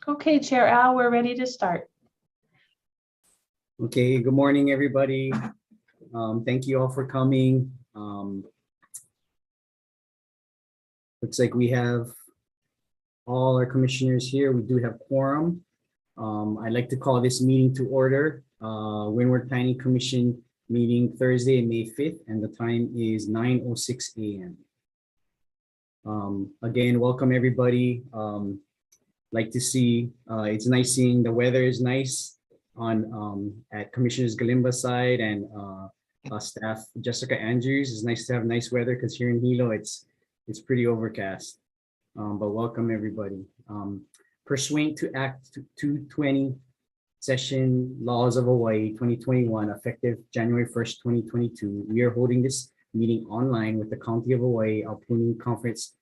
Okay, Chair Al, we're ready to start. Okay, good morning, everybody. Thank you all for coming. Looks like we have all our commissioners here. We do have quorum. I'd like to call this meeting to order. Windward Planning Commission meeting Thursday, May 5th, and the time is 9:06 a.m. Again, welcome everybody. Like to see, it's nice seeing the weather is nice on at Commissioners Galimba's side and staff Jessica Andrews. It's nice to have nice weather because here in Hilo it's pretty overcast. But welcome everybody. Pursuant to Act 220, Session Laws of Hawaii 2021, effective January 1st, 2022, we are holding this meeting online with the County of Hawaii Altooney Conference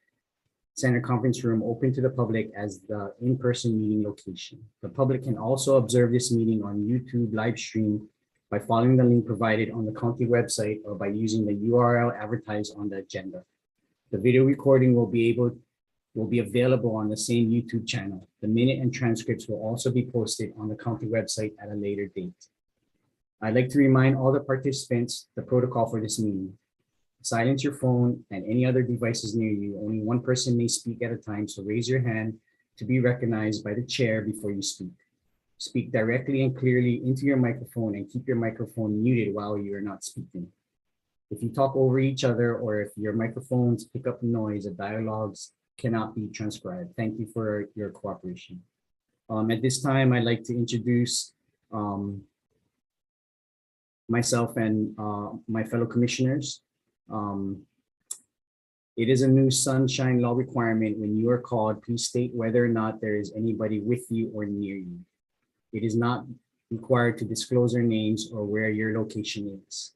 Center conference room open to the public as the in-person meeting location. The public can also observe this meeting on YouTube live stream by following the link provided on the county website or by using the URL advertised on the agenda. The video recording will be available on the same YouTube channel. The minute and transcripts will also be posted on the county website at a later date. I'd like to remind all the participants the protocol for this meeting. Silence your phone and any other devices near you. Only one person may speak at a time, so raise your hand to be recognized by the chair before you speak. Speak directly and clearly into your microphone and keep your microphone muted while you are not speaking. If you talk over each other or if your microphones pick up noise, the dialogues cannot be transcribed. Thank you for your cooperation. At this time, I'd like to introduce myself and my fellow commissioners. It is a new sunshine law requirement. When you are called, please state whether or not there is anybody with you or near you. It is not required to disclose their names or where your location is.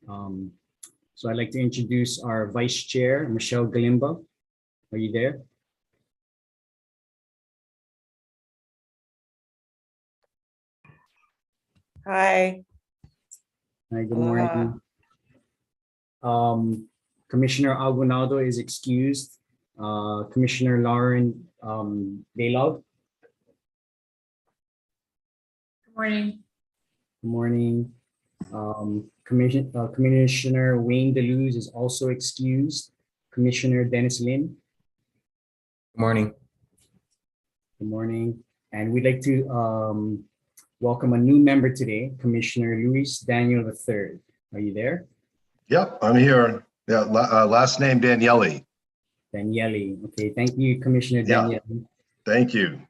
So I'd like to introduce our Vice Chair, Michelle Galimba. Are you there? Hi. Hi, good morning. Commissioner Aguinaldo is excused. Commissioner Lauren Bailov. Good morning. Good morning. Commissioner Wayne DeLuz is also excused. Commissioner Dennis Lin. Good morning. Good morning. And we'd like to welcome a new member today, Commissioner Luis Daniel III. Are you there? Yep, I'm here. Yeah, last name Daniele. Daniele. Okay, thank you, Commissioner Daniele. Yeah. Thank you.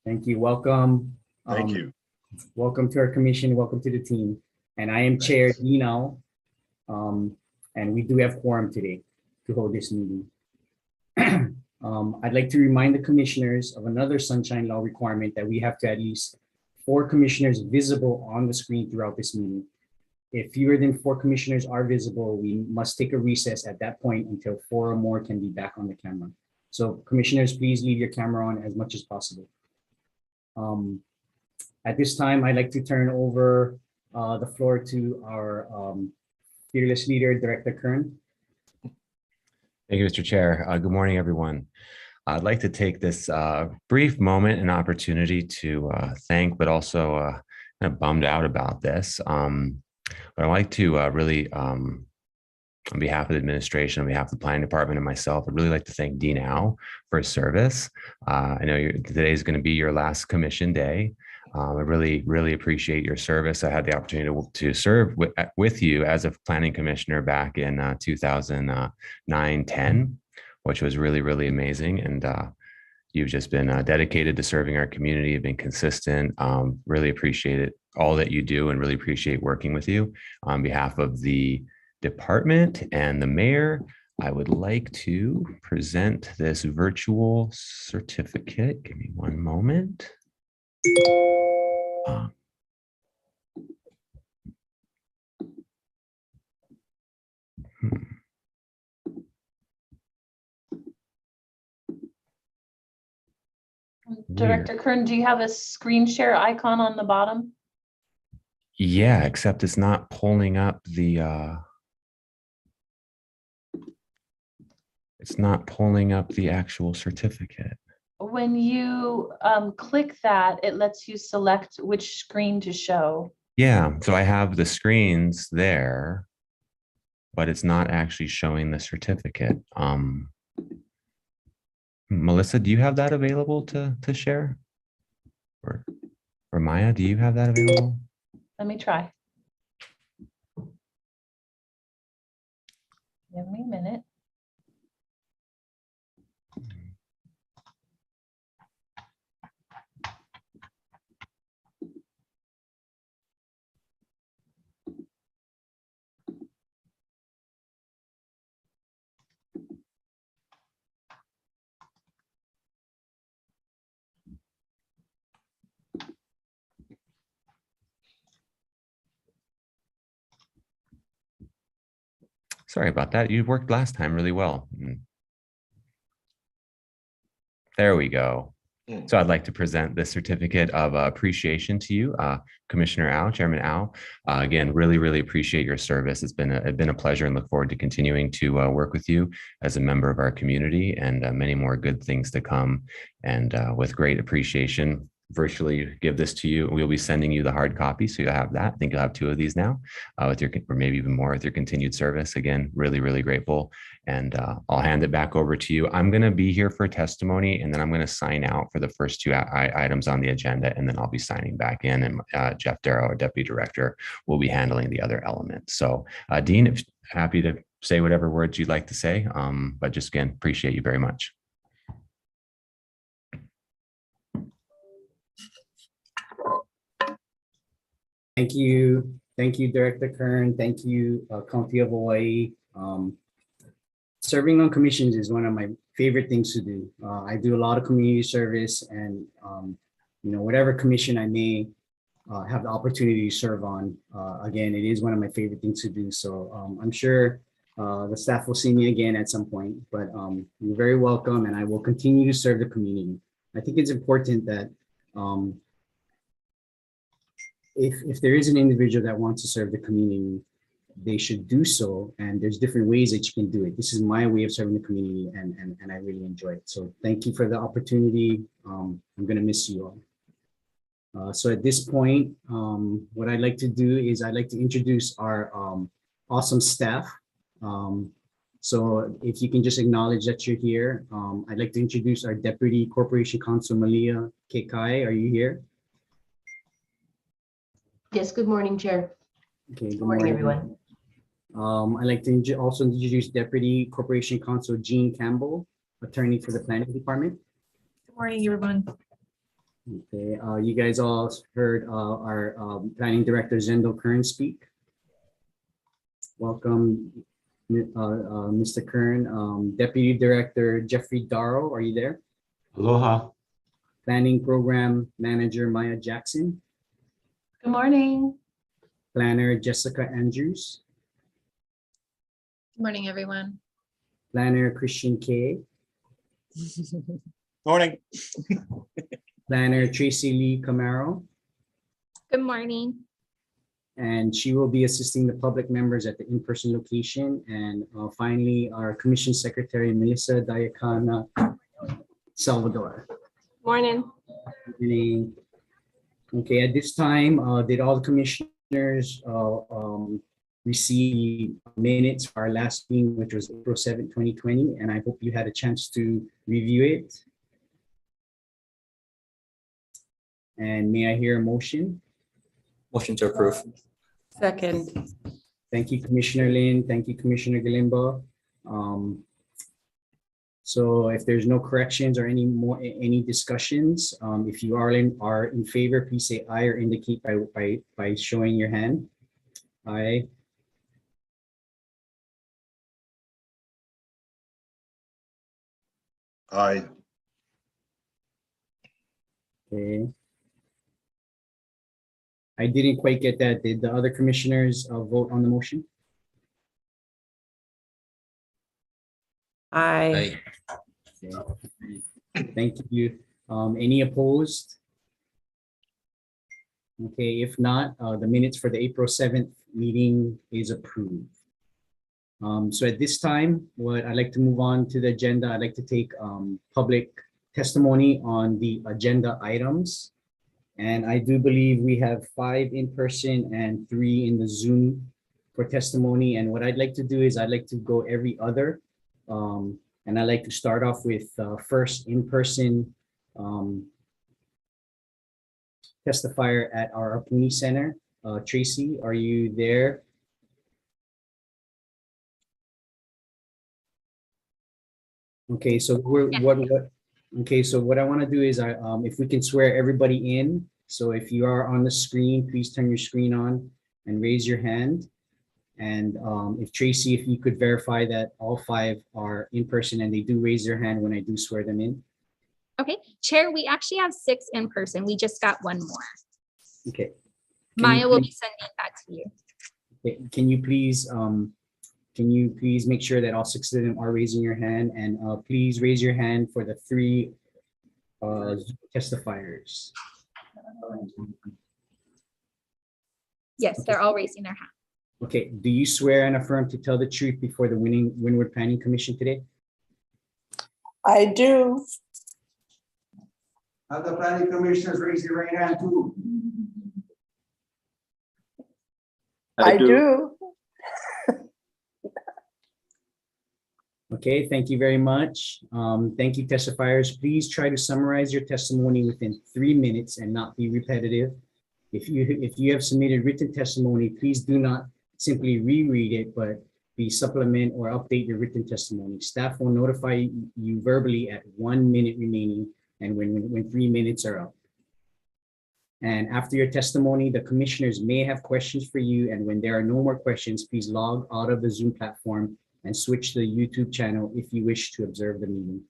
Thank you. Welcome. Thank you. Welcome to our commission. Welcome to the team. And I am Chair Dino. And we do have quorum today to hold this meeting. I'd like to remind the commissioners of another sunshine law requirement that we have to at least 4 commissioners visible on the screen throughout this meeting. If fewer than 4 commissioners are visible, we must take a recess at that point until 4 or more can be back on the camera. So commissioners, please leave your camera on as much as possible. At this time, I'd like to turn over the floor to our fearless leader, Director Kern. Thank you, Mr. Chair. Good morning, everyone. I'd like to take this brief moment and opportunity to thank, but also kind of bummed out about this. But I'd like to really, on behalf of the administration, on behalf of the planning department and myself, I'd really like to thank Dean Au for his service. I know today is going to be your last commission day. I really, really appreciate your service. I had the opportunity to serve with you as a planning commissioner back in 2009-10, which was really, really amazing. And you've just been dedicated to serving our community, you've been consistent. Really appreciate it, all that you do, and really appreciate working with you. On behalf of the department and the mayor, I would like to present this virtual certificate. Give me one moment. Director Kern, do you have a screen share icon on the bottom? Yeah, except it's not pulling up the It's not pulling up the actual certificate. When you click that, it lets you select which screen to show. Yeah, so I have the screens there, but it's not actually showing the certificate. Melissa, do you have that available to share? Or Maya, do you have that available? Let me try. Give me a minute. Sorry about that. You worked last time really well. There we go. So I'd like to present the certificate of appreciation to you, Commissioner Au, Chairman Au. Again, really appreciate your service. It's been a pleasure and look forward to continuing to work with you as a member of our community and many more good things to come. And with great appreciation, virtually give this to you. We'll be sending you the hard copy, so you'll have that. I think you'll have 2 of these now, with your, or maybe even more with your continued service. Again, really grateful. And I'll hand it back over to you. I'm going to be here for testimony, and then I'm going to sign out for the first 2 items on the agenda, and then I'll be signing back in. And Jeff Darrow, our Deputy Director, will be handling the other elements. So, Dean, happy to say whatever words you'd like to say, but just again, appreciate you very much. Thank you. Thank you, Director Kern. Thank you, County of Hawaii. Serving on commissions is one of my favorite things to do. I do a lot of community service, and whatever commission I may have the opportunity to serve on, again, it is one of my favorite things to do. So I'm sure the staff will see me again at some point, but you're very welcome, and I will continue to serve the community. I think it's important that if there is an individual that wants to serve the community, they should do so. And there's different ways that you can do it. This is my way of serving the community, and I really enjoy it. So thank you for the opportunity. I'm going to miss you all. So at this point, what I'd like to do is I'd like to introduce our awesome staff. So if you can just acknowledge that you're here, I'd like to introduce our Deputy Corporation Counsel, Malia Kekai. Are you here? Yes, good morning, Chair. Okay, Good morning, everyone. I'd like to also introduce Deputy Corporation Counsel Jean Campbell, attorney for the Planning Department. Good morning, everyone. Okay, you guys all heard our Planning Director Zendo Kern speak. Welcome, Mr. Kern. Deputy Director Jeffrey Darrow, are you there? Aloha. Planning Program Manager Maya Jackson. Good morning. Planner Jessica Andrews. Good morning, everyone. Planner Christian K. Morning. Planner Tracy Lee Camaro. Good morning. And she will be assisting the public members at the in-person location. And finally, our Commission Secretary, Melissa Diacana Salvador. Morning. Good evening. Okay, at this time, did all the commissioners receive minutes for our last meeting, which was April 7th, 2020, and I hope you had a chance to review it. And may I hear a motion? Motion to approve. Second. Thank you, Commissioner Lin. Thank you, Commissioner Galimba. So if there's no corrections or any discussions, if you are in favor, please say aye or indicate by showing your hand. Aye. Aye. Okay. I didn't quite get that. Did the other commissioners vote on the motion? Aye. Okay. Thank you. Any opposed? Okay, if not, the minutes for the April 7th meeting is approved. So at this time, what I'd like to move on to the agenda, I'd like to take public testimony on the agenda items. And I do believe we have 5 in person and 3 in the Zoom for testimony. And what I'd like to do is I'd like to go every other. And I'd like to start off with first in-person testifier at our Altooney Center. Tracy, are you there? Okay, so what I want to do is if we can swear everybody in. So if you are on the screen, please turn your screen on and raise your hand. And if Tracy, if you could verify that all 5 are in person and they do raise their hand when I do swear them in. Okay, Chair, we actually have 6 in person. We just got 1 more. Okay. Maya will be sending that to you. Okay, can you please make sure that all 6 of them are raising your hand, and please raise your hand for the 3 testifiers. Yes, they're all raising their hand. Okay, do you swear and affirm to tell the truth before the Windward Planning Commission today? I do. Have the planning commissioners raise your right hand too. I do. Okay, thank you very much. Thank you, testifiers. Please try to summarize your testimony within 3 minutes and not be repetitive. If you have submitted written testimony, please do not simply reread it, but supplement or update your written testimony. Staff will notify you verbally at 1 minute remaining and when 3 minutes are up. And after your testimony, the commissioners may have questions for you. And when there are no more questions, please log out of the Zoom platform and switch to the YouTube channel if you wish to observe the meeting.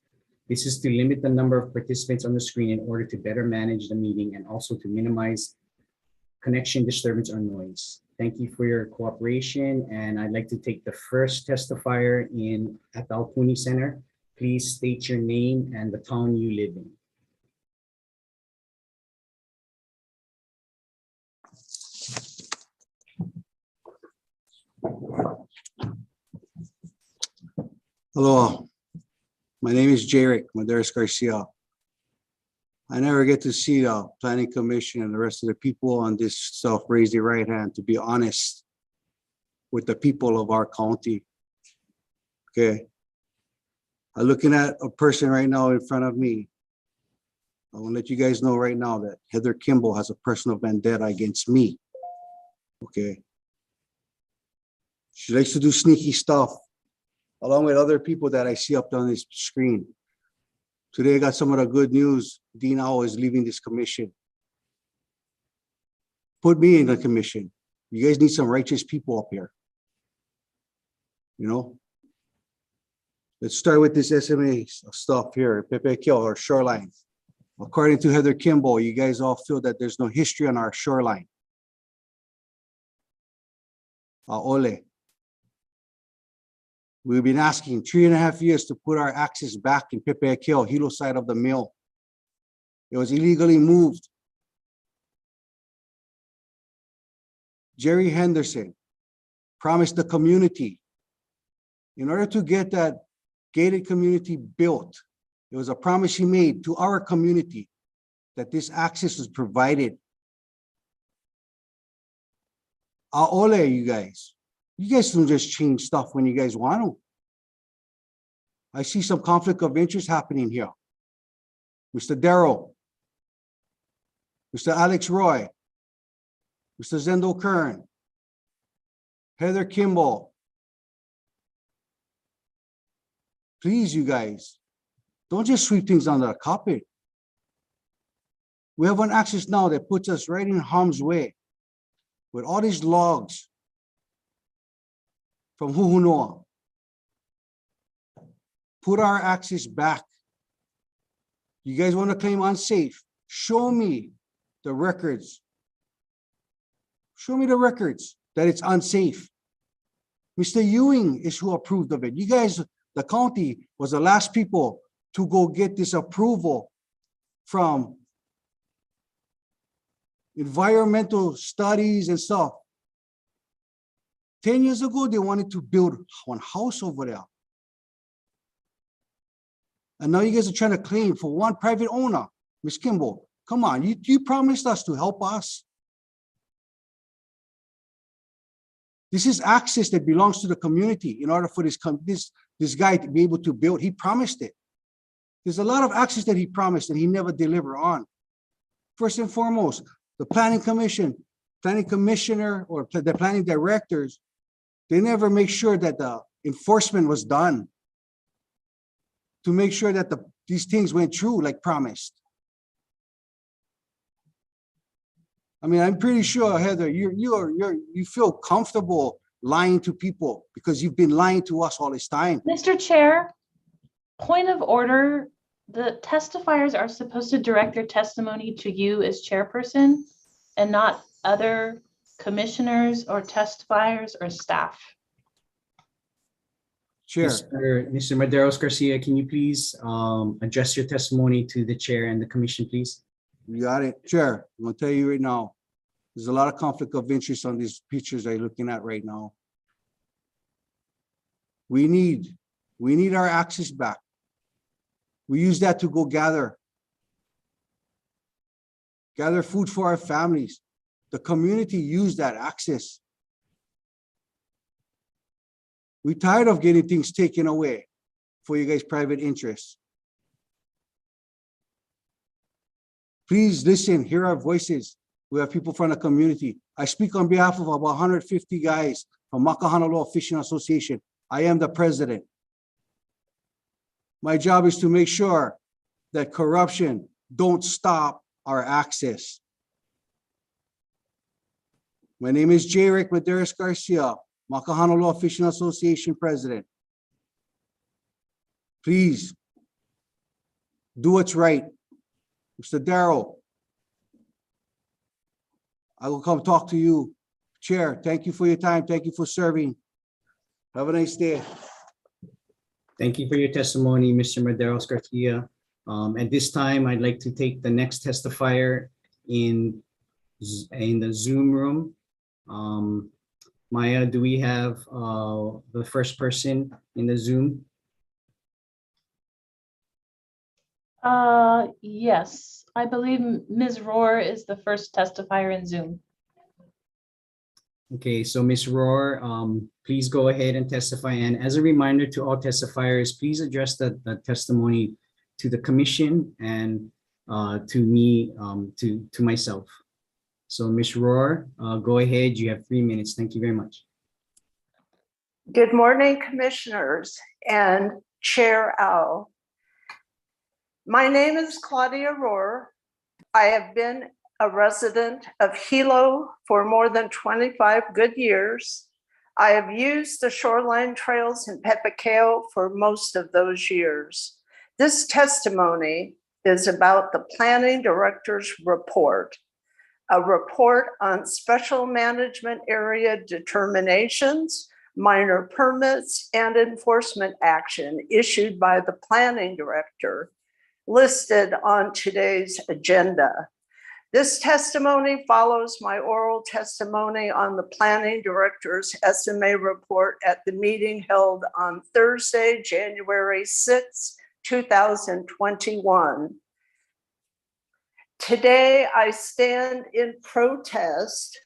This is to limit the number of participants on the screen in order to better manage the meeting and also to minimize connection disturbance or noise. Thank you for your cooperation. And I'd like to take the first testifier at the Altooney Center. Please state your name and the town you live in. Hello, my name is Jarek Maderas Garcia. I never get to see the planning commission and the rest of the people on this stuff raise their right hand, to be honest with the people of our county. Okay. I'm looking at a person right now in front of me. I want to let you guys know right now that Heather Kimball has a personal vendetta against me. Okay. She likes to do sneaky stuff along with other people that I see up on this screen. Today, I got some of the good news. Dean Owl is leaving this commission. Put me in the commission. You guys need some righteous people up here. You know? Let's start with this SMA stuff here, Pepe Kill or shoreline. According to Heather Kimball, you guys all feel that there's no history on our shoreline. Ole. We've been asking 3.5 years to put our access back in Pepe Kill, Hilo side of the mill. It was illegally moved. Jerry Henderson promised the community, in order to get that gated community built, it was a promise he made to our community that this access was provided. Ole, you guys don't just change stuff when you guys want to. I see some conflict of interest happening here. Mr. Darrow, Mr. Alex Roy, Mr. Zendo Kern, Heather Kimball. Please, you guys, don't just sweep things under the carpet. We have an access now that puts us right in harm's way with all these logs from Huhunoa. Put our access back. You guys want to claim unsafe? Show me the records. Show me the records that it's unsafe. Mr. Ewing is who approved of it. You guys, the county was the last people to go get this approval from environmental studies and stuff. 10 years ago, they wanted to build one house over there. And now you guys are trying to claim for one private owner. Ms. Kimball, come on, you promised us to help us. This is access that belongs to the community in order for this guy to be able to build. He promised it. There's a lot of access that he promised and he never delivered on. First and foremost, the planning commission, planning commissioner, or the planning directors, they never make sure that the enforcement was done to make sure that these things went through like promised. I mean, I'm pretty sure, Heather, you feel comfortable lying to people because you've been lying to us all this time. Mr. Chair, point of order, the testifiers are supposed to direct their testimony to you as chairperson and not other commissioners or testifiers or staff. Chair, Mr. Maderos Garcia, can you please address your testimony to the chair and the commission, please? you got it. Chair, I'm gonna tell you right now, there's a lot of conflict of interest on these pictures that you're looking at right now. We need our access back. We use that to go gather food for our families. The community used that access. We're tired of getting things taken away for you guys' private interests. Please listen, hear our voices. We have people from the community. I speak on behalf of about 150 guys from Makana Law Fishing Association. I am the president. My job is to make sure that corruption don't stop our access. My name is J. Rick Maderos Garcia, Makahana Law Fishing Association president. Please do what's right. Mr. Darrow, I will come talk to you. Chair, thank you for your time. Thank you for serving. Have a nice day. Thank you for your testimony, Mr. Maderos Garcia. At this time, I'd like to take the next testifier in the Zoom room. Maya, do we have the first person in the Zoom? Yes, I believe Ms. Rohr is the first testifier in Zoom. Okay, so Ms. Rohr, please go ahead and testify. And as a reminder to all testifiers, please address the testimony to the commission and to me, to myself. So Ms. Rohr, go ahead. You have 3 minutes. Thank you very much. Good morning, commissioners and Chair Al. My name is Claudia Rohr. I have been a resident of Hilo for more than 25 good years. I have used the shoreline trails in Pepacao for most of those years. This testimony is about the planning director's report, a report on special management area determinations, minor permits, and enforcement action issued by the planning director, listed on today's agenda. This testimony follows my oral testimony on the planning director's SMA report at the meeting held on Thursday, January 6, 2021. Today, I stand in protest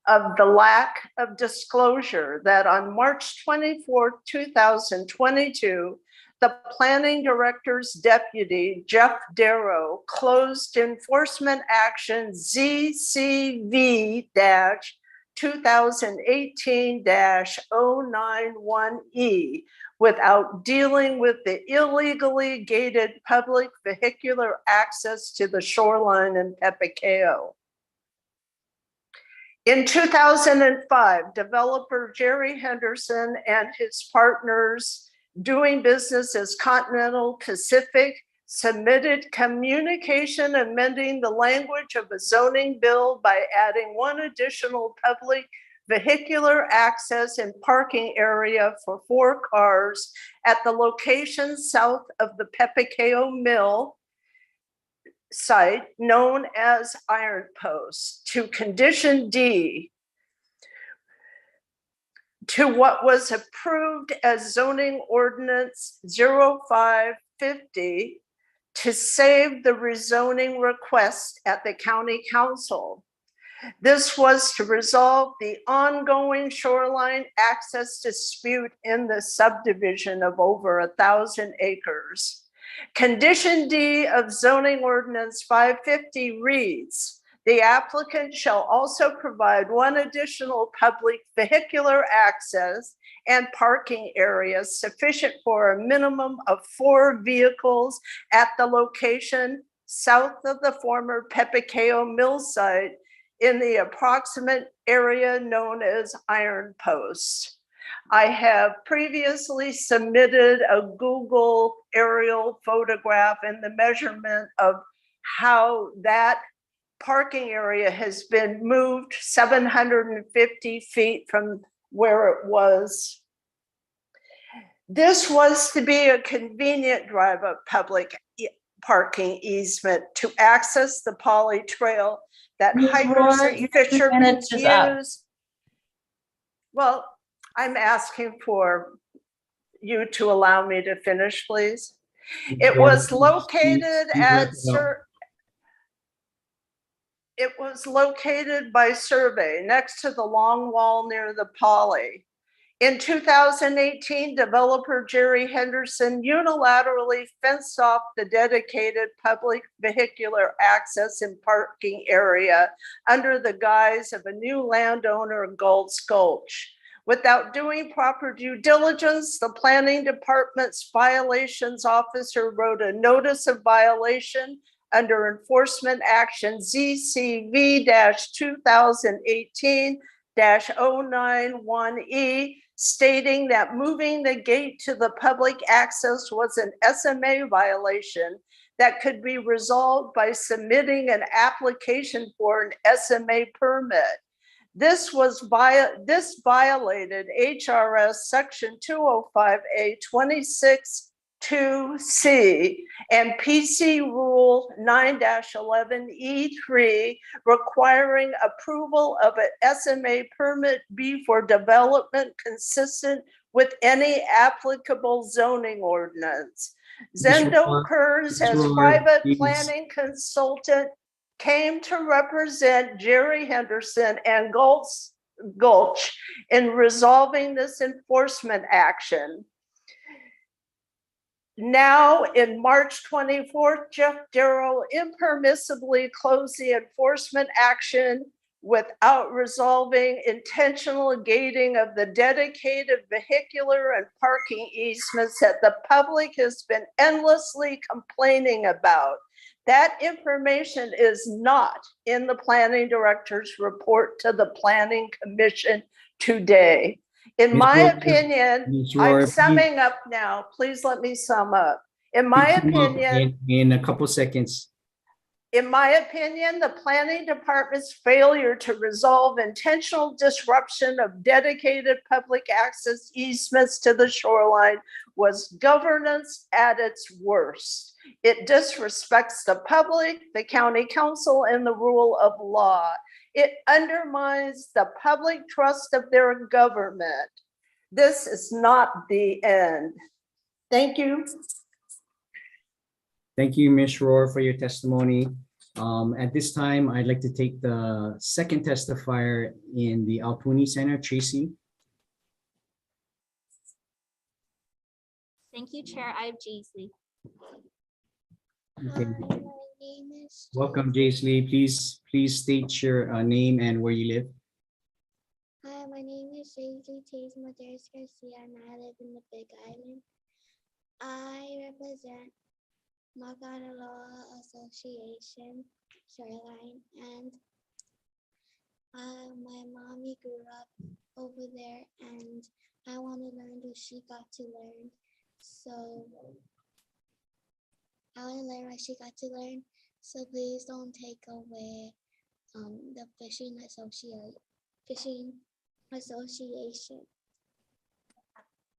of the lack of disclosure that on March 24, 2022, the planning director's deputy, Jeff Darrow, closed enforcement action ZCV-2018-091E without dealing with the illegally gated public vehicular access to the shoreline in Pepacao. In 2005, developer Jerry Henderson and his partners doing business as Continental Pacific submitted communication amending the language of a zoning bill by adding one additional public vehicular access and parking area for 4 cars at the location south of the Pepacao Mill site known as Iron Post to Condition D, to what was approved as zoning ordinance 0550 to save the rezoning request at the county council. This was to resolve the ongoing shoreline access dispute in the subdivision of over 1,000 acres. Condition D of zoning ordinance 550 reads, the applicant shall also provide one additional public vehicular access and parking area sufficient for a minimum of 4 vehicles at the location south of the former Pepicao Mill site in the approximate area known as Iron Post. I have previously submitted a Google aerial photograph and the measurement of how that parking area has been moved 750 feet from where it was. This was to be a convenient drive-up public parking easement to access the Poly Trail that Ms. hikers Rohr, and your 2 fishermen minutes is up. use. Well, I'm asking for you to allow me to finish, please. It was located at it was located by survey next to the long wall near the Poly. In 2018, developer Jerry Henderson unilaterally fenced off the dedicated public vehicular access and parking area under the guise of a new landowner, Galt's Gulch. Without doing proper due diligence, the planning department's violations officer wrote a notice of violation under enforcement action ZCV-2018-091E, stating that moving the gate to the public access was an SMA violation that could be resolved by submitting an application for an SMA permit. This violated HRS section 205A 26(2)C and PC rule 9-11E3, requiring approval of an SMA permit B for development consistent with any applicable zoning ordinance. Zendo Kurz, as private planning consultant, came to represent Jerry Henderson and Gulch in resolving this enforcement action. Now, in March 24th, Jeff Darrow impermissibly closed the enforcement action without resolving intentional gating of the dedicated vehicular and parking easements that the public has been endlessly complaining about. That information is not in the planning director's report to the planning commission today. In my opinion, I'm summing up now. Please let me sum up. In my opinion, in a couple seconds. In my opinion, the planning department's failure to resolve intentional disruption of dedicated public access easements to the shoreline was governance at its worst. It disrespects the public, the county council, and the rule of law. It undermines the public trust of their government. This is not the end. Thank you. Thank you, Ms. Rohr, for your testimony. At this time, I'd like to take the second testifier in the Altooney Center, Tracy. Thank you, Chair. I have Jaisley. Okay. Hi, my name is Welcome, Jaisley. Please state your name and where you live. Hi, my name is Jaisley Taze Madeiras Garcia, and I live in the Big Island. I represent Makana Law Association, Shoreline, and my mommy grew up over there, and I want to learn what she got to learn. So I want to learn what she got to learn. So please don't take away the fishing association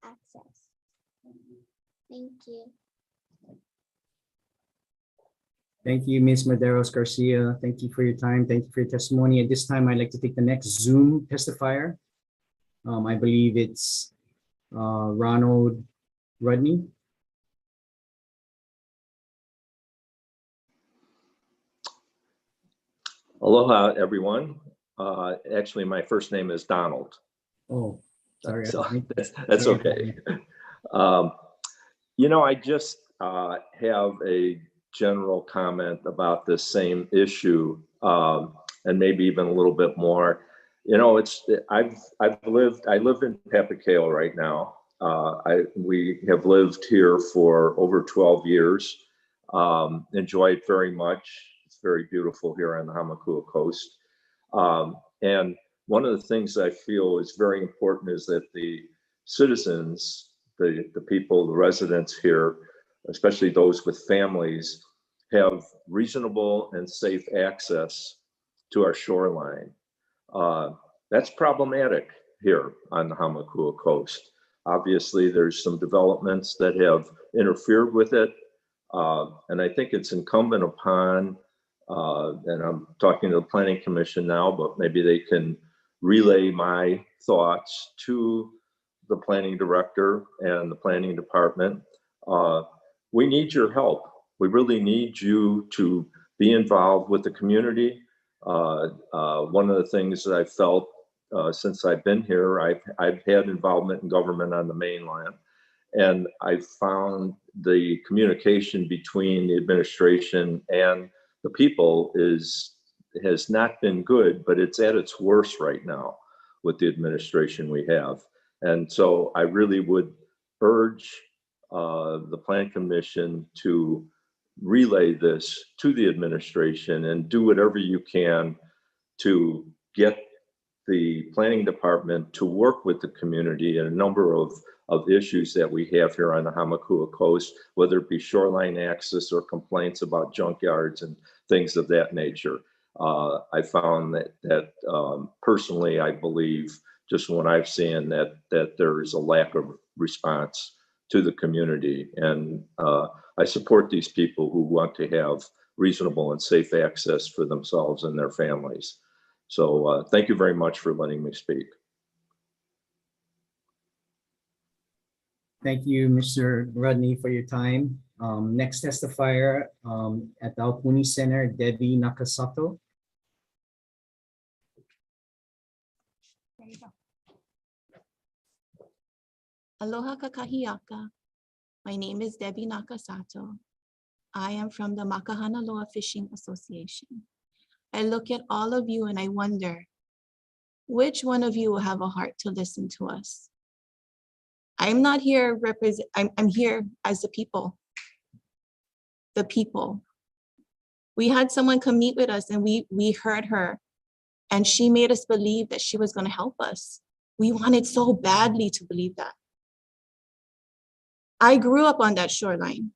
access. Thank you. Thank you, Ms. Madeiras Garcia. Thank you for your time. Thank you for your testimony. At this time, I'd like to take the next Zoom testifier. I believe it's Ronald Rudney. Aloha, everyone. Actually, my first name is Donald. Oh, sorry. So that's Sorry. okay. I just have a general comment about this same issue, and maybe even a little bit more. I live in Papakale right now. We have lived here for over 12 years. Enjoy it very much. It's very beautiful here on the Hamakua coast. And one of the things I feel is very important is that the citizens, the people, the residents here, especially those with families, have reasonable and safe access to our shoreline. That's problematic here on the Hamakua coast. Obviously, there's some developments that have interfered with it. And I think it's incumbent upon, and I'm talking to the Planning Commission now, but maybe they can relay my thoughts to the planning director and the planning department. We need your help. We really need you to be involved with the community. One of the things that I felt since I've been here, I've had involvement in government on the mainland, and I found the communication between the administration and the people has not been good, but it's at its worst right now with the administration we have. And so I really would urge the Plan Commission to relay this to the administration and do whatever you can to get the planning department to work with the community in a number of issues that we have here on the Hamakua coast, whether it be shoreline access or complaints about junkyards and things of that nature. I found that personally, I believe, just when I've seen that there is a lack of response to the community. And I support these people who want to have reasonable and safe access for themselves and their families. So thank you very much for letting me speak. Thank you, Mr. Rudney, for your time. Next testifier at the Altooney Center, Debbie Nakasato. There you go. Aloha kakahiaka. My name is Debbie Nakasato. I am from the Makahanaloa Fishing Association. I look at all of you and I wonder, which one of you will have a heart to listen to us? I'm not here I'm here as the people. The people. We had someone come meet with us and we heard her and she made us believe that she was going to help us. We wanted so badly to believe that. I grew up on that shoreline.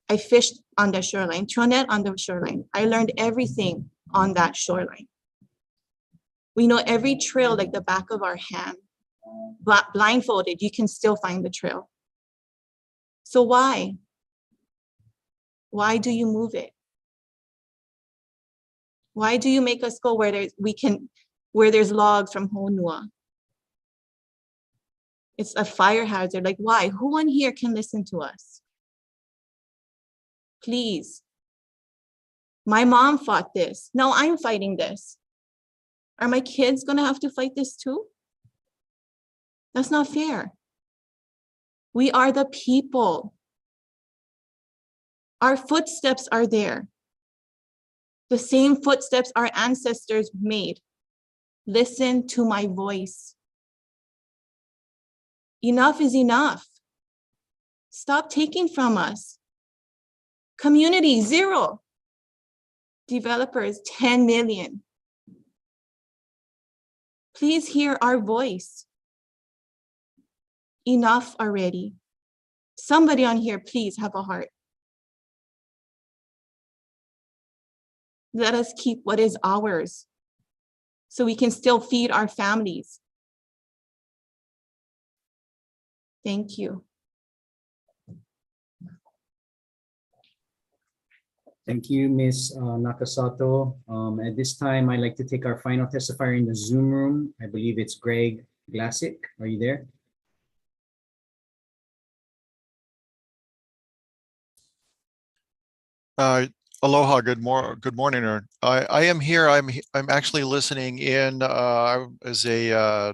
I fished on that shoreline, tronet on the shoreline. I learned everything on that shoreline. We know every trail like the back of our hand. Blindfolded, you can still find the trail. So why? Why do you move it? Why do you make us go where there's logs from Honua? It's a fire hazard. Like, why? Who on here can listen to us? Please. My mom fought this. Now I'm fighting this. Are my kids gonna have to fight this too? That's not fair. We are the people. Our footsteps are there. The same footsteps our ancestors made. Listen to my voice. Enough is enough. Stop taking from us. Community, 0. Developers, 10 million. Please hear our voice. Enough already. Somebody on here, please have a heart. Let us keep what is ours so we can still feed our families. Thank you. Thank you, Ms. Nakasato. At this time, I'd like to take our final testifier in the Zoom room. I believe it's Greg Glassick, are you there? Aloha, good morning. I am here. I'm actually listening in as a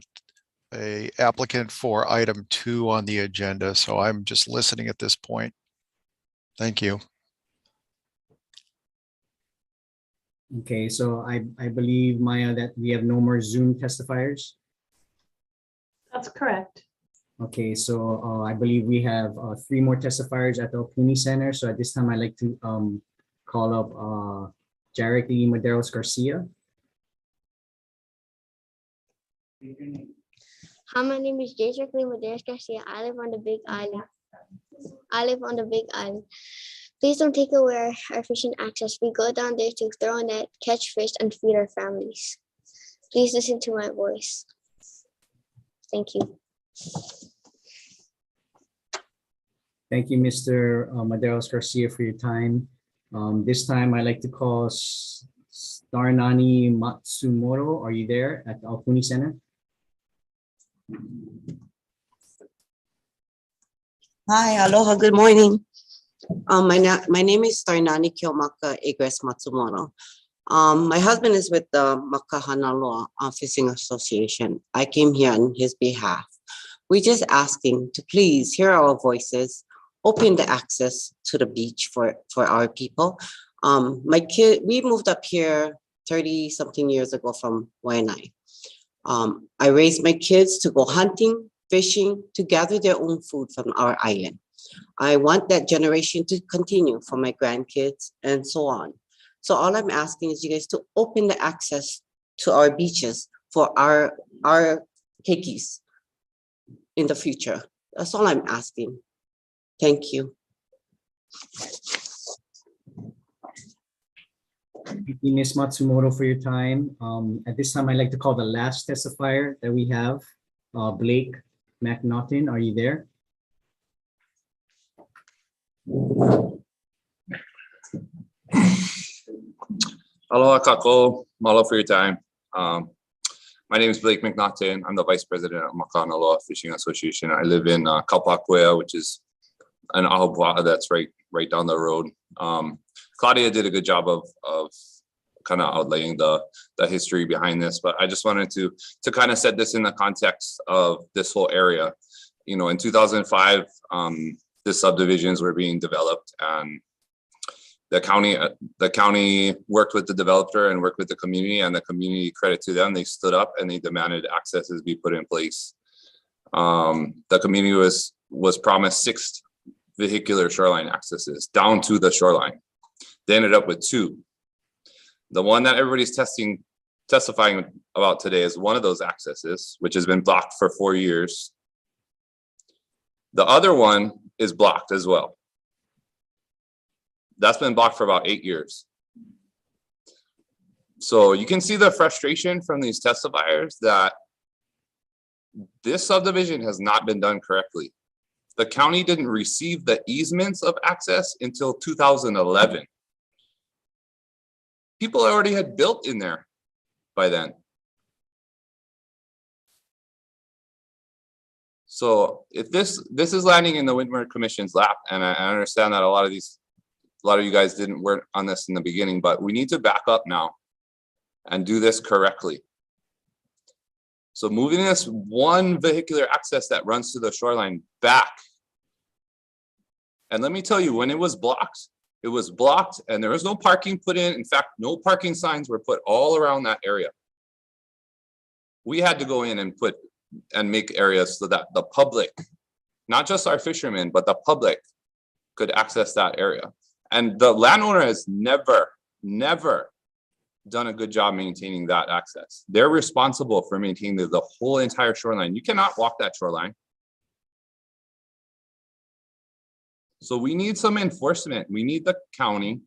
applicant for item 2 on the agenda. So I'm just listening at this point. Thank you. Okay, so I believe, Maya, that we have no more Zoom testifiers. That's correct. Okay, so I believe we have 3 more testifiers at the Altooney Center. So at this time, I'd like to call up Jarek E. Maderos Garcia. Hi, my name is Jason Maderas Garcia. I live on the Big Island. Please don't take away our fishing access. We go down there to throw a net, catch fish, and feed our families. Please listen to my voice. Thank you. Thank you, Mr. Maderos Garcia, for your time. This time, I'd like to call Starnani Matsumoto. Are you there at the Altooney Center? Hi, aloha, good morning. My name is Starnani Kiomaka Egres Matsumoto. My husband is with the Makana Fishing Association. I came here on his behalf. We're just asking to please hear our voices, open the access to the beach for our people. We moved up here 30-something years ago from Waianae. I raised my kids to go hunting, fishing, to gather their own food from our island. I want that generation to continue for my grandkids and so on. So all I'm asking is you guys to open the access to our beaches for our keikis in the future. That's all I'm asking. Thank you. Thank you, Ms. Matsumoto, for your time. At this time, I'd like to call the last testifier that we have, Blake McNaughton. Are you there? Aloha kako, mahalo for your time. My name is Blake McNaughton. I'm the Vice President of Makana Loa Fishing Association. I live in Kaupakuea, which is an ahupua'a that's right down the road. Claudia did a good job of kind of outlaying the history behind this, but I just wanted to kind of set this in the context of this whole area. You know, in 2005, the subdivisions were being developed, and the county worked with the developer and worked with the community, and the community, credit to them, they stood up and they demanded accesses be put in place. The community was promised 6 vehicular shoreline accesses down to the shoreline. They ended up with 2. The one that everybody's testifying about today is one of those accesses, which has been blocked for 4 years. The other one is blocked as well. That's been blocked for about 8 years. So you can see the frustration from these testifiers that this subdivision has not been done correctly. The county didn't receive the easements of access until 2011. People already had built in there by then. So if this is landing in the Windward Commission's lap, and I understand that a lot of you guys didn't work on this in the beginning, but we need to back up now and do this correctly. So moving this one vehicular access that runs to the shoreline back. And let me tell you, when it was blocked and there was no parking put in. In fact, no parking signs were put all around that area. We had to go in and make areas so that the public, not just our fishermen, but the public could access that area. And the landowner has never done a good job maintaining that access. They're responsible for maintaining the whole entire shoreline. You cannot walk that shoreline. So we need some enforcement. We need the county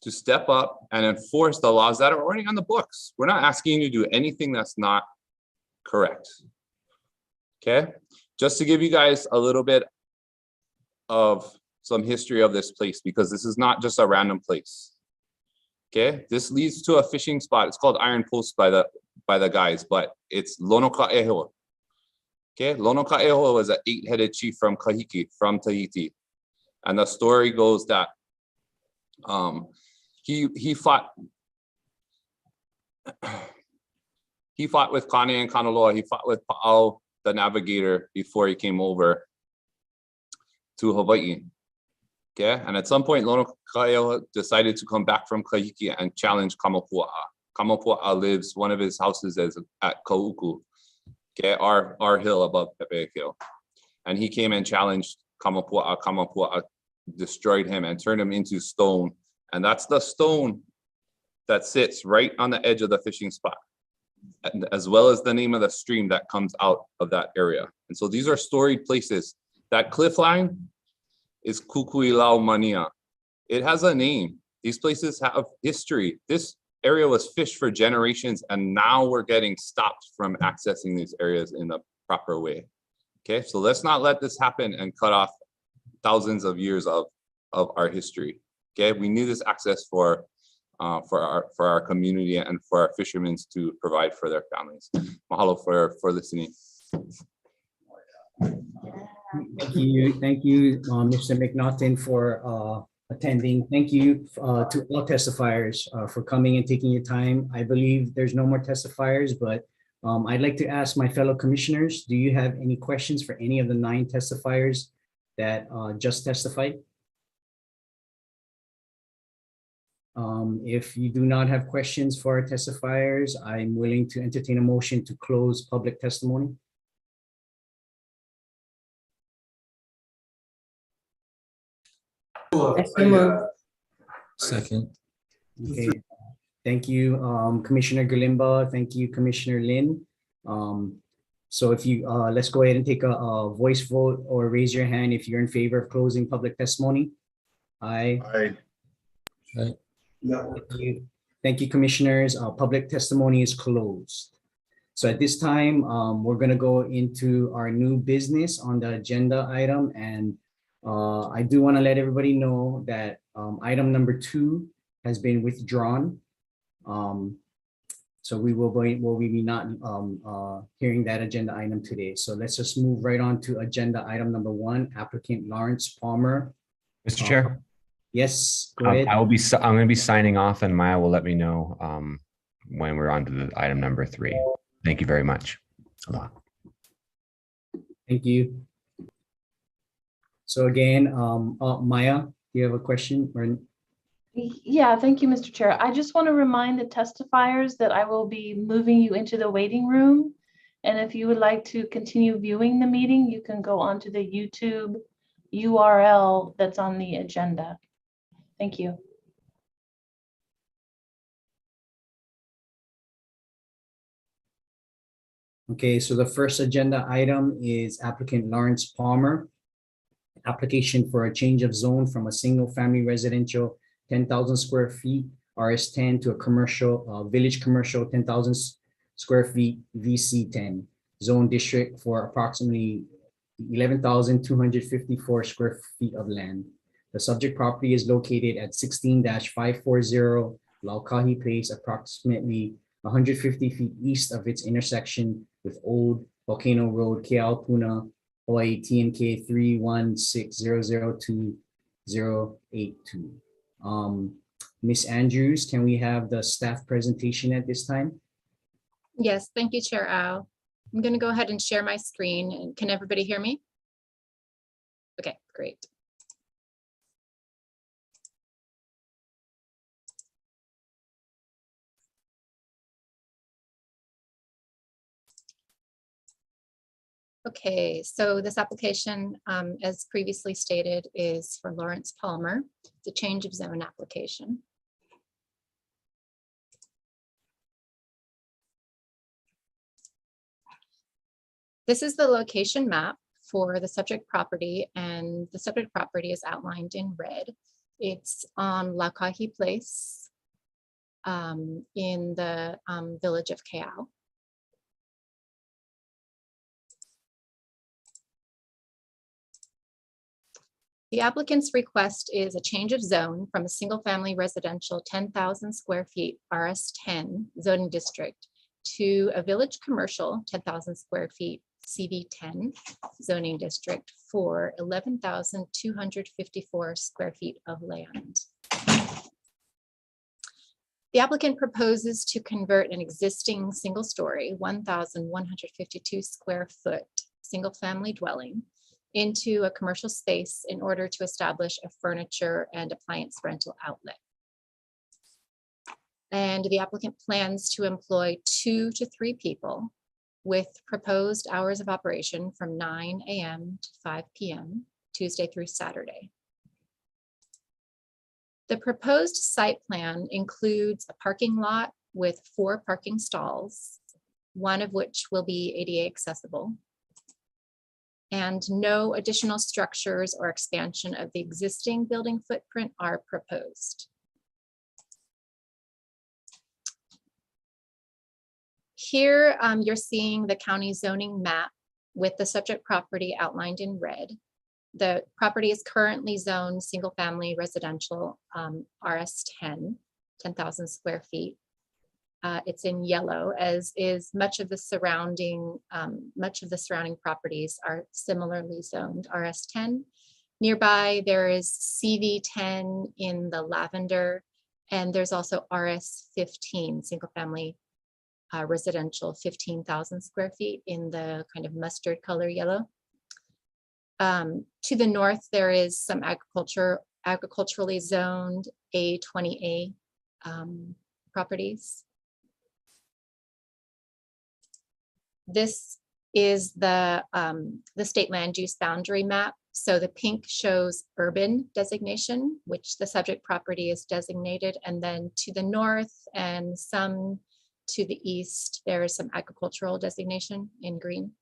to step up and enforce the laws that are already on the books. We're not asking you to do anything that's not correct. Okay, just to give you guys a little bit of some history of this place, because this is not just a random place. Okay, this leads to a fishing spot. It's called Iron Post by by the guys, but it's Lono Ka'eho. Okay, Lono Ka'eho was an 8-headed chief from Kahiki, from Tahiti. And the story goes that he fought with Kane and Kanaloa. He fought with Pa'au, the navigator, before he came over to Hawaii. Okay, and at some point, Lono Ka'eho decided to come back from Kahiki and challenge Kamapua'a. Kamapua'a lives, one of his houses is at Kauku, okay, our hill above Pepe Hill. And he came and challenged Kamapua'a. Kamapua'a destroyed him and turned him into stone. And that's the stone that sits right on the edge of the fishing spot, and as well as the name of the stream that comes out of that area. And so these are storied places. That cliff line is Kukuilau Mania. It has a name. These places have history. This area was fished for generations, and now we're getting stopped from accessing these areas in the proper way. Okay, so let's not let this happen and cut off thousands of years of our history. Okay, we need this access for our community and for our fishermen to provide for their families. Mahalo for listening. Thank you, Mr. McNaughton, for attending. Thank you to all testifiers for coming and taking your time. I believe there's no more testifiers, but I'd like to ask my fellow commissioners, do you have any questions for any of the 9 testifiers that just testified? If you do not have questions for our testifiers, I'm willing to entertain a motion to close public testimony. Second. Okay, thank you, Commissioner Galimba. Thank you, Commissioner Lin. So if you, let's go ahead and take a voice vote or raise your hand if you're in favor of closing public testimony. Aye. Aye. Aye. Thank you. Thank you, commissioners. Public testimony is closed. So at this time, we're going to go into our new business on the agenda item. And I do want to let everybody know that item number 2 has been withdrawn. So we will be not hearing that agenda item today. So let's just move right on to agenda item number 1, applicant Lawrence Palmer. Mr. Chair? Yes, go ahead. I'm going to be signing off, and Maya will let me know when we're on to the item number 3. Thank you very much. Aloha. Thank you. So again, Maya, do you have a question? Or... Yeah, thank you, Mr. Chair. I just want to remind the testifiers that I will be moving you into the waiting room. And if you would like to continue viewing the meeting, you can go onto the YouTube URL that's on the agenda. Thank you. Okay, so the first agenda item is applicant Lawrence Palmer. Application for a change of zone from a single family residential 10,000 square feet RS10 to a commercial village commercial 10,000 square feet VC10 zone district for approximately 11,254 square feet of land. The subject property is located at 16-540 Laukahi Place, approximately 150 feet east of its intersection with Old Volcano Road, Keaupuna, Hawaii TMK 316002082. Ms. Andrews, can we have the staff presentation at this time? Yes, thank you, Chair Al. I'm going to go ahead and share my screen. And can everybody hear me? Okay, great. Okay, so this application, as previously stated, is for Lawrence Palmer. It's a change of zone application. This is the location map for the subject property, and the subject property is outlined in red. It's on Laukahi Place in the village of Keau. The applicant's request is a change of zone from a single-family residential 10,000 square feet RS10 zoning district to a village commercial, 10,000 square feet, CV10 zoning district for 11,254 square feet of land. The applicant proposes to convert an existing single-story, 1,152 square foot, single-family dwelling into a commercial space in order to establish a furniture and appliance rental outlet. And the applicant plans to employ 2 to 3 people with proposed hours of operation from 9 a.m. to 5 p.m., Tuesday through Saturday. The proposed site plan includes a parking lot with 4 parking stalls, one of which will be ADA accessible, and no additional structures or expansion of the existing building footprint are proposed. Here you're seeing the county zoning map with the subject property outlined in red. The property is currently zoned single-family residential RS10, 10,000 square feet. It's in yellow, as is much of the surrounding properties are similarly zoned RS10. Nearby, there is CV10 in the lavender, and there's also RS15, single-family residential, 15,000 square feet in the kind of mustard color yellow. To the north, there is some agriculturally zoned A20A properties. This is the state land use boundary map. So the pink shows urban designation, which the subject property is designated. And then to the north and some to the east, there is some agricultural designation in green.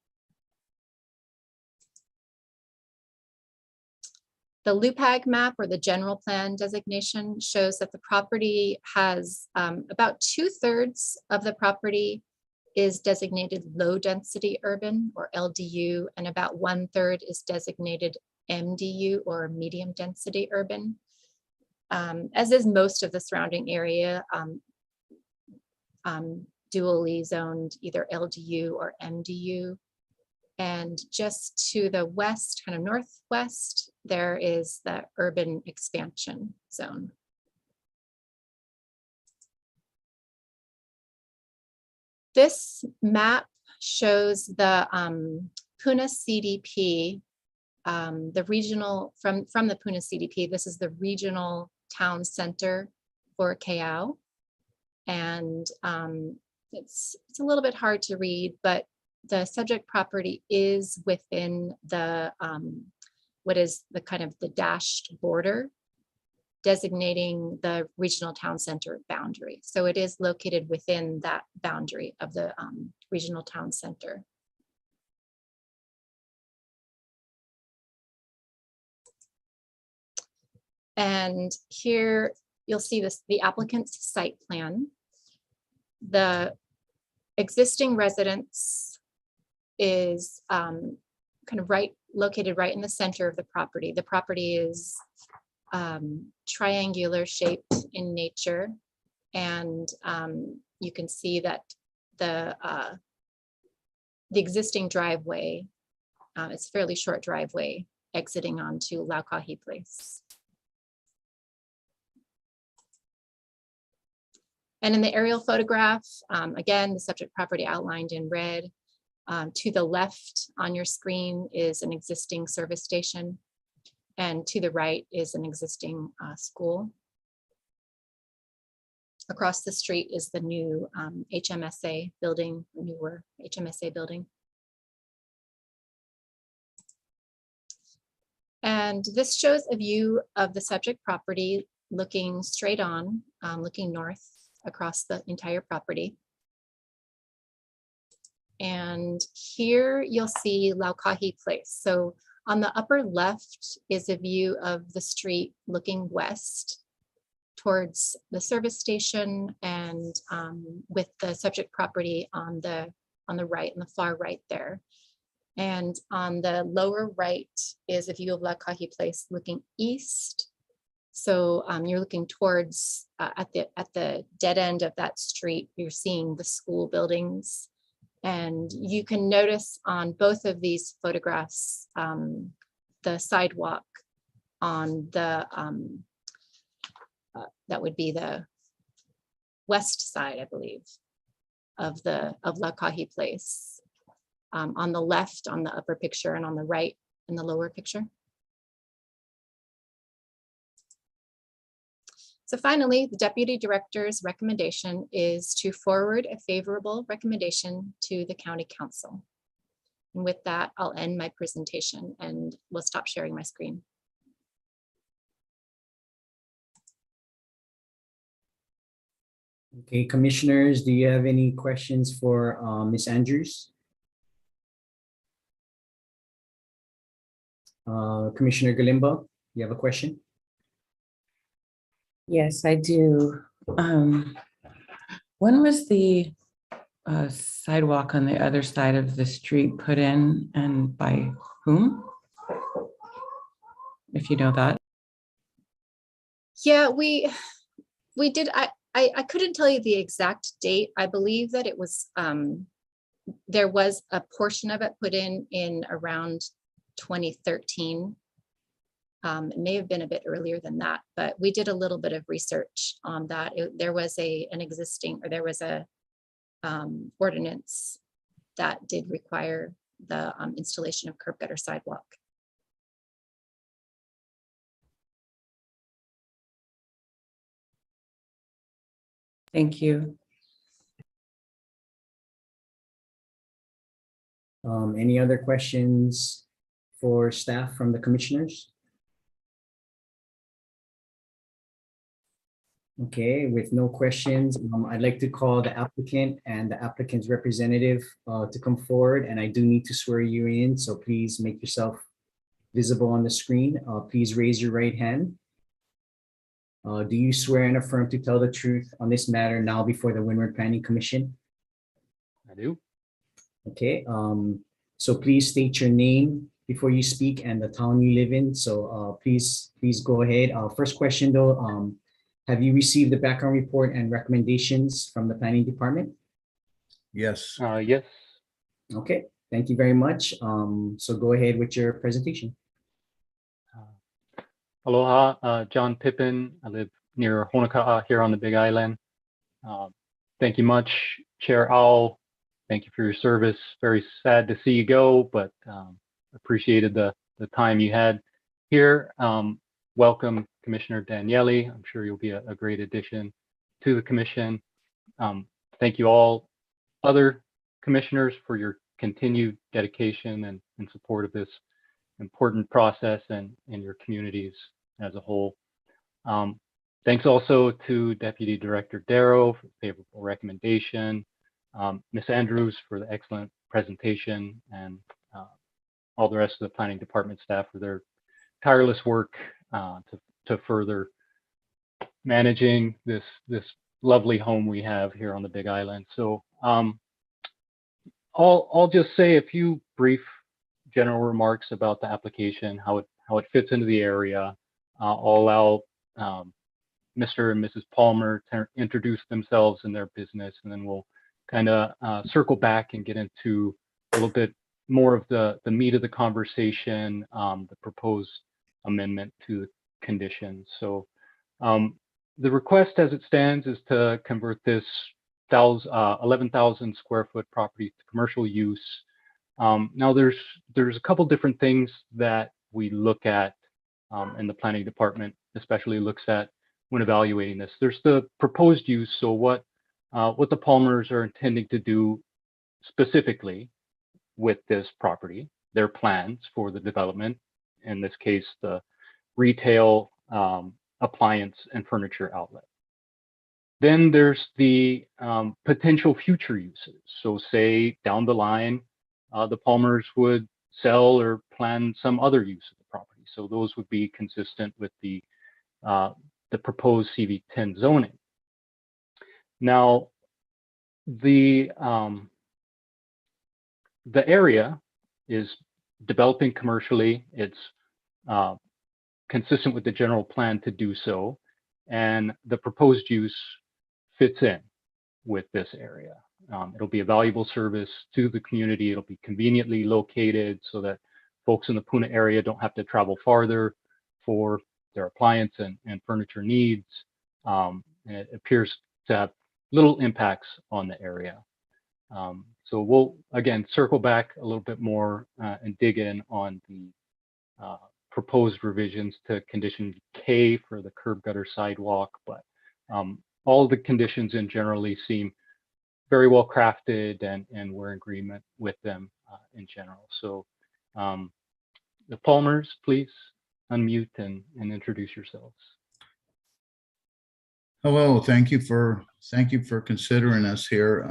The LUPAG map, or the general plan designation, shows that the property has about 2/3 of the property is designated low density urban, or LDU, and about 1/3 is designated MDU, or medium density urban. As is most of the surrounding area, dually zoned either LDU or MDU. And just to the west, kind of northwest, there is the urban expansion zone. This map shows the Puna CDP, the regional, from the Puna CDP, this is the regional town center for Callao. And it's a little bit hard to read, but the subject property is within the what is the kind of the dashed border designating the regional town center boundary. So it is located within that boundary of the regional town center. And here you'll see this, the applicant's site plan. The existing residence is kind of located right in the center of the property. The property is triangular shaped in nature, and you can see that the existing driveway, it's a fairly short driveway exiting onto Laukahi Place. And in the aerial photograph, again, the subject property outlined in red. To the left on your screen is an existing service station, and to the right is an existing school. Across the street is the new HMSA building, newer HMSA building. And this shows a view of the subject property looking straight on, looking north across the entire property. And here you'll see Laukahi Place. So on the upper left is a view of the street looking west towards the service station, and with the subject property on the right, on the far right there. And on the lower right is a view of Laukahi Place looking east So you're looking towards at the dead end of that street, you're seeing the school buildings. And you can notice on both of these photographs, the sidewalk on the, that would be the west side, I believe, of Lakahi Place. On the left, on the upper picture, and on the right in the lower picture. So finally, the Deputy Director's recommendation is to forward a favorable recommendation to the County Council. And with that, I'll end my presentation and we'll stop sharing my screen. Okay, commissioners, do you have any questions for Ms. Andrews? Commissioner Galimba, you have a question? Yes, I do. When was the sidewalk on the other side of the street put in and by whom? If you know that. Yeah, we did. I couldn't tell you the exact date. I believe that it was, there was a portion of it put in around 2013. It may have been a bit earlier than that, but we did a little bit of research on that. There was an existing, or there was a ordinance that did require the installation of curb gutter sidewalk. Thank you. Any other questions for staff from the commissioners? Okay, with no questions, I'd like to call the applicant and the applicant's representative to come forward, and I do need to swear you in, so please make yourself visible on the screen. Please raise your right hand. Do you swear and affirm to tell the truth on this matter now before the Windward Planning Commission? I do. Okay, so please state your name before you speak and the town you live in. So please go ahead. First question though, have you received the background report and recommendations from the planning department? Yes. Yes. Okay, thank you very much. So go ahead with your presentation. Aloha, John Pippin. I live near Honoka'a here on the Big Island. Thank you much, Chair Owl. Thank you for your service. Very sad to see you go, but appreciated the time you had here. Welcome, Commissioner Daniele. I'm sure you'll be a great addition to the commission. Thank you all other commissioners for your continued dedication and support of this important process and your communities as a whole. Thanks also to Deputy Director Darrow for the favorable recommendation, Ms. Andrews for the excellent presentation, and all the rest of the planning department staff for their tireless work to further managing this lovely home we have here on the Big Island. So I'll just say a few brief general remarks about the application, how it fits into the area. I'll allow Mr. and Mrs. Palmer to introduce themselves and their business, and then we'll kind of circle back and get into a little bit more of the meat of the conversation, the proposed amendment to the conditions. So the request as it stands is to convert this 11,000 square foot property to commercial use. Now there's a couple different things that we look at and the planning department especially looks at when evaluating this. There's the proposed use. So what the Palmers are intending to do specifically with this property, their plans for the development, in this case, the retail, appliance and furniture outlet. Then there's the potential future uses. So say down the line, the Palmers would sell or plan some other use of the property. So those would be consistent with the proposed CV10 zoning. Now, the area is developing commercially. It's consistent with the general plan to do so. And the proposed use fits in with this area. It'll be a valuable service to the community. It'll be conveniently located so that folks in the Puna area don't have to travel farther for their appliance and furniture needs. And it appears to have little impacts on the area. So we'll, again, circle back a little bit more and dig in on the proposed revisions to condition K for the curb gutter sidewalk, but all the conditions in generally seem very well crafted, and we're in agreement with them in general. So the Palmers, please unmute and introduce yourselves. Hello, thank you for considering us here.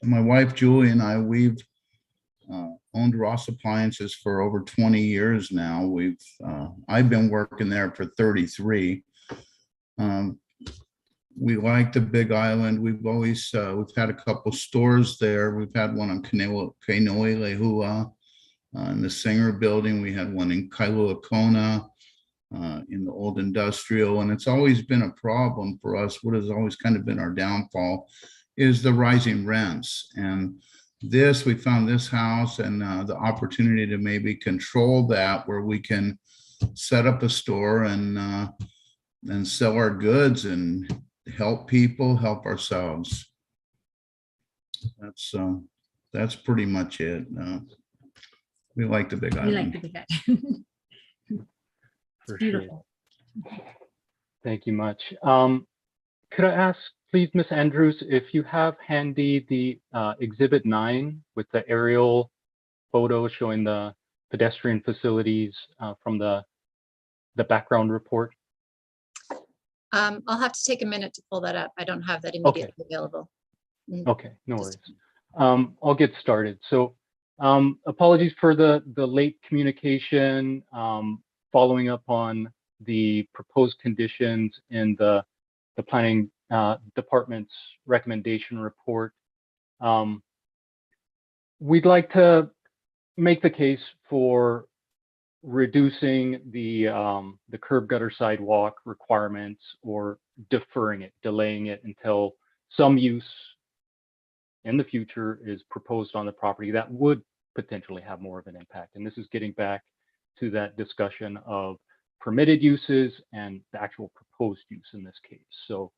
My wife Julie and I, we've owned Ross Appliances for over 20 years now. I've been working there for 33. We like the Big Island. We've always we've had a couple stores there. We've had one on Kainoilehua in the Singer Building. We had one in Kailua Kona in the old industrial, and it's always been a problem for us. What has always kind of been our downfall is the rising rents. And we found this house and the opportunity to maybe control that, where we can set up a store and sell our goods and help people, help ourselves. That's pretty much it. We like the Big Island. We like the Big Island. For beautiful. Sure. Thank you much. Could I ask, please, Ms. Andrews, if you have handy the Exhibit 9 with the aerial photo showing the pedestrian facilities from the background report? I'll have to take a minute to pull that up. I don't have that immediately available. Okay, no worries. I'll get started. So apologies for the late communication, following up on the proposed conditions in the planning department's recommendation report. We'd like to make the case for reducing the curb gutter sidewalk requirements, or deferring it, delaying it until some use in the future is proposed on the property that would potentially have more of an impact. And this is getting back to that discussion of permitted uses and the actual proposed use in this case. So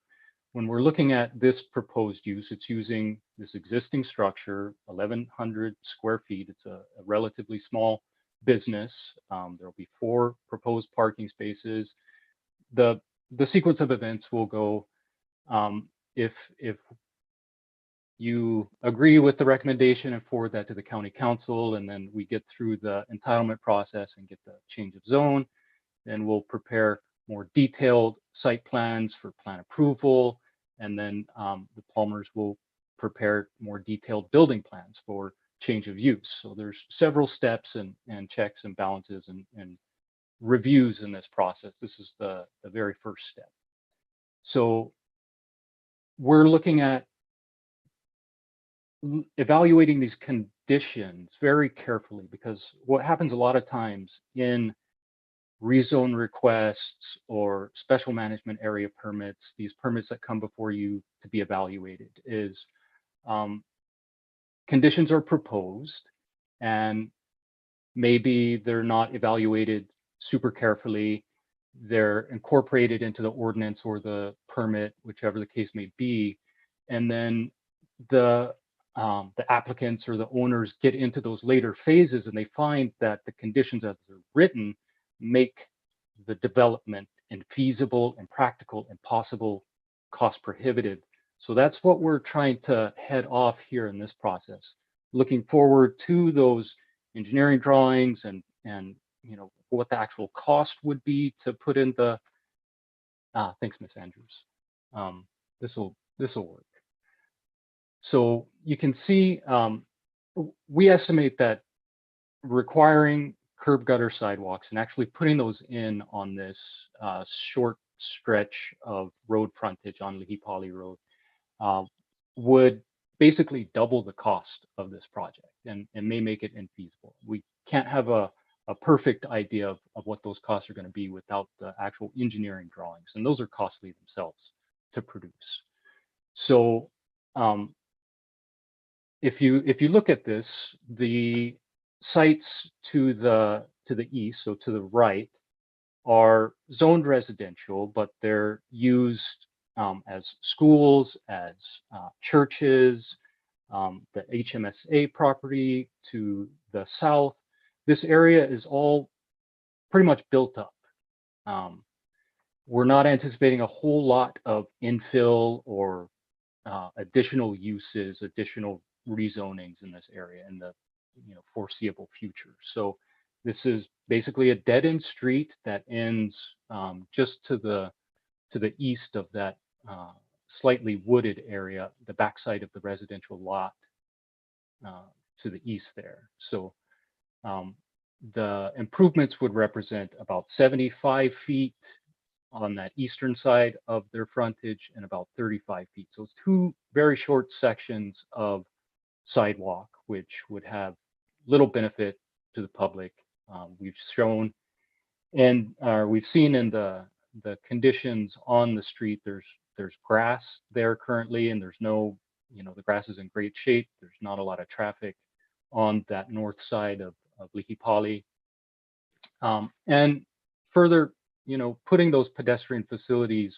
when we're looking at this proposed use, it's using this existing structure, 1,100 square feet. It's a relatively small business. There'll be 4 proposed parking spaces. The sequence of events will go, if you agree with the recommendation and forward that to the county council, and then we get through the entitlement process and get the change of zone, then we'll prepare more detailed site plans for plan approval, and then the Palmers will prepare more detailed building plans for change of use. So there's several steps and checks and balances and reviews in this process. This is the very first step. So we're looking at evaluating these conditions very carefully, because what happens a lot of times in rezone requests or special management area permits, these permits that come before you to be evaluated, is conditions are proposed and maybe they're not evaluated super carefully. They're incorporated into the ordinance or the permit, whichever the case may be. And then the applicants or the owners get into those later phases and they find that the conditions as they're written make the development infeasible, impractical, impossible, cost prohibitive. So that's what we're trying to head off here in this process. Looking forward to those engineering drawings and you know what the actual cost would be to put in the. Thanks, Ms. Andrews. This will work. So you can see we estimate that requiring curb gutter sidewalks and actually putting those in on this short stretch of road frontage on Lihipali Road would basically double the cost of this project and may make it infeasible. We can't have a a perfect idea of what those costs are going to be without the actual engineering drawings, and those are costly themselves to produce. So if you look at this, the sites to the east, so to the right, are zoned residential, but they're used as schools, as churches, the HMSA property to the south. This area is all pretty much built up. We're not anticipating a whole lot of infill or additional uses, additional rezonings in this area in the foreseeable future. So this is basically a dead-end street that ends just to the east of that slightly wooded area, the backside of the residential lot to the east there. So the improvements would represent about 75 feet on that eastern side of their frontage and about 35 feet. So it's two very short sections of sidewalk, which would have little benefit to the public. We've shown and we've seen in the conditions on the street, there's grass there currently, and there's no, the grass is in great shape. There's not a lot of traffic on that north side of Lihipali. And further, putting those pedestrian facilities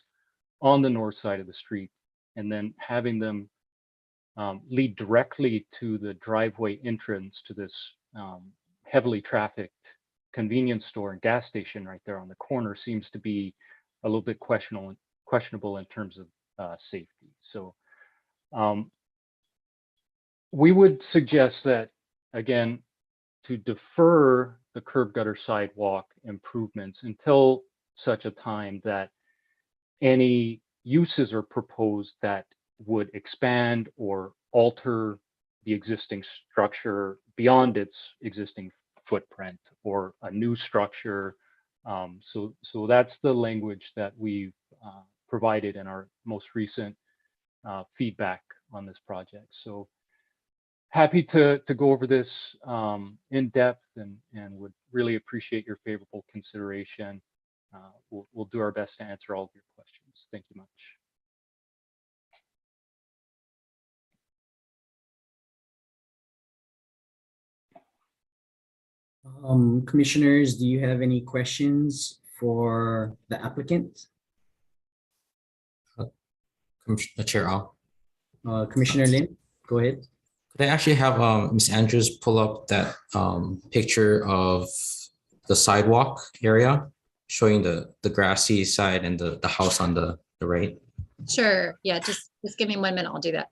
on the north side of the street and then having them lead directly to the driveway entrance to this heavily trafficked convenience store and gas station right there on the corner seems to be a little bit questionable in terms of safety. So we would suggest that, again, to defer the curb gutter sidewalk improvements until such a time that any uses are proposed that would expand or alter the existing structure beyond its existing footprint, or a new structure. So that's the language that we've provided in our most recent feedback on this project. So happy to go over this in depth and would really appreciate your favorable consideration. We'll do our best to answer all of your questions. Thank you much. Commissioners, do you have any questions for the applicant? Chair Al. Commissioner Lin, go ahead. Could I actually have Ms. Andrews pull up that picture of the sidewalk area showing the grassy side and the house on the right? Sure. Yeah, just give me 1 minute. I'll do that.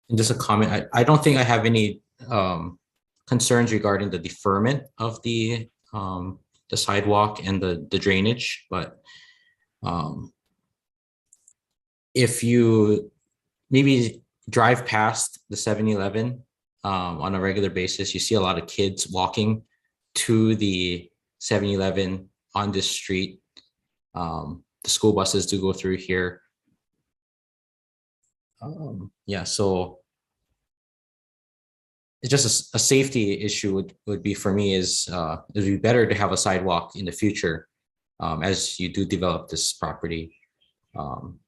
And just a comment, I don't think I have any concerns regarding the deferment of the sidewalk and the drainage, but if you maybe drive past the 7-Eleven on a regular basis, you see a lot of kids walking to the 7-Eleven on this street. The school buses do go through here. Yeah, so it's just a safety issue would be for me is it would be better to have a sidewalk in the future as you do develop this property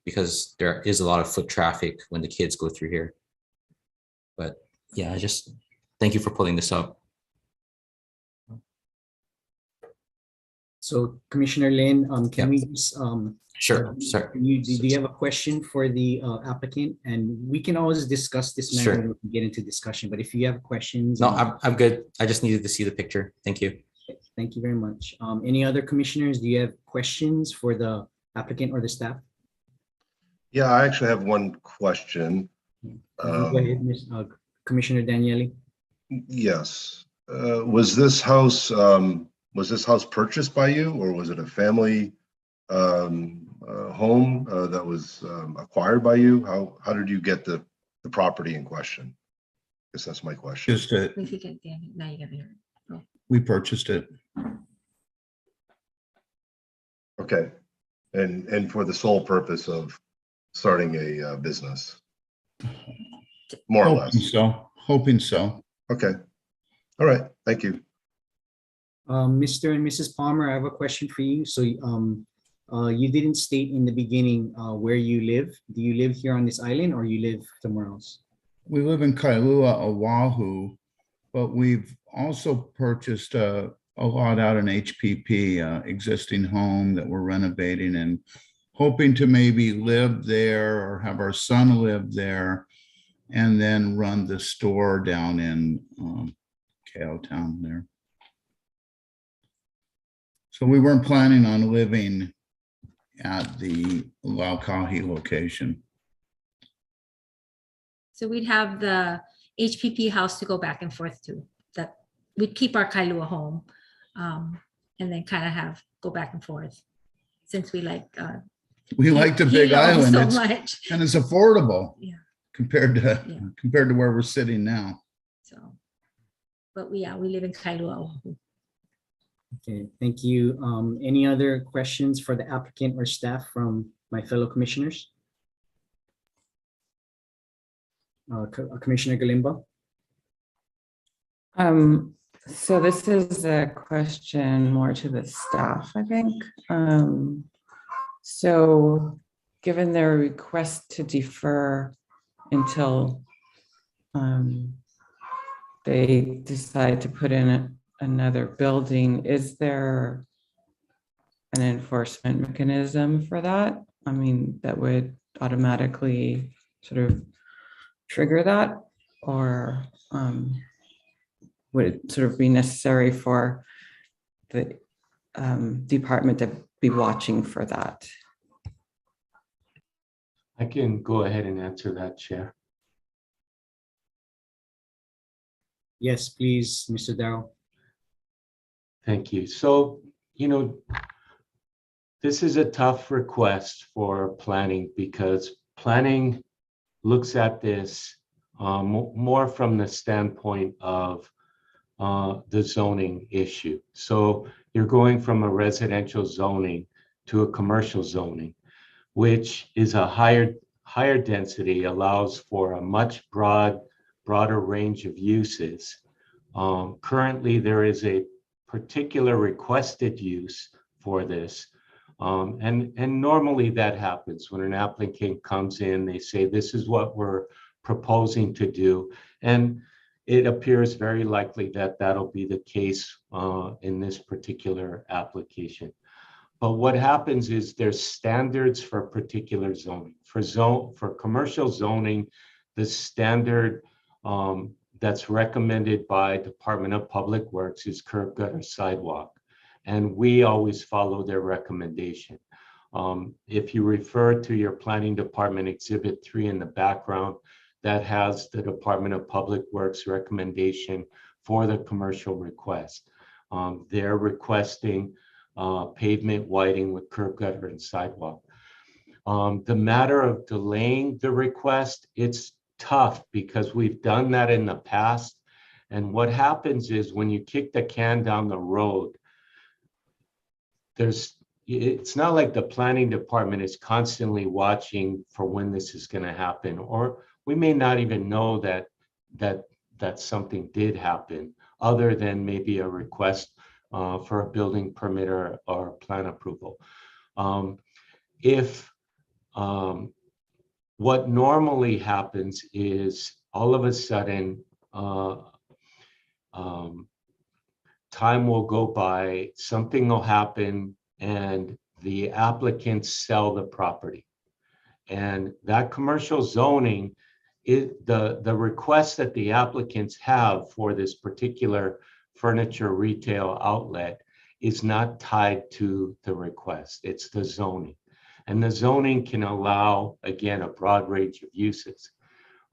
because there is a lot of foot traffic when the kids go through here. But yeah, I just thank you for pulling this up. So Commissioner Lin, can we just sure, sir. Do you have a question for the applicant? And we can always discuss this matter Sure. when we get into discussion, but if you have questions. No, I'm good. I just needed to see the picture. Thank you. Thank you very much. Any other commissioners? Do you have questions for the applicant or the staff? Yeah, I actually have one question. Go ahead, Commissioner Daniele. Yes. Was this house purchased by you, or was it a family home that was acquired by you? How did you get the property in question? I guess that's my question. Just we purchased it. Okay. And for the sole purpose of starting a business? More or less. Hoping so. Okay. All right. Thank you. Mr. and Mrs. Palmer, I have a question for you. So you didn't state in the beginning where you live. Do you live here on this island or you live somewhere else? We live in Kailua, Oahu, but we've also purchased a lot out in HPP, existing home that we're renovating and hoping to maybe live there or have our son live there and then run the store down in Town there. So we weren't planning on living at the Laukahi location. So we'd have the HPP house to go back and forth to. That we'd keep our Kailua home, and then kind of go back and forth, since we like. We like the Big Island so it's, much, and it's affordable. Yeah. Compared to where we're sitting now. So, but we live in Kailua. Okay, thank you. Any other questions for the applicant or staff from my fellow commissioners? Commissioner Galimba? So this is a question more to the staff, I think. So given their request to defer until they decide to put in another building, is there an enforcement mechanism for that? I mean, that would automatically sort of trigger that, or would it sort of be necessary for the department to be watching for that? I can go ahead and answer that, Chair. Yes, please, Mr. Darrow. Thank you. So, this is a tough request for planning because planning looks at this more from the standpoint of the zoning issue. So you're going from a residential zoning to a commercial zoning, which is a higher density, allows for a much broader range of uses. Currently, there is a particular requested use for this. And normally that happens when an applicant comes in, they say, this is what we're proposing to do. And it appears very likely that that'll be the case in this particular application. But what happens is there's standards for particular zoning. For commercial zoning, the standard that's recommended by Department of Public Works is curb, gutter, sidewalk. And we always follow their recommendation. If you refer to your planning department exhibit 3 in the background, that has the Department of Public Works recommendation for the commercial request. They're requesting pavement whiting with curb, gutter, and sidewalk. The matter of delaying the request, it's tough because we've done that in the past. And what happens is when you kick the can down the road, it's not like the planning department is constantly watching for when this is going to happen, or we may not even know that something did happen other than maybe a request for a building permit or plan approval. What normally happens is all of a sudden time will go by, something will happen, and the applicants sell the property. And that commercial zoning, the request that the applicants have for this particular furniture retail outlet is not tied to the request. It's the zoning. And the zoning can allow, again, a broad range of uses.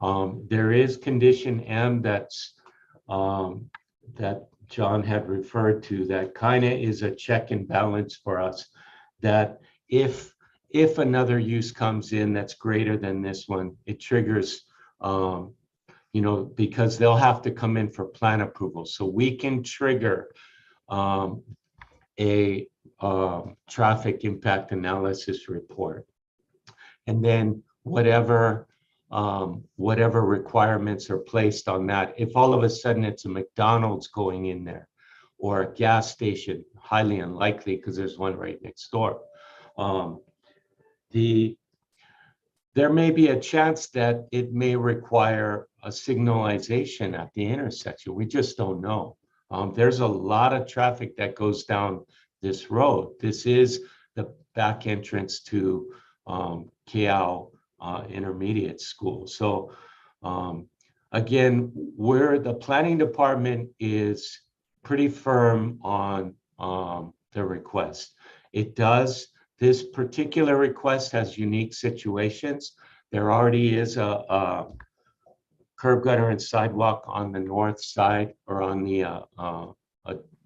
There is condition M that John had referred to that kind of is a check and balance for us, that if another use comes in that's greater than this one, it triggers, because they'll have to come in for plan approval. So we can trigger a traffic impact analysis report. And then whatever requirements are placed on that, if all of a sudden it's a McDonald's going in there or a gas station, highly unlikely because there's one right next door. There may be a chance that it may require a signalization at the intersection. We just don't know. There's a lot of traffic that goes down this road. This is the back entrance to Keao Intermediate School. So again, the planning department is pretty firm on the request. This particular request has unique situations. There already is a curb gutter and sidewalk on the north side or on the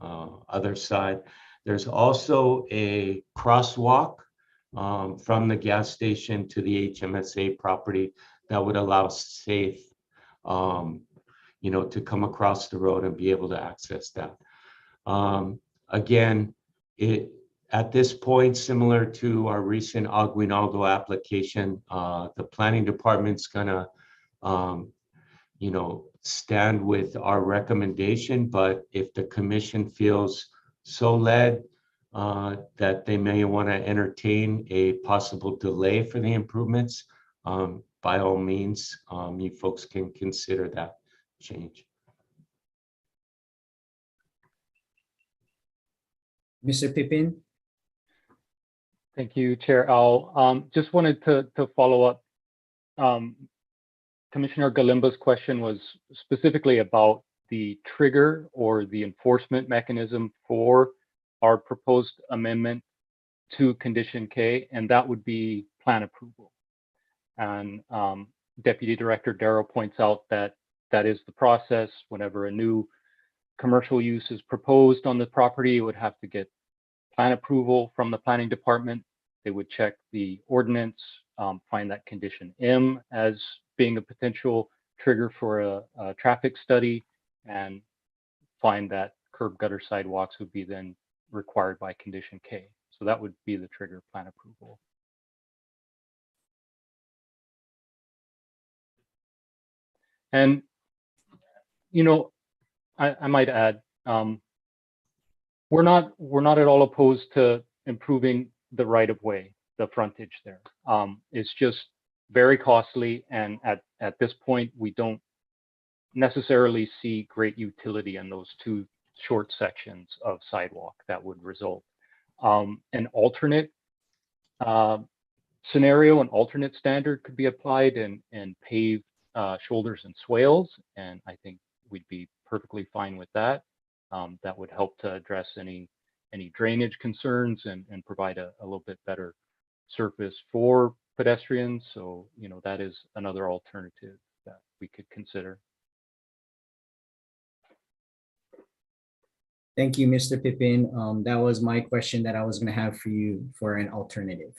other side. There's also a crosswalk from the gas station to the HMSA property that would allow safe, to come across the road and be able to access that. Again, at this point, similar to our recent Aguinaldo application, the planning department's gonna, stand with our recommendation, but if the commission feels so led that they may want to entertain a possible delay for the improvements, by all means, you folks can consider that change. Mr. Pippin? Thank you, Chair Al. Just wanted to follow up. Commissioner Galimba's question was specifically about the trigger or the enforcement mechanism for our proposed amendment to condition K, and that would be plan approval. And Deputy Director Darrow points out that that is the process. Whenever a new commercial use is proposed on the property, it would have to get plan approval from the planning department. They would check the ordinance, find that condition M as being a potential trigger for a traffic study, and find that curb gutter sidewalks would be then required by condition K. So that would be the trigger, plan approval. And, I might add, we're not at all opposed to improving the right of way, the frontage there. It's just very costly, and at this point, we don't necessarily see great utility in those two short sections of sidewalk that would result. An alternate scenario, an alternate standard could be applied and pave shoulders and swales, and I think we'd be perfectly fine with that. That would help to address any drainage concerns and provide a little bit better surface for pedestrians. So, that is another alternative that we could consider. Thank you, Mr. Pippin. That was my question that I was going to have for you for an alternative.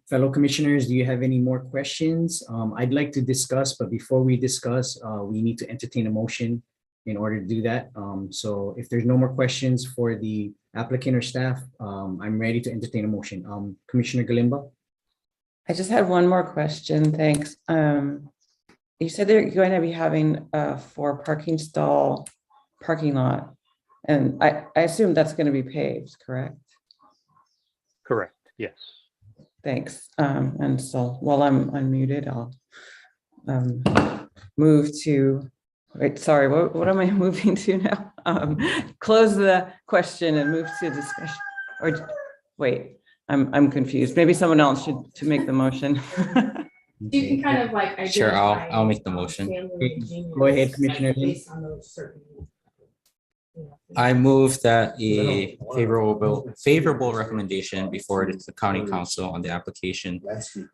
Fellow commissioners, do you have any more questions? I'd like to discuss, but before we discuss, we need to entertain a motion in order to do that. So if there's no more questions for the applicant or staff, I'm ready to entertain a motion. Commissioner Galimba? I just had one more question, thanks. You said they're going to be having a 4 parking stall parking lot, and I assume that's going to be paved, correct? Correct, yes. Thanks. And so while I'm unmuted, I'll move to, wait, sorry, what am I moving to now? Close the question and move to discussion, or wait, I'm confused. Maybe someone else should to make the motion. You can kind of like. Sure, I'll make the motion. Go ahead, Commissioner Lee. I move that a favorable recommendation be forwarded to the County Council on the application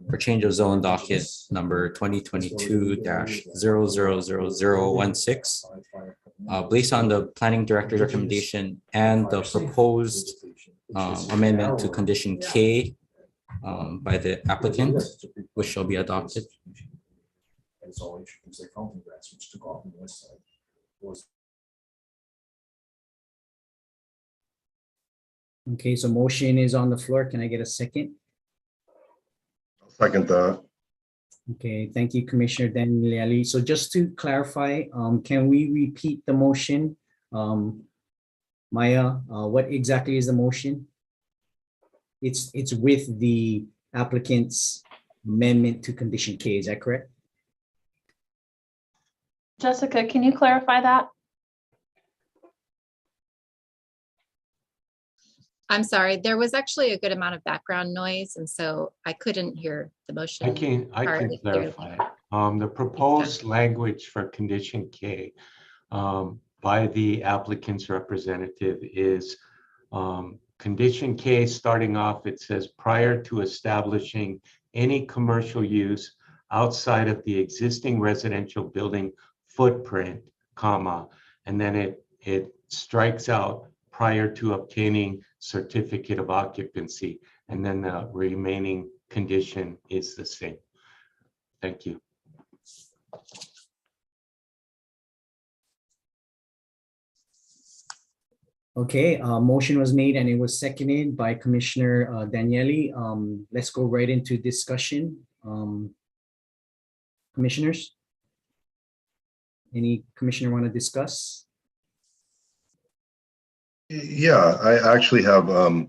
for change of zone docket number 2022-000016, based on the planning director's recommendation and the proposed amendment to condition K by the applicant, which shall be adopted. Okay, so motion is on the floor. Can I get a second? Second that. Okay, thank you, Commissioner Daniele. So just to clarify, can we repeat the motion? Maya, what exactly is the motion? It's with the applicant's amendment to condition K, is that correct? Jessica, can you clarify that? I'm sorry, there was actually a good amount of background noise, and so I couldn't hear the motion. I can clearly. clarify. The proposed language for condition K by the applicant's representative is condition K, starting off, it says prior to establishing any commercial use outside of the existing residential building footprint, comma, and then it strikes out prior to obtaining certificate of occupancy, and then the remaining condition is the same. Thank you. Okay, motion was made and it was seconded by Commissioner Daniele. Let's go right into discussion. Commissioners? Any commissioner want to discuss? Yeah, I actually have, a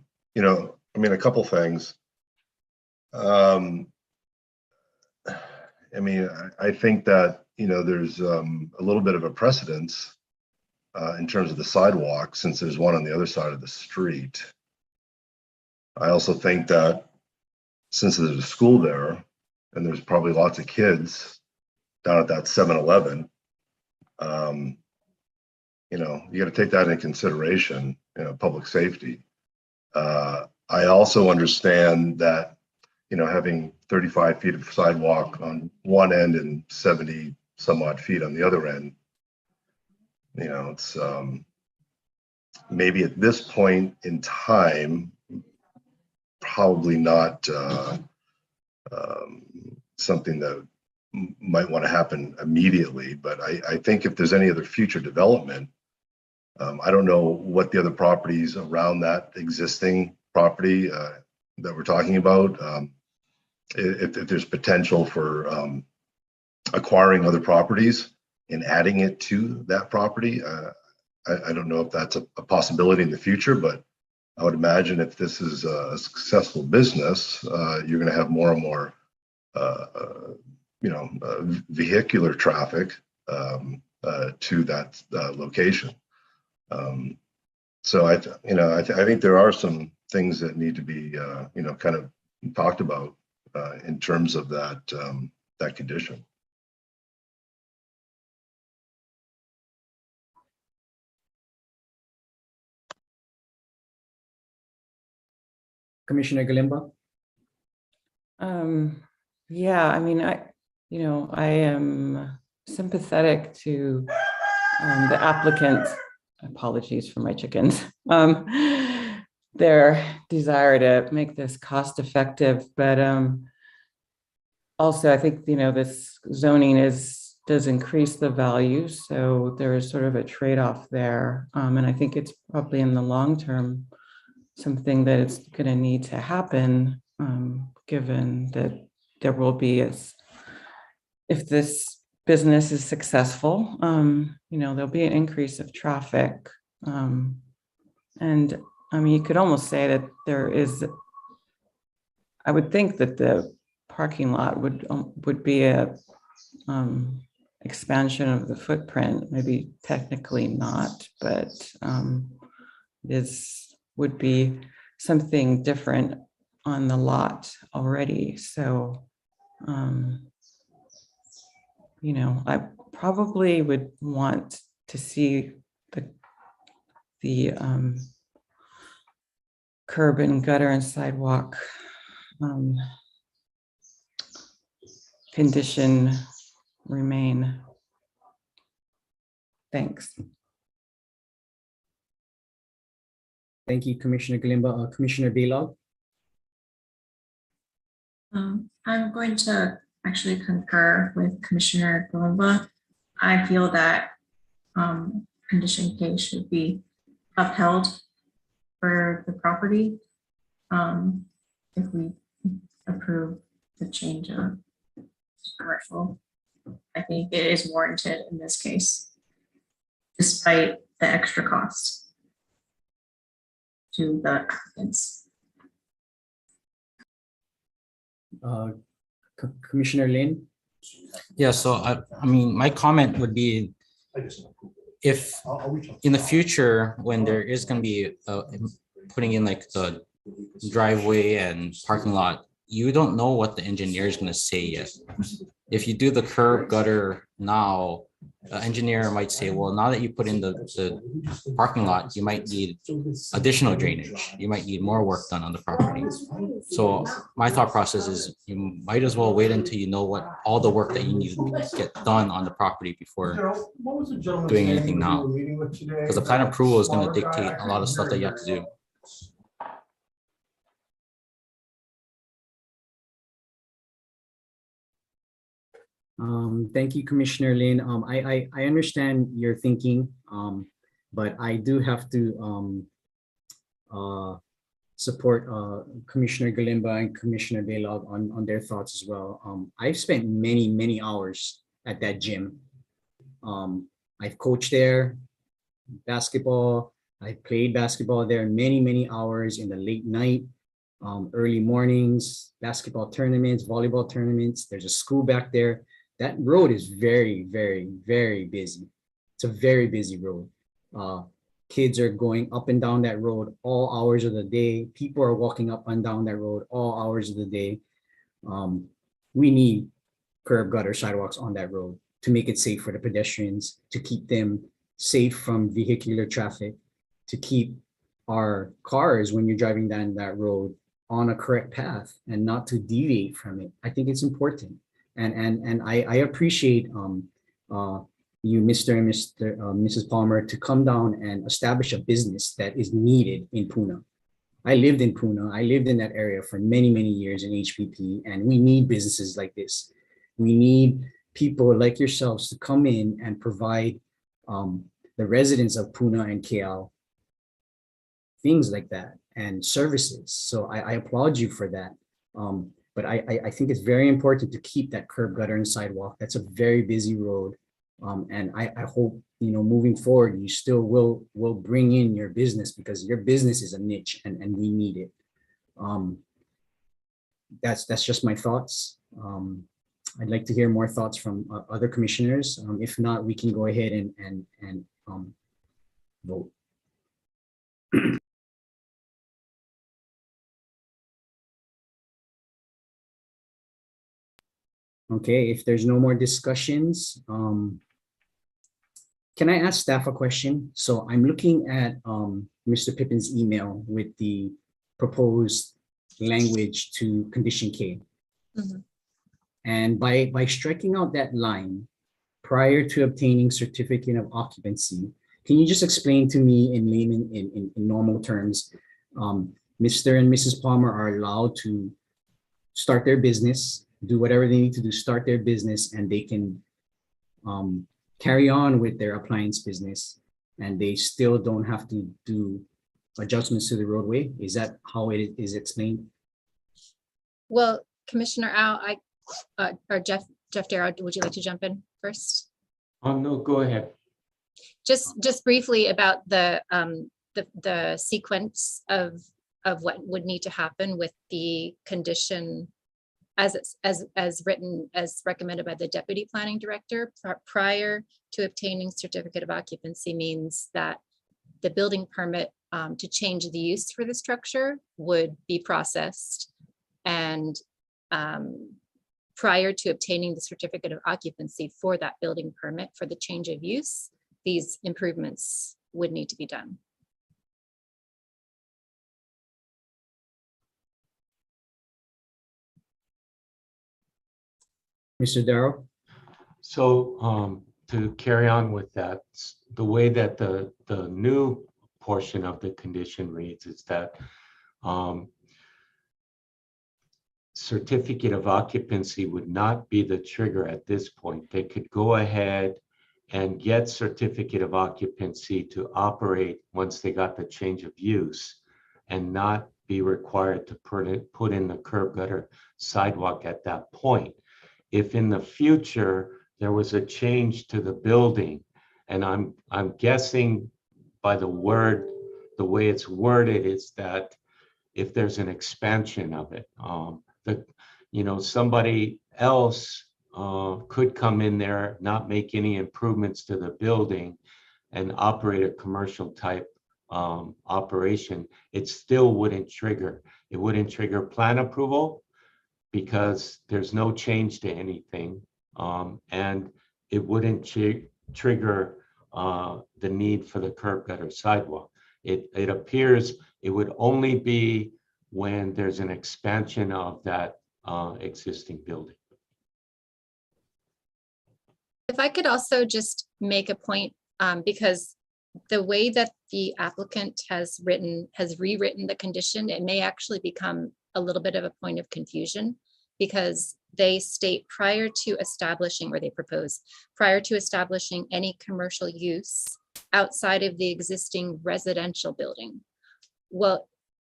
couple things. I think that, there's a little bit of a precedence in terms of the sidewalk, since there's one on the other side of the street. I also think that since there's a school there and there's probably lots of kids down at that 7-Eleven, you got to take that into consideration, public safety. I also understand that, having 35 feet of sidewalk on one end and 70 some odd feet on the other end, it's maybe at this point in time, probably not something that might want to happen immediately. But I think if there's any other future development, I don't know what the other properties around that existing property that we're talking about, if there's potential for acquiring other properties and adding it to that property. I don't know if that's a possibility in the future, but I would imagine if this is a successful business, you're going to have more and more, vehicular traffic to that location. So I think there are some things that need to be, kind of talked about in terms of that condition. Commissioner Galimba? Yeah, I mean, I am sympathetic to the applicant. Apologies for my chickens. Their desire to make this cost effective, but also I think this zoning does increase the value, so there is sort of a trade-off there, and I think it's probably in the long term something that it's going to need to happen, given that there will be, if this business is successful, there'll be an increase of traffic. And I mean, you could almost say that I would think that the parking lot would be a expansion of the footprint, maybe technically not, but this would be something different on the lot already. So, I probably would want to see the curb and gutter and sidewalk condition remain. Thanks. Thank you, Commissioner Galimba. Commissioner Bilal? I'm going to actually concur with Commissioner Galimba. I feel that condition K should be upheld. for the property. If we approve the change of commercial, I think it is warranted in this case, despite the extra cost to the applicants. Commissioner Lin? Yeah, so I mean, my comment would be if in the future, when there is going to be putting in like the driveway and parking lot, you don't know what the engineer is going to say yet. If you do the curb gutter now, the engineer might say, well, now that you put in the parking lot, you might need additional drainage. You might need more work done on the property. So my thought process is you might as well wait until you know what all the work that you need to get done on the property before doing anything now. Because the plan approval is going to dictate a lot of stuff that you have to do. Thank you, Commissioner Lin. I understand your thinking, but I do have to support Commissioner Galimba and Commissioner Belog on their thoughts as well. I've spent many hours at that gym. I've coached there, basketball. I've played basketball there many hours in the late night, early mornings, basketball tournaments, volleyball tournaments. There's a school back there. That road is very busy. It's a very busy road. Kids are going up and down that road all hours of the day. People are walking up and down that road all hours of the day. We need curb, gutter, sidewalks on that road to make it safe for the pedestrians, to keep them safe from vehicular traffic, to keep our cars, when you're driving down that road, on a correct path and not to deviate from it. I think it's important. And I appreciate you, Mr. and Mrs. Palmer, to come down and establish a business that is needed in Puna. I lived in Puna. I lived in that area for many years in HPP, and we need businesses like this. We need people like yourselves to come in and provide the residents of Puna and KL things like that and services. So I applaud you for that. But I think it's very important to keep that curb, gutter, and sidewalk. That's a very busy road. And I hope, moving forward, you still will bring in your business, because your business is a niche and we need it. That's just my thoughts. I'd like to hear more thoughts from other commissioners. If not, we can go ahead and vote. Okay, if there's no more discussions, can I ask staff a question? So I'm looking at Mr. Pippin's email with the proposed language to condition K. Mm-hmm. And by striking out that line, prior to obtaining certificate of occupancy, can you just explain to me in layman, in normal terms, Mr. and Mrs. Palmer are allowed to start their business, do whatever they need to do, start their business, and they can carry on with their appliance business, and they still don't have to do adjustments to the roadway? Is that how it is explained? Well, Commissioner Au, or Jeff Darrow, would you like to jump in first? No, go ahead. Just briefly about the sequence of what would need to happen with the condition as written, as recommended by the Deputy Planning Director. Prior to obtaining certificate of occupancy means that the building permit to change the use for the structure would be processed, and prior to obtaining the certificate of occupancy for that building permit for the change of use, these improvements would need to be done. Mr. Darrow? So to carry on with that, the way that the new portion of the condition reads is that certificate of occupancy would not be the trigger at this point. They could go ahead and get certificate of occupancy to operate once they got the change of use. and not be required to put in the curb gutter sidewalk at that point. If in the future there was a change to the building, and I'm guessing by the way it's worded is that if there's an expansion of it, somebody else could come in there, not make any improvements to the building, and operate a commercial type operation. It still wouldn't trigger. It wouldn't trigger plan approval because there's no change to anything, and it wouldn't trigger the need for the curb gutter sidewalk. It appears it would only be when there's an expansion of that existing building. If I could also just make a point, because the way that the applicant has rewritten the condition, it may actually become a little bit of a point of confusion, because they state prior to establishing, or they propose prior to establishing any commercial use outside of the existing residential building. Well,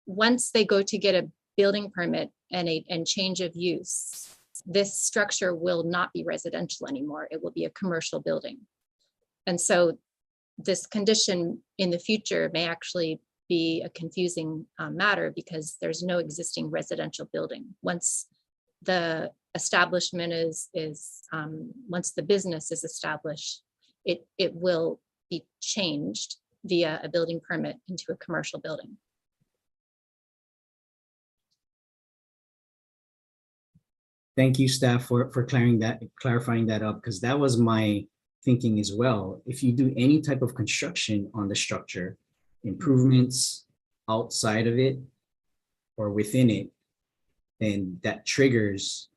once they go to get a building permit and change of use, this structure will not be residential anymore. It will be a commercial building. And so this condition in the future may actually be a confusing matter, because there's no existing residential building. Once the establishment once the business is established, it will be changed via a building permit into a commercial building. Thank you, staff, for clarifying that up, because that was my thinking as well. If you do any type of construction on the structure, improvements outside of it or within it, then that triggers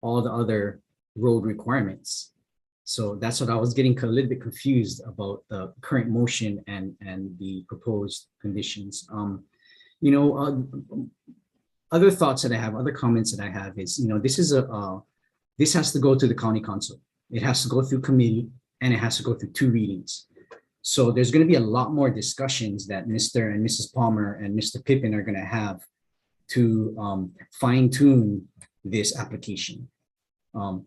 all the other road requirements. So that's what I was getting a little bit confused about the current motion and the proposed conditions. Other thoughts that I have, other comments that I have is, this has to go to the county council. It has to go through committee, and it has to go through 2 readings. So there's going to be a lot more discussions that Mr. and Mrs. Palmer and Mr. Pippin are going to have to fine tune this application. And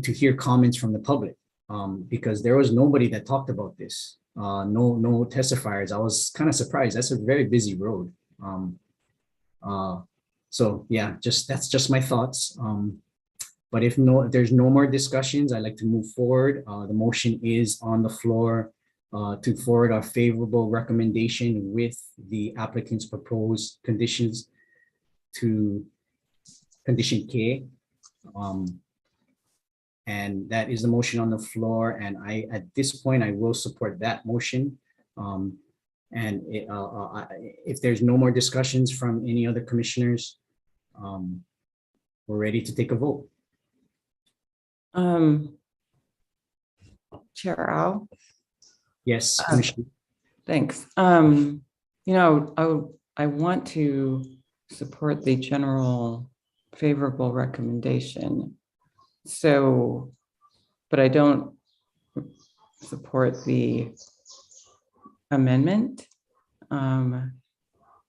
to hear comments from the public, because there was nobody that talked about this. No testifiers. I was kind of surprised. That's a very busy road. So yeah, that's just my thoughts. But if there's no more discussions, I'd like to move forward. The motion is on the floor to forward our favorable recommendation with the applicant's proposed conditions to condition K. And that is the motion on the floor. And at this point, I will support that motion. If there's no more discussions from any other commissioners, we're ready to take a vote. Chair Al? Yes, Commissioner. Thanks. I want to support the general favorable recommendation. So, but I don't support the amendment.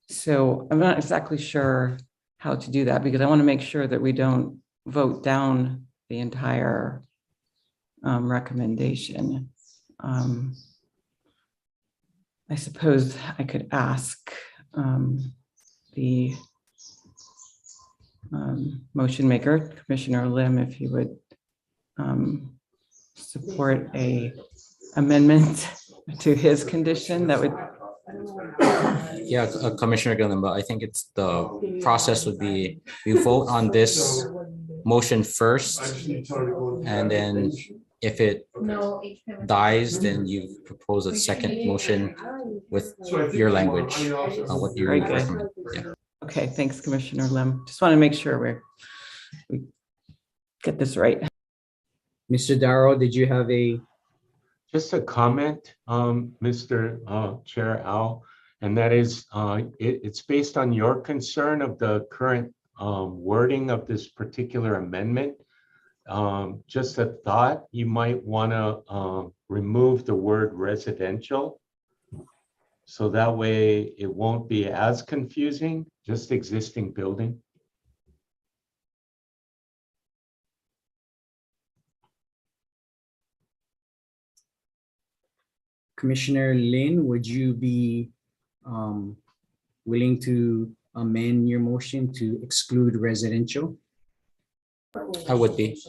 So I'm not exactly sure how to do that, because I want to make sure that we don't vote down the entire recommendation. I suppose I could ask the motion maker, Commissioner Lim, if he would support a amendment to his condition that would. Yeah, Commissioner Galimba, I think it's the process would be we vote on this motion first, and then if it dies, then you propose a second motion with your language on what you recommend. Yeah. Okay, thanks, Commissioner Lim. Just want to make sure we get this right. Mr. Darrow, did you have just a comment, Mr. Chair Al, and that is it's based on your concern of the current wording of this particular amendment. Just a thought, you might want to remove the word residential So that way it won't be as confusing, just existing building. Commissioner Lin, would you be willing to amend your motion to exclude residential? I would be.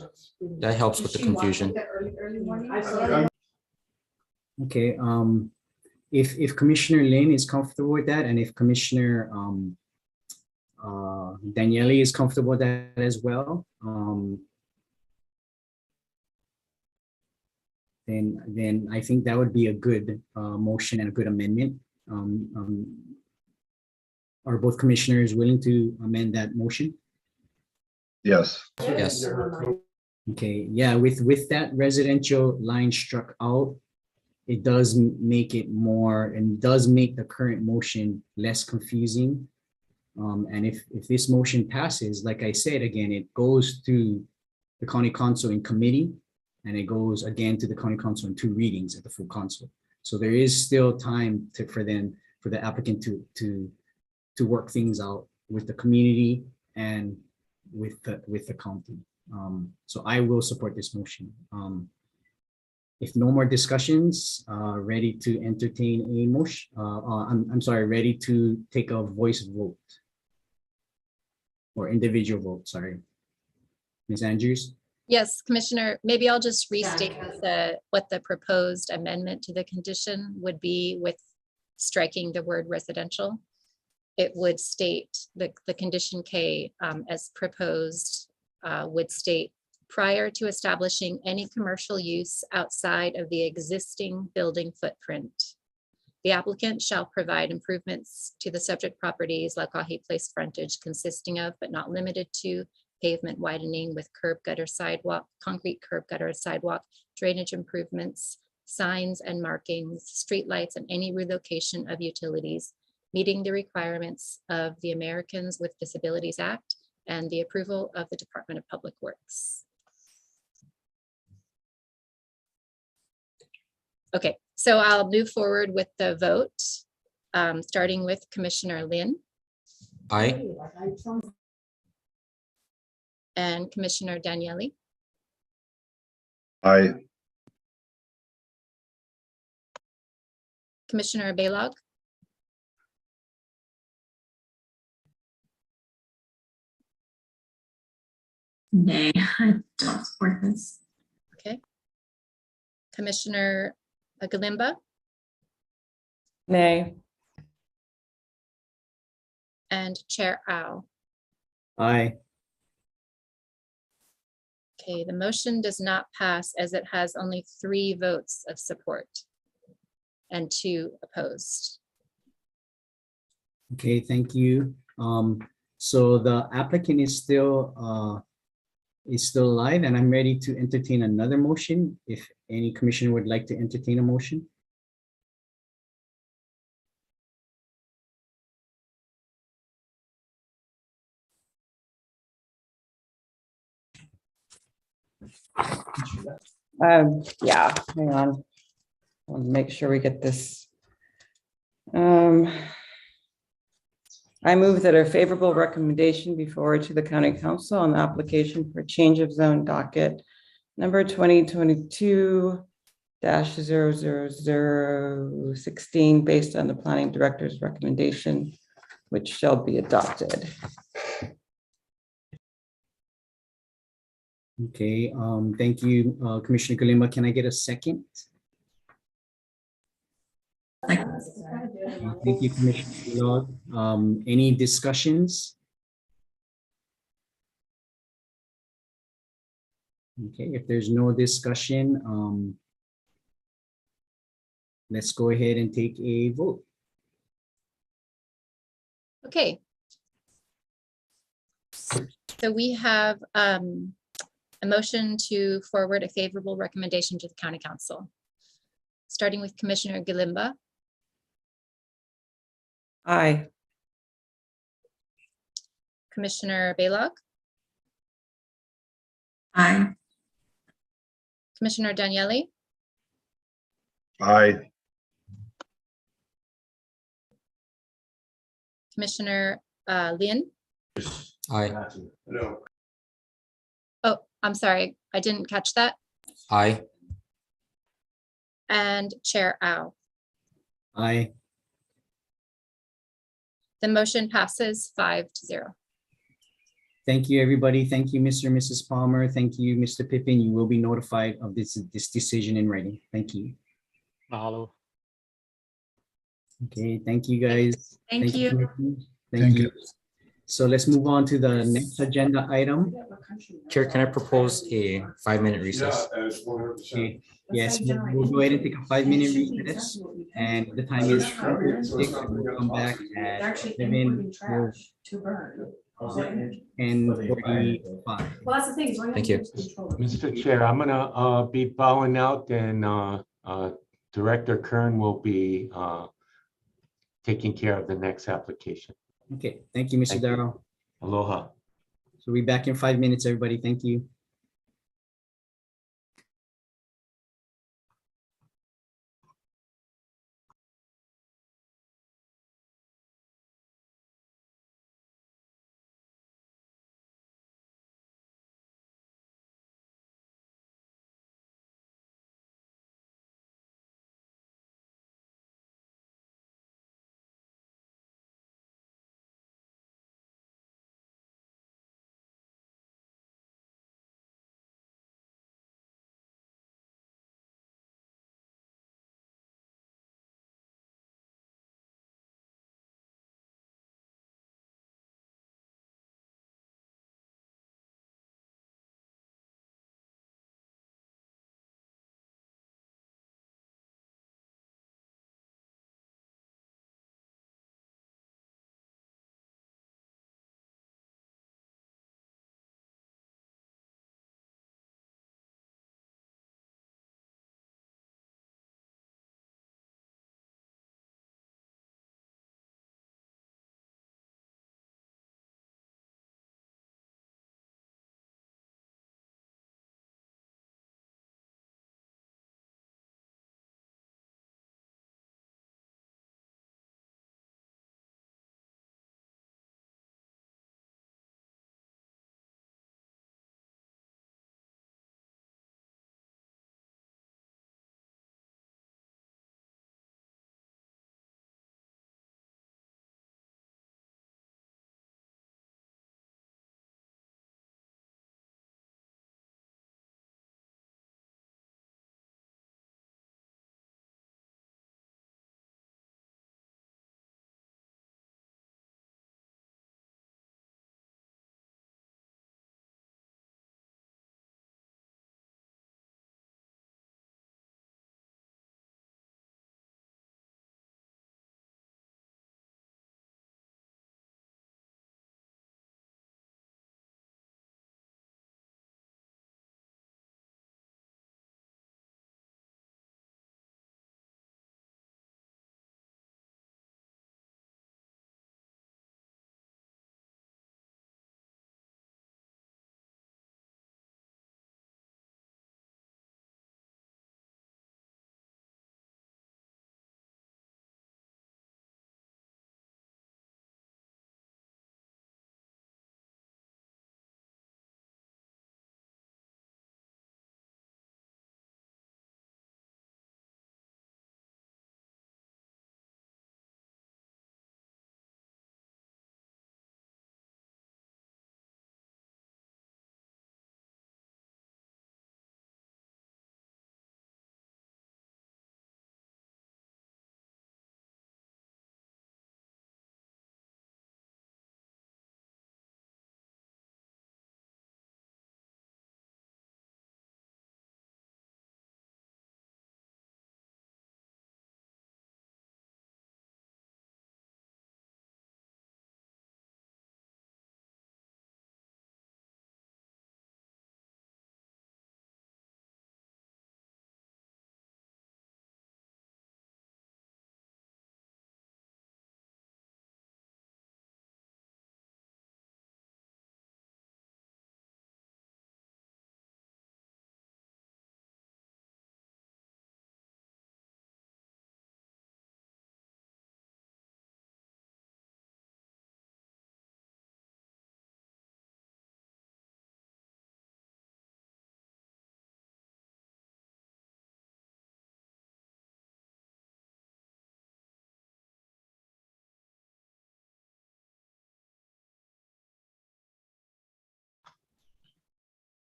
That helps with the confusion. Okay, if Commissioner Lin is comfortable with that, and if Commissioner Daniele is comfortable with that as well, then I think that would be a good motion and a good amendment. Are both commissioners willing to amend that motion? Yes. Yes. Okay, yeah, with that residential line struck out, it does make it more, and does make the current motion less confusing. And if this motion passes, like I said, again, it goes to the county council in committee, and it goes again to the county council in 2 readings at the full council. So there is still time for the applicant to work things out with the community and with the county. So I will support this motion. If no more discussions, ready to entertain a motion, I'm sorry, ready to take a voice vote or individual vote, sorry. Ms. Andrews? Yes, Commissioner, maybe I'll just restate what the proposed amendment to the condition would be with striking the word residential. It would state the condition K as proposed would state, prior to establishing any commercial use outside of the existing building footprint, the applicant shall provide improvements to the subject properties Laukahi Place frontage consisting of, but not limited to, pavement widening with curb gutter sidewalk, concrete curb gutter sidewalk, drainage improvements, signs and markings, streetlights, and any relocation of utilities, meeting the requirements of the Americans with Disabilities Act and the approval of the Department of Public Works. Okay, so I'll move forward with the vote, starting with Commissioner Lin. Aye. And Commissioner Daniele. Aye. Commissioner Baylog. Nay, I don't support this. Okay. Commissioner Galimba Nay. and Chair Au. Aye. Okay, the motion does not pass as it has only 3 votes of support and 2 opposed. Okay, thank you. So the applicant is still alive, and I'm ready to entertain another motion. If any commissioner would like to entertain a motion. Yeah, hang on. I'll make sure we get this. I move that a favorable recommendation be forwarded to the county council on the application for change of zone docket number 2022-00016 based on the planning director's recommendation, which shall be adopted. Okay, thank you, Commissioner Kalimba. Can I get a second? Thank you, Commissioner Log. Any discussions? Okay, if there's no discussion, let's go ahead and take a vote. Okay. So we have a motion to forward a favorable recommendation to the county council. Starting with Commissioner Galimba. Aye. Commissioner Baylog. Aye. Commissioner Daniele. Aye. Commissioner Lin. Aye. Oh, I'm sorry, I didn't catch that. Aye. And Chair Ao. Aye. The motion passes 5-0. Thank you, everybody. Thank you, Mr. and Mrs. Palmer. Thank you, Mr. Pippin. You will be notified of this decision in writing. Thank you. Mahalo. Okay, thank you, guys. Thank you. Commissioner. Thank Thank you. So let's move on to the next agenda item. Chair, can I propose a 5-minute recess? Okay. Yes, we'll go ahead and take a 5-minute recess, and the time is 6, and we'll come back at 7 and 45. Thank you. Mr. Chair, I'm gonna be bowing out, and Director Kern will be taking care of the next application. Okay, thank you, Mr. Thank you. Darrow. Aloha. So we'll be back in 5 minutes, everybody. Thank you.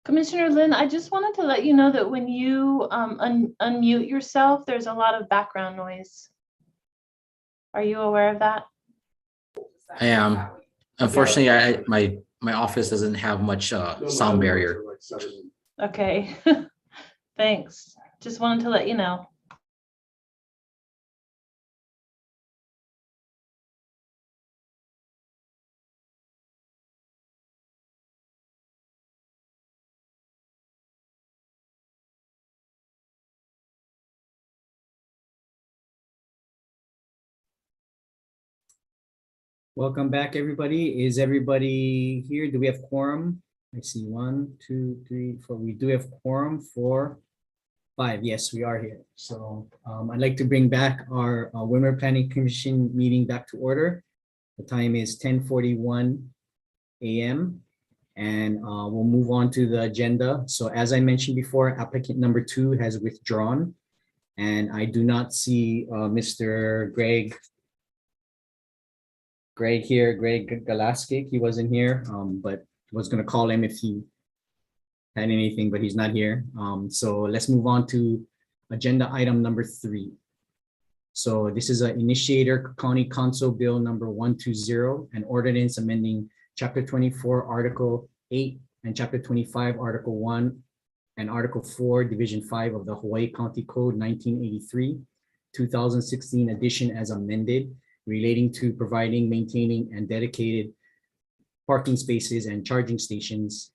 Commissioner Lynn, I just wanted to let you know that when you unmute yourself, there's a lot of background noise. Are you aware of that? I am. Unfortunately, my office doesn't have much sound barrier. Okay, thanks. Just wanted to let you know. Welcome back, everybody. Is everybody here? Do we have quorum? I see 1, 2, 3, 4. We do have quorum for 5. Yes, we are here. So I'd like to bring back our Windward Planning Commission meeting back to order. The time is 10:41 a.m. and we'll move on to the agenda. So as I mentioned before, applicant number 2 has withdrawn, and I do not see Mr. Greg here, Greg Galaskic. He wasn't here, but was going to call him if he had anything, but he's not here. So let's move on to agenda item number 3. So this is an Initiator County Council Bill number 120, an ordinance amending Chapter 24, Article 8, and Chapter 25, Article 1, and Article 4, Division 5 of the Hawaii County Code 1983, 2016 edition as amended, relating to providing, maintaining, and dedicated parking spaces and charging stations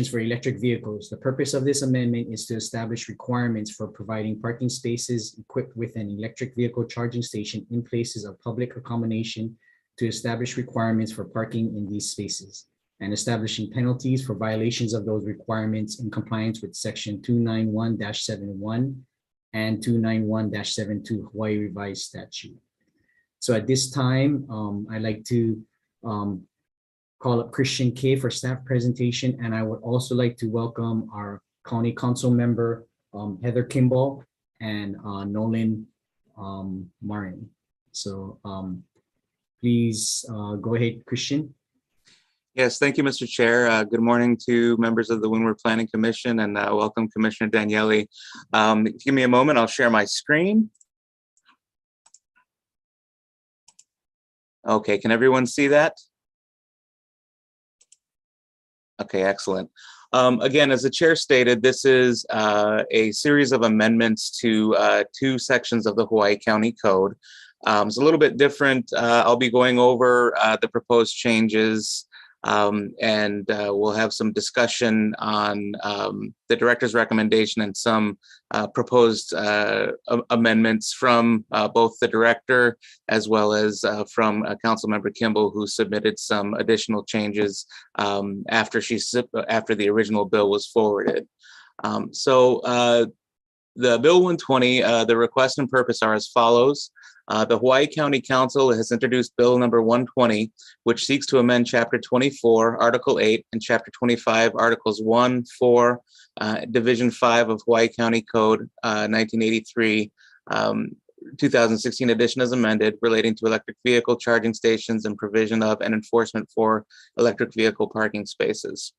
for electric vehicles. The purpose of this amendment is to establish requirements for providing parking spaces equipped with an electric vehicle charging station in places of public accommodation, to establish requirements for parking in these spaces, and establishing penalties for violations of those requirements in compliance with Section 291-71 and 291-72 Hawaii Revised Statute. So at this time, I'd like to call up Christian K for staff presentation, and I would also like to welcome our County Council member, Heather Kimball, and Noelle Marin. So please go ahead, Christian. Yes, thank you, Mr. Chair. Good morning to members of the Windward Planning Commission, and welcome Commissioner Daniele. Give me a moment, I'll share my screen. Okay, can everyone see that? Okay, excellent. Again, as the chair stated, this is a series of amendments to 2 sections of the Hawaii County Code. It's a little bit different. I'll be going over the proposed changes, and we'll have some discussion on the director's recommendation and some proposed amendments from both the director as well as from Councilmember Kimball, who submitted some additional changes after the original bill was forwarded. The Bill 120, the request and purpose are as follows. The Hawaii County Council has introduced Bill number 120, which seeks to amend Chapter 24, Article 8, and Chapter 25, Articles 1, 4, Division 5 of Hawaii County Code 1983, 2016 edition as amended, relating to electric vehicle charging stations and provision of and enforcement for electric vehicle parking spaces.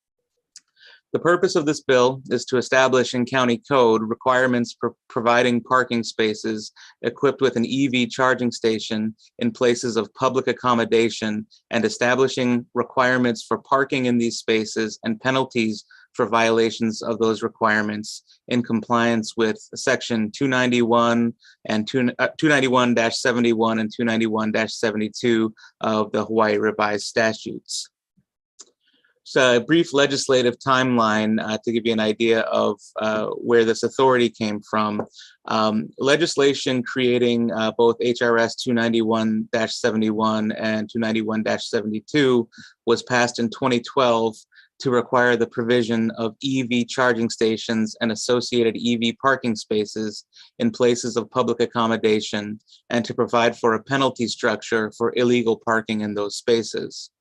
The purpose of this bill is to establish in county code requirements for providing parking spaces equipped with an EV charging station in places of public accommodation, and establishing requirements for parking in these spaces and penalties for violations of those requirements in compliance with Section 291 and 291-71 and 291-72 of the Hawaii Revised Statutes. So a brief legislative timeline to give you an idea of where this authority came from. Legislation creating both HRS 291-71 and 291-72 was passed in 2012 to require the provision of EV charging stations and associated EV parking spaces in places of public accommodation, and to provide for a penalty structure for illegal parking in those spaces.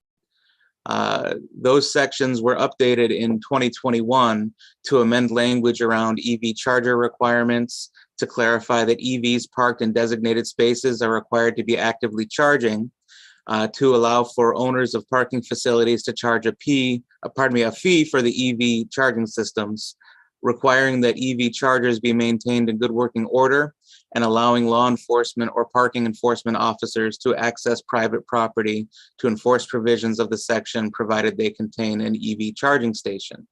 Those sections were updated in 2021 to amend language around EV charger requirements, to clarify that EVs parked in designated spaces are required to be actively charging, to allow for owners of parking facilities to charge a fee for the EV charging systems, requiring that EV chargers be maintained in good working order, and allowing law enforcement or parking enforcement officers to access private property to enforce provisions of the section, provided they contain an EV charging station.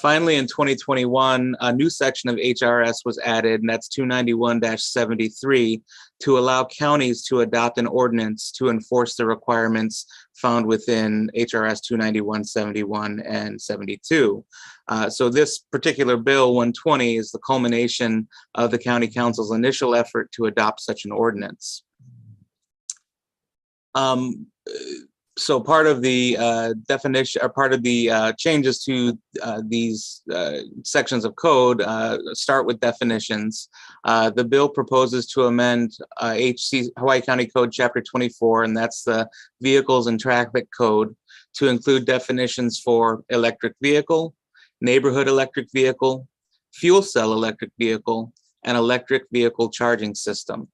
Finally, in 2021, a new section of HRS was added, and that's 291-73, to allow counties to adopt an ordinance to enforce the requirements found within HRS 291-71 and 72. So this particular bill, 120, is the culmination of the County Council's initial effort to adopt such an ordinance. So part of the definition, or part of the changes to these sections of code start with definitions. The bill proposes to amend Hawaii County Code Chapter 24, and that's the Vehicles and Traffic Code, to include definitions for electric vehicle, neighborhood electric vehicle, fuel cell electric vehicle, and electric vehicle charging system.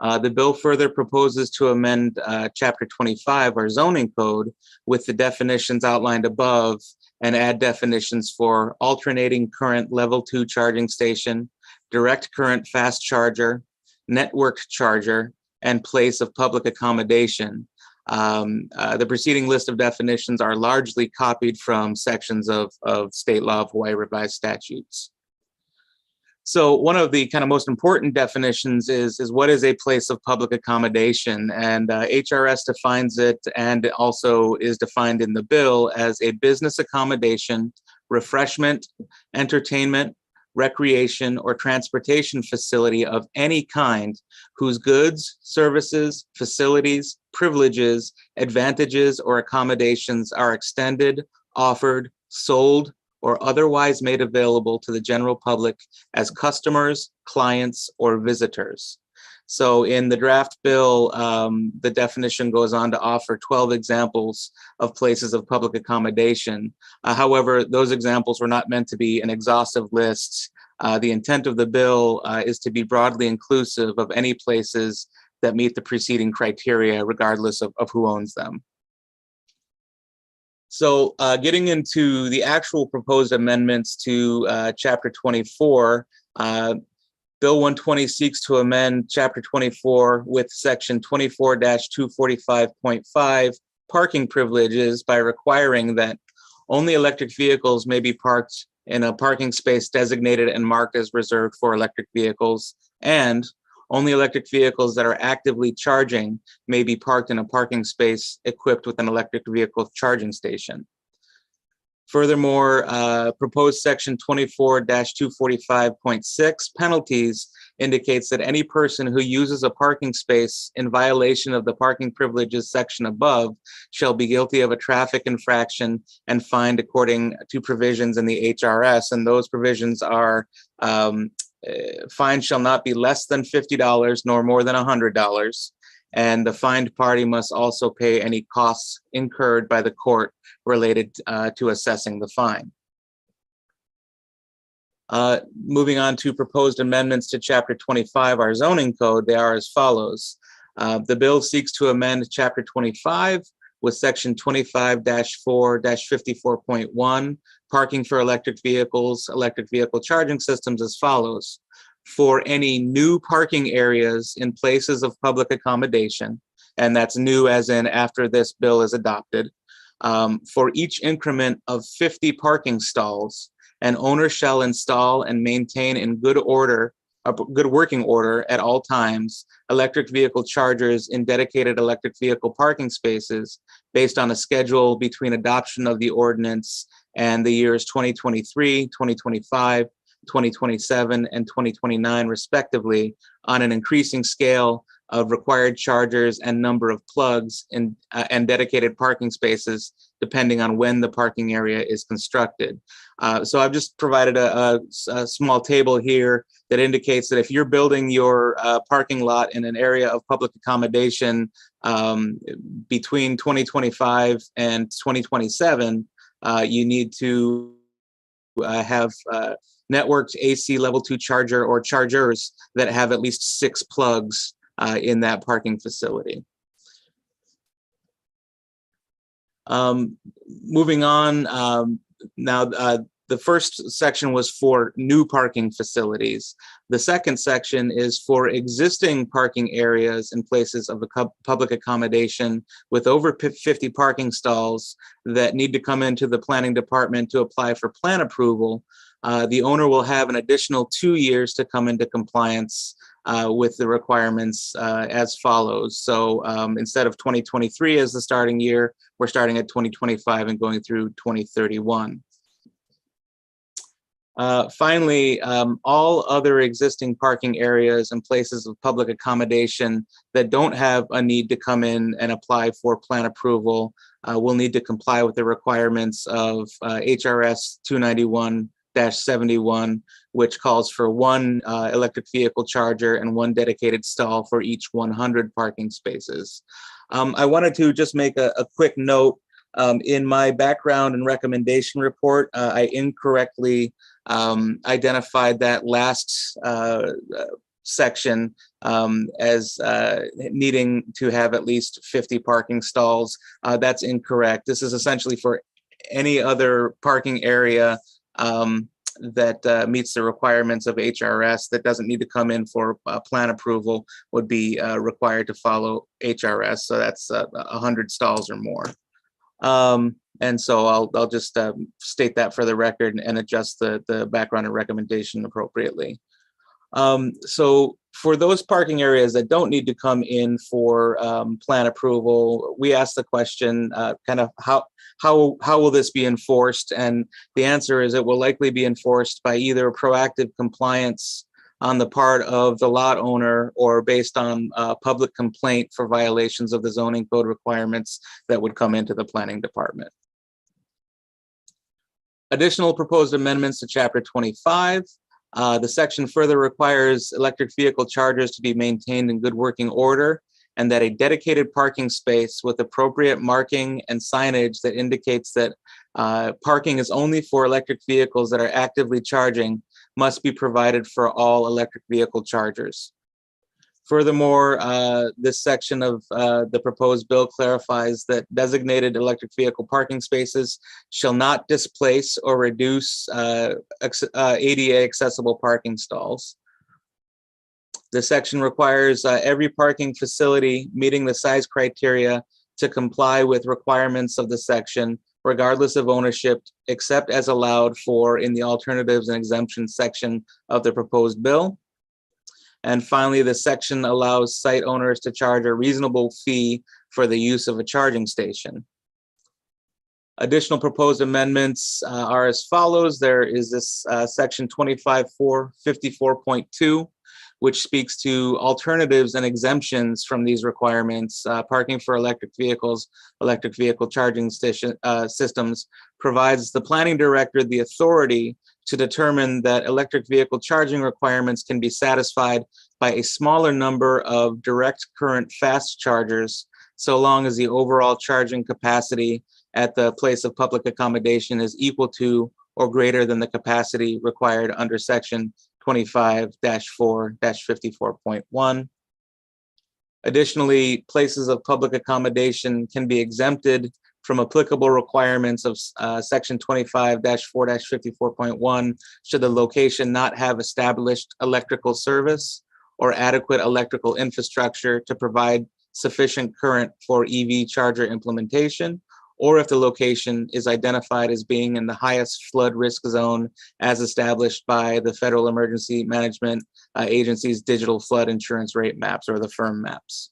The bill further proposes to amend Chapter 25, our zoning code, with the definitions outlined above, and add definitions for alternating current level 2 charging station, direct current fast charger, networked charger, and place of public accommodation. The preceding list of definitions are largely copied from sections of state law of Hawaii revised statutes. So one of the kind of most important definitions is what is a place of public accommodation, and HRS defines it, and also is defined in the bill as a business accommodation, refreshment, entertainment, recreation, or transportation facility of any kind whose goods, services, facilities, privileges, advantages, or accommodations are extended, offered, sold, or otherwise made available to the general public as customers, clients, or visitors. So in the draft bill, the definition goes on to offer 12 examples of places of public accommodation. However, those examples were not meant to be an exhaustive list. The intent of the bill is to be broadly inclusive of any places that meet the preceding criteria, regardless of who owns them. So getting into the actual proposed amendments to Chapter 24, Bill 120 seeks to amend Chapter 24 with Section 24-245.5 parking privileges by requiring that only electric vehicles may be parked in a parking space designated and marked as reserved for electric vehicles, and only electric vehicles that are actively charging may be parked in a parking space equipped with an electric vehicle charging station. Furthermore, proposed Section 24-245.6 penalties indicates that any person who uses a parking space in violation of the parking privileges section above shall be guilty of a traffic infraction and fined according to provisions in the HRS. And those provisions are fine shall not be less than $50 nor more than $100. And the fined party must also pay any costs incurred by the court related to assessing the fine. Moving on to proposed amendments to Chapter 25, our zoning code, they are as follows. The bill seeks to amend Chapter 25 with Section 25-4-54.1, parking for electric vehicles, electric vehicle charging systems as follows. For any new parking areas in places of public accommodation, and that's new as in after this bill is adopted, for each increment of 50 parking stalls, an owner shall install and maintain in good working order at all times electric vehicle chargers in dedicated electric vehicle parking spaces based on a schedule between adoption of the ordinance and the years 2023, 2025, 2027, and 2029 respectively, on an increasing scale of required chargers and number of plugs and dedicated parking spaces, depending on when the parking area is constructed. So I've just provided a small table here that indicates that if you're building your parking lot in an area of public accommodation between 2025 and 2027, you need to have networked AC level 2 charger or chargers that have at least 6 plugs in that parking facility. Moving on, now the first section was for new parking facilities. The second section is for existing parking areas in places of public accommodation with over 50 parking stalls that need to come into the planning department to apply for plan approval. The owner will have an additional 2 years to come into compliance with the requirements as follows. So instead of 2023 as the starting year, we're starting at 2025 and going through 2031. Finally, all other existing parking areas and places of public accommodation that don't have a need to come in and apply for plan approval will need to comply with the requirements of HRS 291-71, which calls for one electric vehicle charger and one dedicated stall for each 100 parking spaces. I wanted to just make a quick note. In my background and recommendation report, I incorrectly identified that last section as needing to have at least 50 parking stalls. That's incorrect. This is essentially for any other parking area that meets the requirements of HRS that doesn't need to come in for plan approval would be required to follow HRS. So that's 100 stalls or more. And so I'll just state that for the record and adjust the background and recommendation appropriately. So for those parking areas that don't need to come in for plan approval, we asked the question, kind of how will this be enforced? And the answer is it will likely be enforced by either proactive compliance on the part of the lot owner or based on public complaint for violations of the zoning code requirements that would come into the planning department. Additional proposed amendments to Chapter 25. The section further requires electric vehicle chargers to be maintained in good working order and that a dedicated parking space with appropriate marking and signage that indicates that parking is only for electric vehicles that are actively charging must be provided for all electric vehicle chargers. Furthermore, this section of the proposed bill clarifies that designated electric vehicle parking spaces shall not displace or reduce ADA accessible parking stalls. The section requires every parking facility meeting the size criteria to comply with requirements of the section, regardless of ownership, except as allowed for in the alternatives and exemptions section of the proposed bill. And finally, the section allows site owners to charge a reasonable fee for the use of a charging station. Additional proposed amendments are as follows. There is this section 25.454.2, which speaks to alternatives and exemptions from these requirements. Parking for electric vehicles, electric vehicle charging systems provides the planning director the authority to determine that electric vehicle charging requirements can be satisfied by a smaller number of direct current fast chargers, so long as the overall charging capacity at the place of public accommodation is equal to or greater than the capacity required under section 25-4-54.1. Additionally, places of public accommodation can be exempted from applicable requirements of section 25-4-54.1 should the location not have established electrical service or adequate electrical infrastructure to provide sufficient current for EV charger implementation, or if the location is identified as being in the highest flood risk zone as established by the Federal Emergency Management Agency's digital flood insurance rate maps, or the FIRM maps.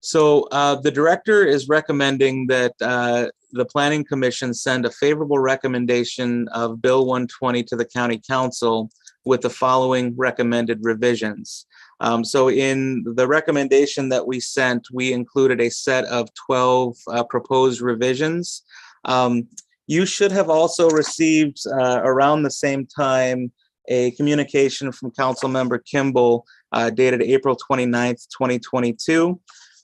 So the director is recommending that the Planning Commission send a favorable recommendation of Bill 120 to the County Council with the following recommended revisions. So in the recommendation that we sent, we included a set of 12 proposed revisions. You should have also received around the same time a communication from Councilmember Kimball dated April 29th, 2022.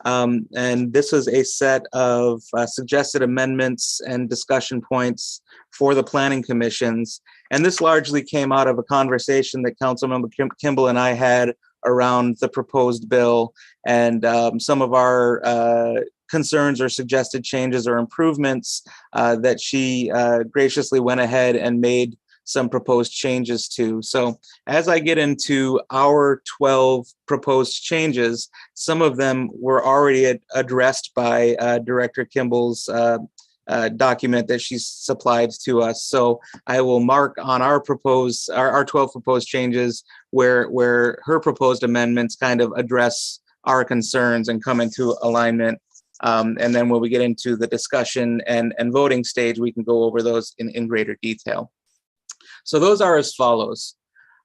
And this is a set of suggested amendments and discussion points for the planning commissions. And this largely came out of a conversation that Councilmember Kimball and I had around the proposed bill and some of our concerns or suggested changes or improvements that she graciously went ahead and made some proposed changes to. So as I get into our 12 proposed changes, some of them were already addressed by Director Kimball's document that she supplied to us. So I will mark on our 12 proposed changes where her proposed amendments kind of address our concerns and come into alignment. And then when we get into the discussion and voting stage, we can go over those in greater detail. So those are as follows.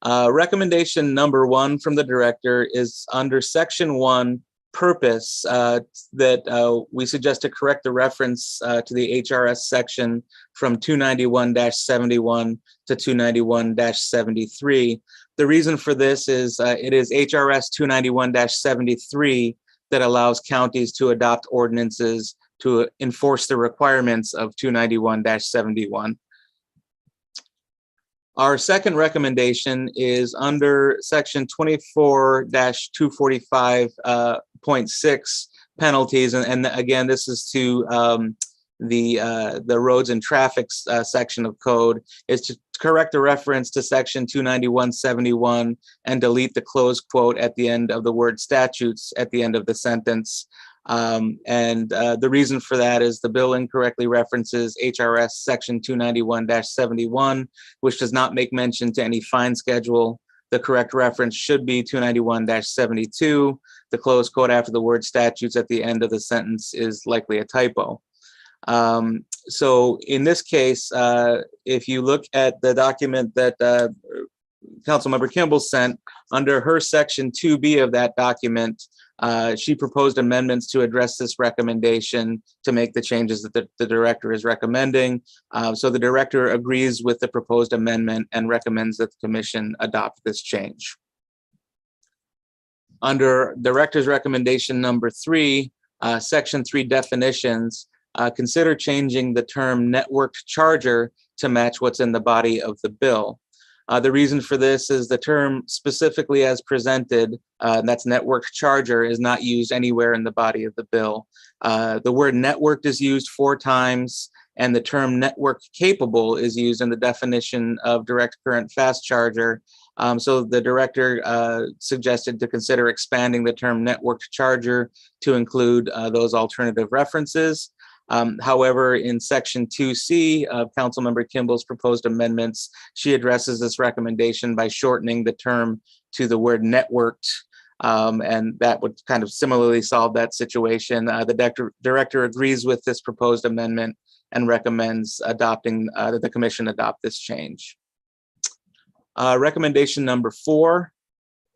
Recommendation number 1 from the director is under section 1, purpose, that we suggest to correct the reference to the HRS section from 291-71 to 291-73. The reason for this is it is HRS 291-73 that allows counties to adopt ordinances to enforce the requirements of 291-71. Our second recommendation is under section 24-245.6 penalties. And again, this is to the roads and traffic section of code, is to correct the reference to section 291-71 and delete the closed quote at the end of the word statutes at the end of the sentence. The reason for that is the bill incorrectly references HRS section 291-71, which does not make mention to any fine schedule. The correct reference should be 291-72. The closed quote after the word statutes at the end of the sentence is likely a typo. So in this case, if you look at the document that Councilmember Kimball sent, under her section 2B of that document, she proposed amendments to address this recommendation to make the changes that the director is recommending. So the director agrees with the proposed amendment and recommends that the commission adopt this change. Under director's recommendation number 3, section 3 definitions, consider changing the term networked charger to match what's in the body of the bill. The reason for this is the term specifically as presented, that's networked charger, is not used anywhere in the body of the bill. The word networked is used 4 times, and the term network capable is used in the definition of direct current fast charger. So the director suggested to consider expanding the term networked charger to include those alternative references. However, in section 2C of Councilmember Kimball's proposed amendments, she addresses this recommendation by shortening the term to the word networked, and that would kind of similarly solve that situation. The director agrees with this proposed amendment and recommends adopting that the commission adopt this change. Recommendation number 4.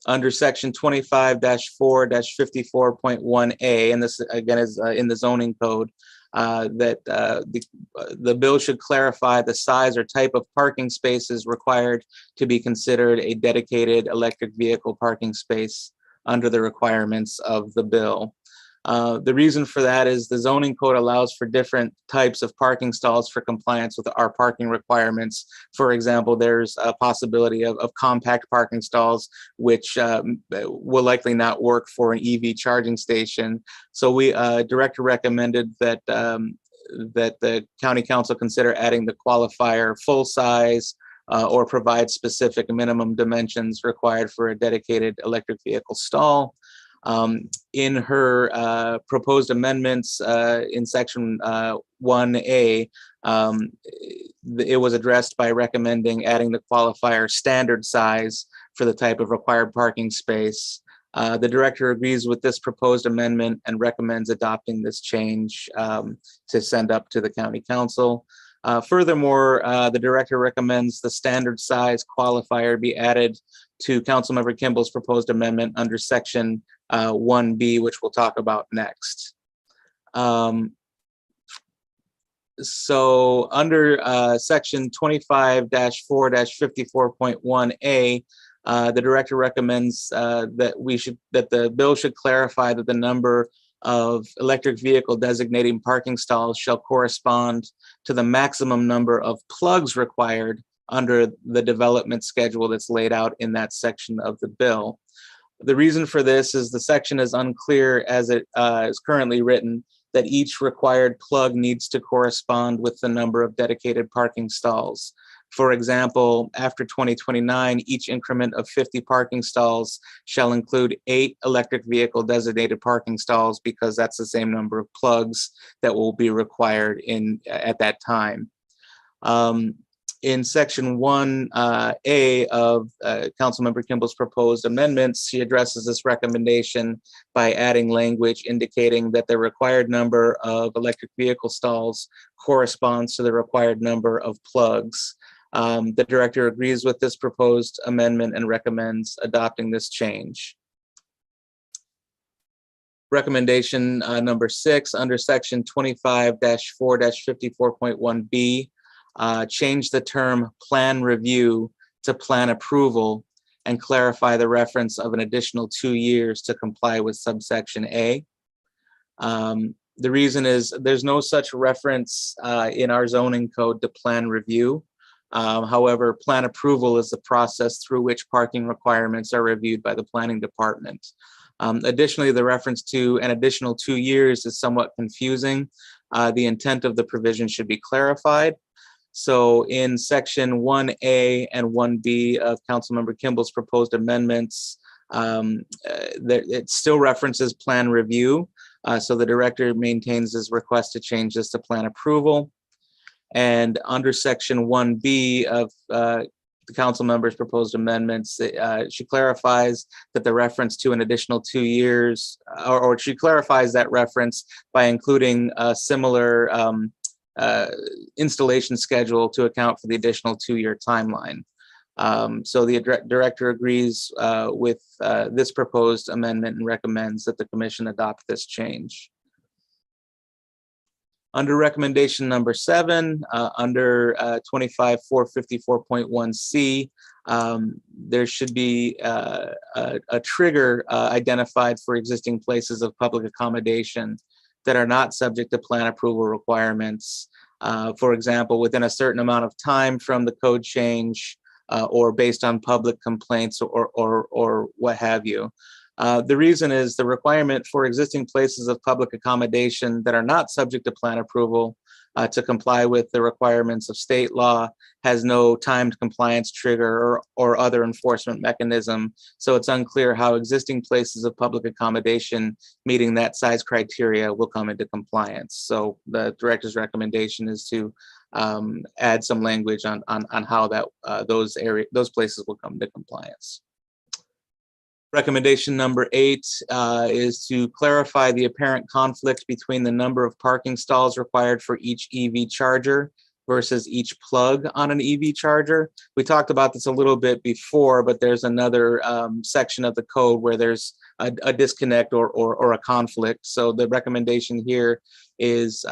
Under section 25-4-54.1A, and this again is in the zoning code, that the bill should clarify the size or type of parking spaces required to be considered a dedicated electric vehicle parking space under the requirements of the bill. The reason for that is the zoning code allows for different types of parking stalls for compliance with our parking requirements. For example, there's a possibility of compact parking stalls, which will likely not work for an EV charging station. So we director recommended that that the county council consider adding the qualifier full size or provide specific minimum dimensions required for a dedicated electric vehicle stall. In her proposed amendments in section 1A, it was addressed by recommending adding the qualifier standard size for the type of required parking space. The director agrees with this proposed amendment and recommends adopting this change to send up to the county council. Furthermore, the director recommends the standard size qualifier be added to Councilmember Kimball's proposed amendment under section 1B, which we'll talk about next. So under section 25-4-54.1A, the director recommends that the bill should clarify that the number of electric vehicle designating parking stalls shall correspond to the maximum number of plugs required under the development schedule that's laid out in that section of the bill. The reason for this is the section is unclear as it is currently written, that each required plug needs to correspond with the number of dedicated parking stalls. For example, after 2029, each increment of 50 parking stalls shall include 8 electric vehicle designated parking stalls, because that's the same number of plugs that will be required at that time. In section 1A of Councilmember Kimball's proposed amendments, she addresses this recommendation by adding language indicating that the required number of electric vehicle stalls corresponds to the required number of plugs. The director agrees with this proposed amendment and recommends adopting this change. Recommendation number 6, under section 25-4-54.1B, change the term plan review to plan approval and clarify the reference of an additional 2 years to comply with subsection A. The reason is there's no such reference in our zoning code to plan review. However, plan approval is the process through which parking requirements are reviewed by the planning department. Additionally, the reference to an additional 2 years is somewhat confusing. The intent of the provision should be clarified. So in section 1A and 1B of Councilmember Kimball's proposed amendments, it still references plan review. So the director maintains his request to change this to plan approval. And under section 1B of the council member's proposed amendments, she clarifies that the reference to an additional 2 years, or she clarifies that reference by including a similar installation schedule to account for the additional 2-year timeline. So the director agrees with this proposed amendment and recommends that the commission adopt this change. Under recommendation number 7, under 25-454.1C, there should be a trigger identified for existing places of public accommodation that are not subject to plan approval requirements. For example, within a certain amount of time from the code change, or based on public complaints or what have you. The reason is the requirement for existing places of public accommodation that are not subject to plan approval to comply with the requirements of state law has no timed compliance trigger or other enforcement mechanism. So it's unclear how existing places of public accommodation meeting that size criteria will come into compliance. So the director's recommendation is to add some language on how that those places will come into compliance. Recommendation number 8 is to clarify the apparent conflict between the number of parking stalls required for each EV charger versus each plug on an EV charger. We talked about this a little bit before, but there's another section of the code where there's a disconnect or a conflict. So the recommendation here is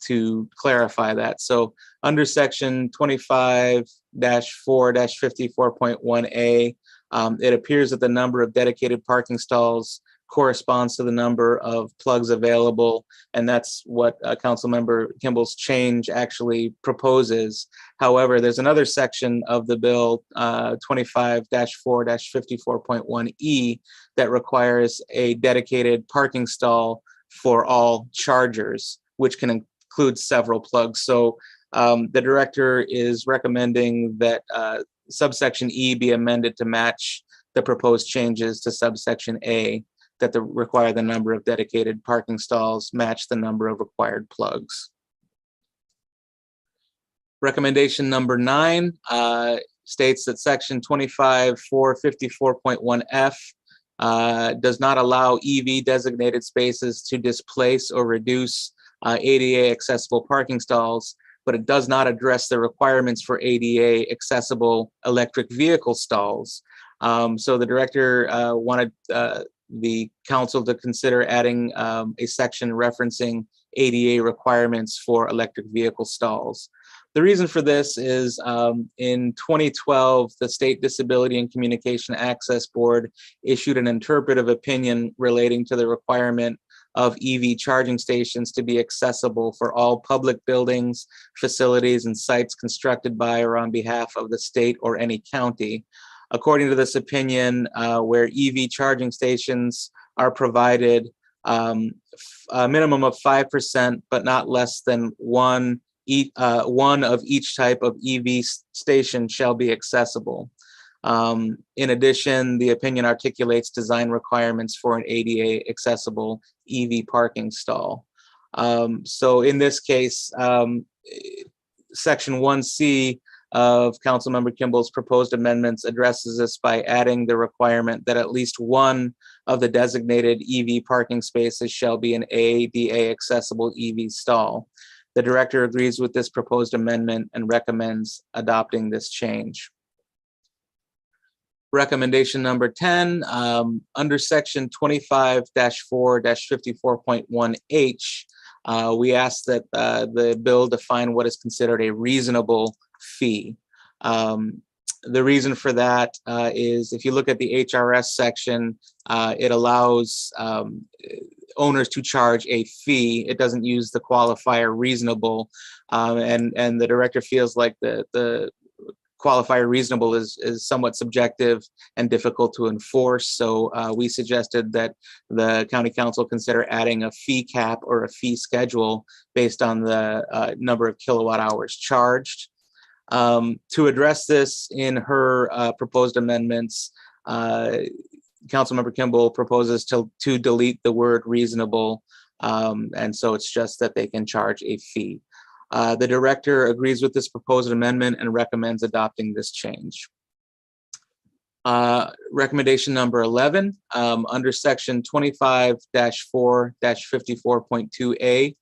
to clarify that. So under section 25-4-54.1A, it appears that the number of dedicated parking stalls corresponds to the number of plugs available, and that's what Councilmember Kimball's change actually proposes. However, there's another section of the bill, 25-4-54.1E, that requires a dedicated parking stall for all chargers, which can include several plugs. So the director is recommending that subsection E be amended to match the proposed changes to subsection A, that require the number of dedicated parking stalls match the number of required plugs. Recommendation number 9 states that section 25-454.1F does not allow EV designated spaces to displace or reduce ADA accessible parking stalls, but it does not address the requirements for ADA accessible electric vehicle stalls. So the director wanted the council to consider adding a section referencing ADA requirements for electric vehicle stalls. The reason for this is in 2012, the State Disability and Communication Access Board issued an interpretive opinion relating to the requirement of EV charging stations to be accessible for all public buildings, facilities, and sites constructed by or on behalf of the state or any county. According to this opinion, where EV charging stations are provided a minimum of 5%, but not less than one of each type of EV station shall be accessible. In addition, the opinion articulates design requirements for an ADA accessible EV parking stall. So in this case, Section 1C of Councilmember Kimball's proposed amendments addresses this by adding the requirement that at least one of the designated EV parking spaces shall be an ADA accessible EV stall. The director agrees with this proposed amendment and recommends adopting this change. Recommendation number 10, under section 25-4-54.1H, we ask that the bill define what is considered a reasonable fee. The reason for that is if you look at the HRS section, it allows owners to charge a fee. It doesn't use the qualifier reasonable, and the director feels like the qualifier reasonable is somewhat subjective and difficult to enforce. So we suggested that the county council consider adding a fee cap or a fee schedule based on the number of kilowatt hours charged. To address this in her proposed amendments, Councilmember Kimball proposes to delete the word reasonable. And so it's just that they can charge a fee. The director agrees with this proposed amendment and recommends adopting this change. Recommendation number 11, under section 25-4-54.2A,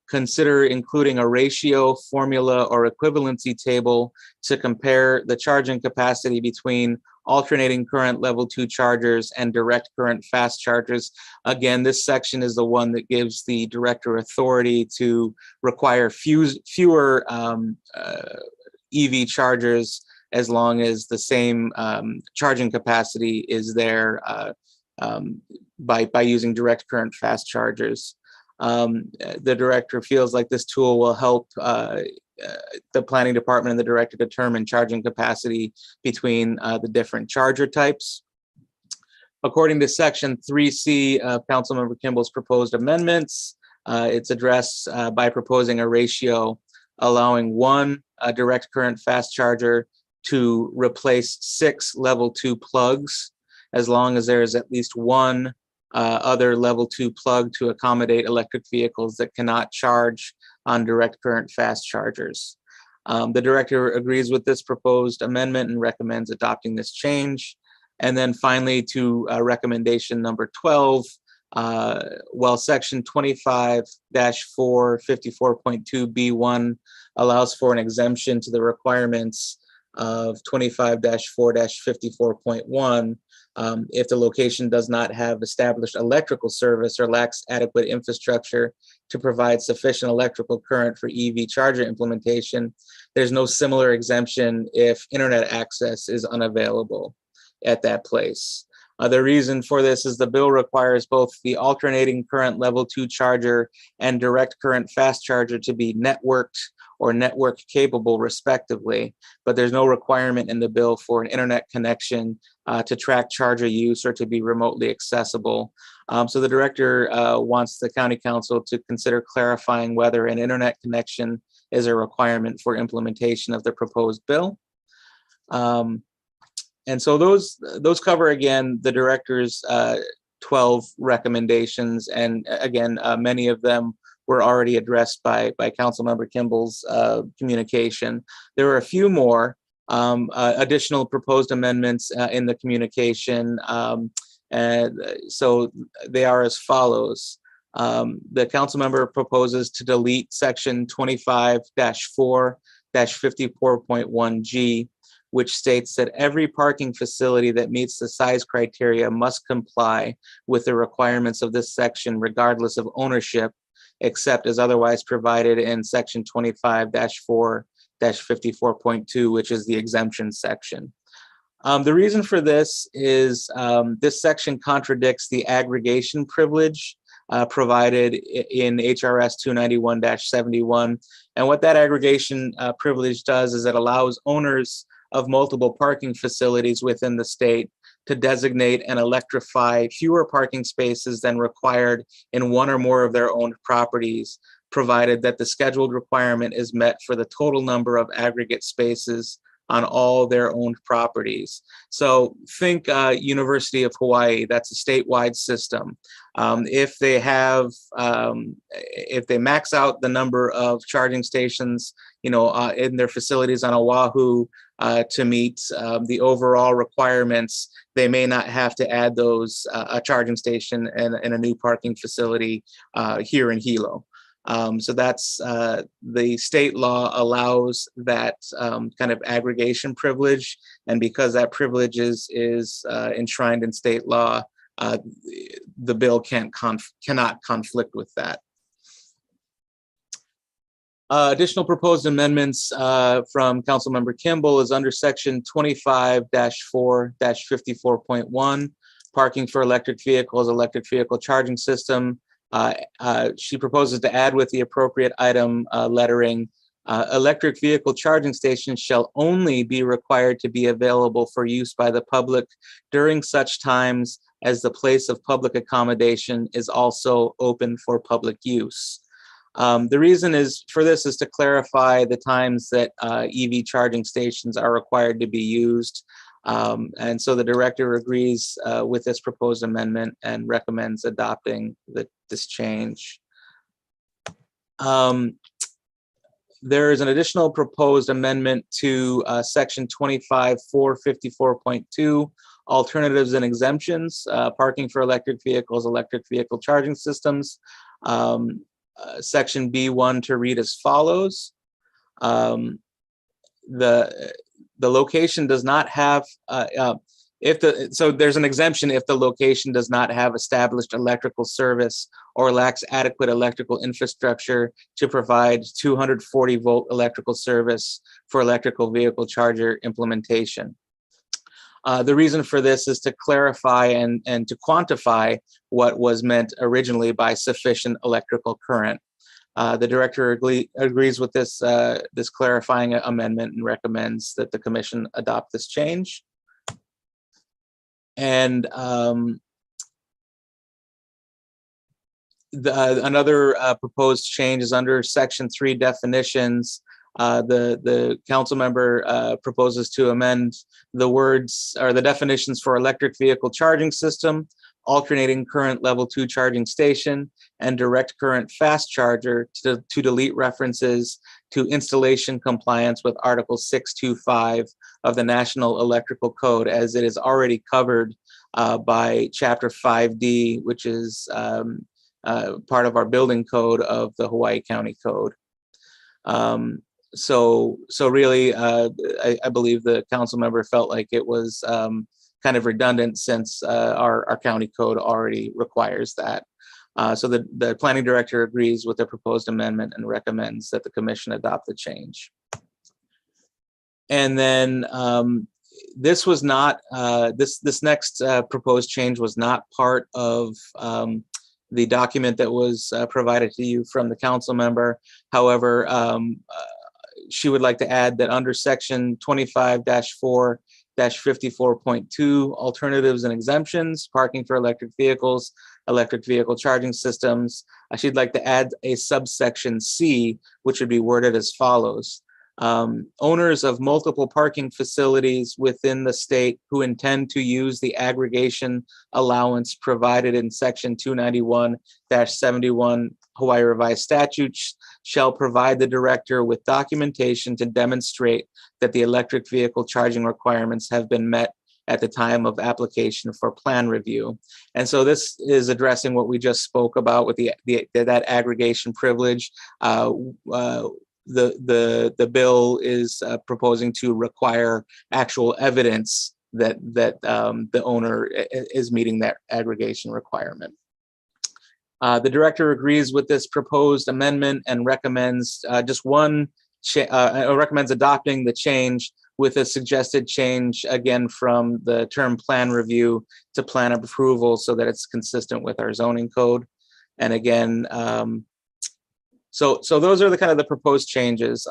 consider including a ratio, formula, or equivalency table to compare the charging capacity between alternating current level 2 chargers and direct current fast chargers. Again, this section is the one that gives the director authority to require fewer EV chargers as long as the same charging capacity is there by using direct current fast chargers. The director feels like this tool will help the planning department and the director determine charging capacity between the different charger types. According to section 3C of Councilmember Kimball's proposed amendments, it's addressed by proposing a ratio allowing one direct current fast charger to replace 6 level 2 plugs, as long as there is at least one other level 2 plug to accommodate electric vehicles that cannot charge on direct current fast chargers. The director agrees with this proposed amendment and recommends adopting this change. And then finally to recommendation number 12, while section 25-454.2B1 allows for an exemption to the requirements of 25-4-54.1, if the location does not have established electrical service or lacks adequate infrastructure to provide sufficient electrical current for EV charger implementation, there's no similar exemption if internet access is unavailable at that place. The reason for this is the bill requires both the alternating current level 2 charger and direct current fast charger to be networked or network capable respectively, but there's no requirement in the bill for an internet connection to track charger use or to be remotely accessible. So the director wants the county council to consider clarifying whether an internet connection is a requirement for implementation of the proposed bill. And so those cover, again, the director's 12 recommendations. And again, many of them were already addressed by Councilmember Kimball's communication. There are a few more additional proposed amendments in the communication. And so they are as follows. The Councilmember proposes to delete section 25-4-54.1G, which states that every parking facility that meets the size criteria must comply with the requirements of this section regardless of ownership, except as otherwise provided in section 25-4-54.2, which is the exemption section. The reason for this is this section contradicts the aggregation privilege provided in HRS 291-71. And what that aggregation privilege does is it allows owners of multiple parking facilities within the state to designate and electrify fewer parking spaces than required in one or more of their owned properties, provided that the scheduled requirement is met for the total number of aggregate spaces on all their owned properties. So think University of Hawaii, that's a statewide system. If they max out the number of charging stations, in their facilities on Oahu to meet the overall requirements, they may not have to add those a charging station and a new parking facility here in Hilo. So that's the state law allows that kind of aggregation privilege, and because that privilege is enshrined in state law, the bill cannot conflict with that. Additional proposed amendments from Councilmember Kimball is under section 25-4-54.1, parking for electric vehicles, electric vehicle charging system. She proposes to add with the appropriate item lettering, electric vehicle charging stations shall only be required to be available for use by the public during such times as the place of public accommodation is also open for public use. The reason for this is to clarify the times that EV charging stations are required to be used. And so the director agrees with this proposed amendment and recommends adopting this change. There is an additional proposed amendment to section 25-454.2, alternatives and exemptions, parking for electric vehicles, electric vehicle charging systems. Section B1 to read as follows. The location does not have, so there's an exemption if the location does not have established electrical service or lacks adequate electrical infrastructure to provide 240 volt electrical service for electrical vehicle charger implementation. The reason for this is to clarify and to quantify what was meant originally by sufficient electrical current. The director agrees with this clarifying amendment and recommends that the commission adopt this change. And another proposed change is under section 3 definitions. The council member proposes to amend the words or the definitions for electric vehicle charging system, alternating current level 2 charging station, and direct current fast charger to delete references to installation compliance with Article 625 of the National Electrical Code, as it is already covered by Chapter 5D, which is part of our building code of the Hawaii County Code. So really, I believe the council member felt like it was kind of redundant since our county code already requires that. So the planning director agrees with the proposed amendment and recommends that the commission adopt the change. And then this was not, this next proposed change was not part of the document that was provided to you from the council member. However, she would like to add that under section 25-4-54.2, alternatives and exemptions, parking for electric vehicles, electric vehicle charging systems, she'd like to add a subsection C, which would be worded as follows. Owners of multiple parking facilities within the state who intend to use the aggregation allowance provided in section 291-71 Hawaii Revised Statutes shall provide the director with documentation to demonstrate that the electric vehicle charging requirements have been met at the time of application for plan review. And so this is addressing what we just spoke about with that aggregation privilege. The bill is proposing to require actual evidence that the owner is meeting that aggregation requirement. The director agrees with this proposed amendment and recommends recommends adopting the change with a suggested change again from the term plan review to plan approval so that it's consistent with our zoning code. And again, so those are the kind of the proposed changes.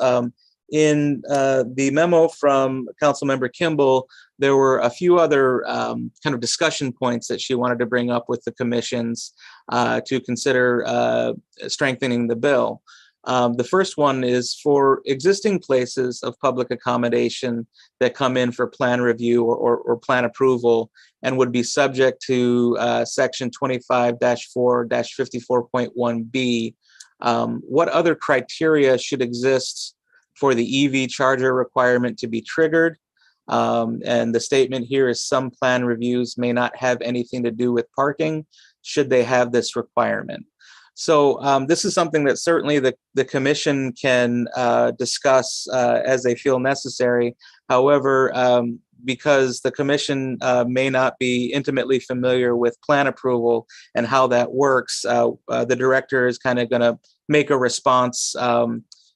In the memo from Councilmember Kimball, there were a few other kind of discussion points that she wanted to bring up with the commissions to consider strengthening the bill. The first one is for existing places of public accommodation that come in for plan review or plan approval and would be subject to section 25-4-54.1B. What other criteria should exist for the EV charger requirement to be triggered? And the statement here is some plan reviews may not have anything to do with parking should they have this requirement. So this is something that certainly the commission can discuss as they feel necessary. However, because the commission may not be intimately familiar with plan approval and how that works, the director is kind of going to make a response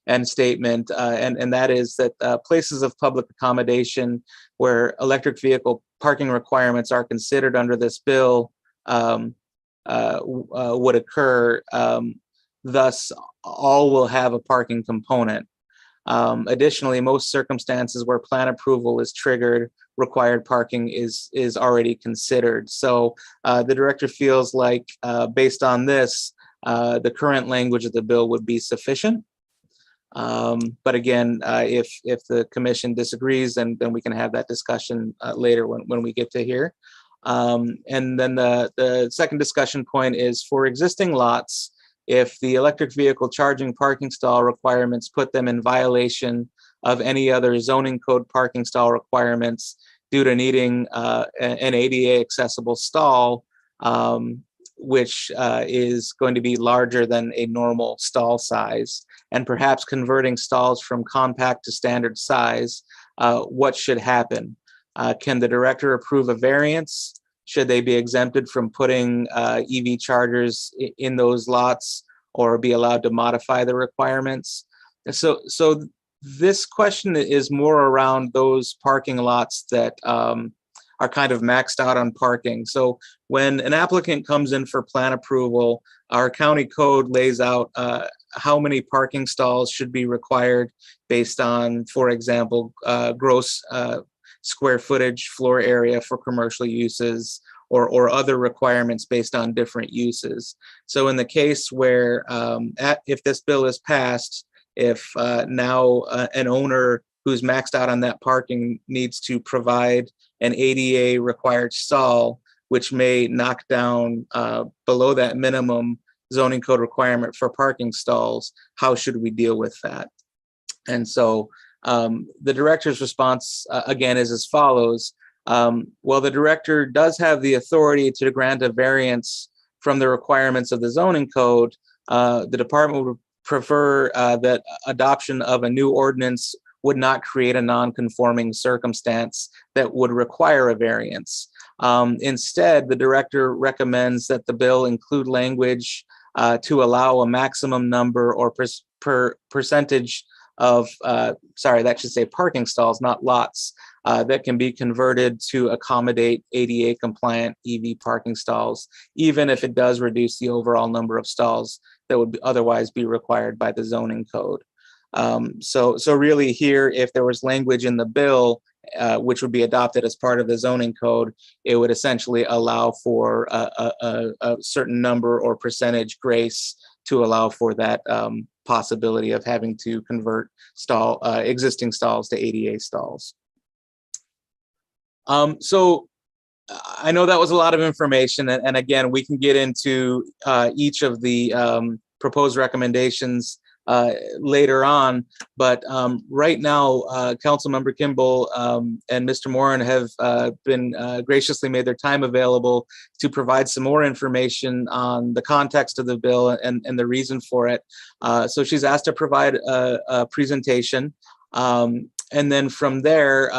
and statement, and that is that places of public accommodation where electric vehicle parking requirements are considered under this bill would occur. Thus, all will have a parking component. Additionally, most circumstances where plan approval is triggered, required parking is already considered. So the director feels like, based on this, the current language of the bill would be sufficient. But again, if the commission disagrees, then we can have that discussion later when we get to here. And then the second discussion point is for existing lots, if the electric vehicle charging parking stall requirements put them in violation of any other zoning code parking stall requirements due to needing an ADA accessible stall, which is going to be larger than a normal stall size, and perhaps converting stalls from compact to standard size, what should happen? Can the director approve a variance? Should they be exempted from putting EV chargers in those lots or be allowed to modify the requirements? So this question is more around those parking lots that are kind of maxed out on parking. So when an applicant comes in for plan approval, our county code lays out how many parking stalls should be required based on, for example, gross square footage, floor area for commercial uses, or other requirements based on different uses. So in the case where, if this bill is passed, if now an owner who's maxed out on that parking needs to provide an ADA required stall, which may knock down below that minimum zoning code requirement for parking stalls, how should we deal with that? And so the director's response, again, is as follows. Well, the director does have the authority to grant a variance from the requirements of the zoning code. The department would prefer that adoption of a new ordinance would not create a non-conforming circumstance that would require a variance. Instead, the director recommends that the bill include language to allow a maximum number or percentage of, that should say parking stalls, not lots, that can be converted to accommodate ADA compliant EV parking stalls, even if it does reduce the overall number of stalls that would otherwise be required by the zoning code. So really here, if there was language in the bill, which would be adopted as part of the zoning code, it would essentially allow for a certain number or percentage grace to allow for that possibility of having to convert existing stalls to ADA stalls. So I know that was a lot of information, and again, we can get into each of the proposed recommendations later on, but right now, Councilmember Kimball and Mr. Marin have been graciously made their time available to provide some more information on the context of the bill and the reason for it. So she's asked to provide a presentation, and then from there,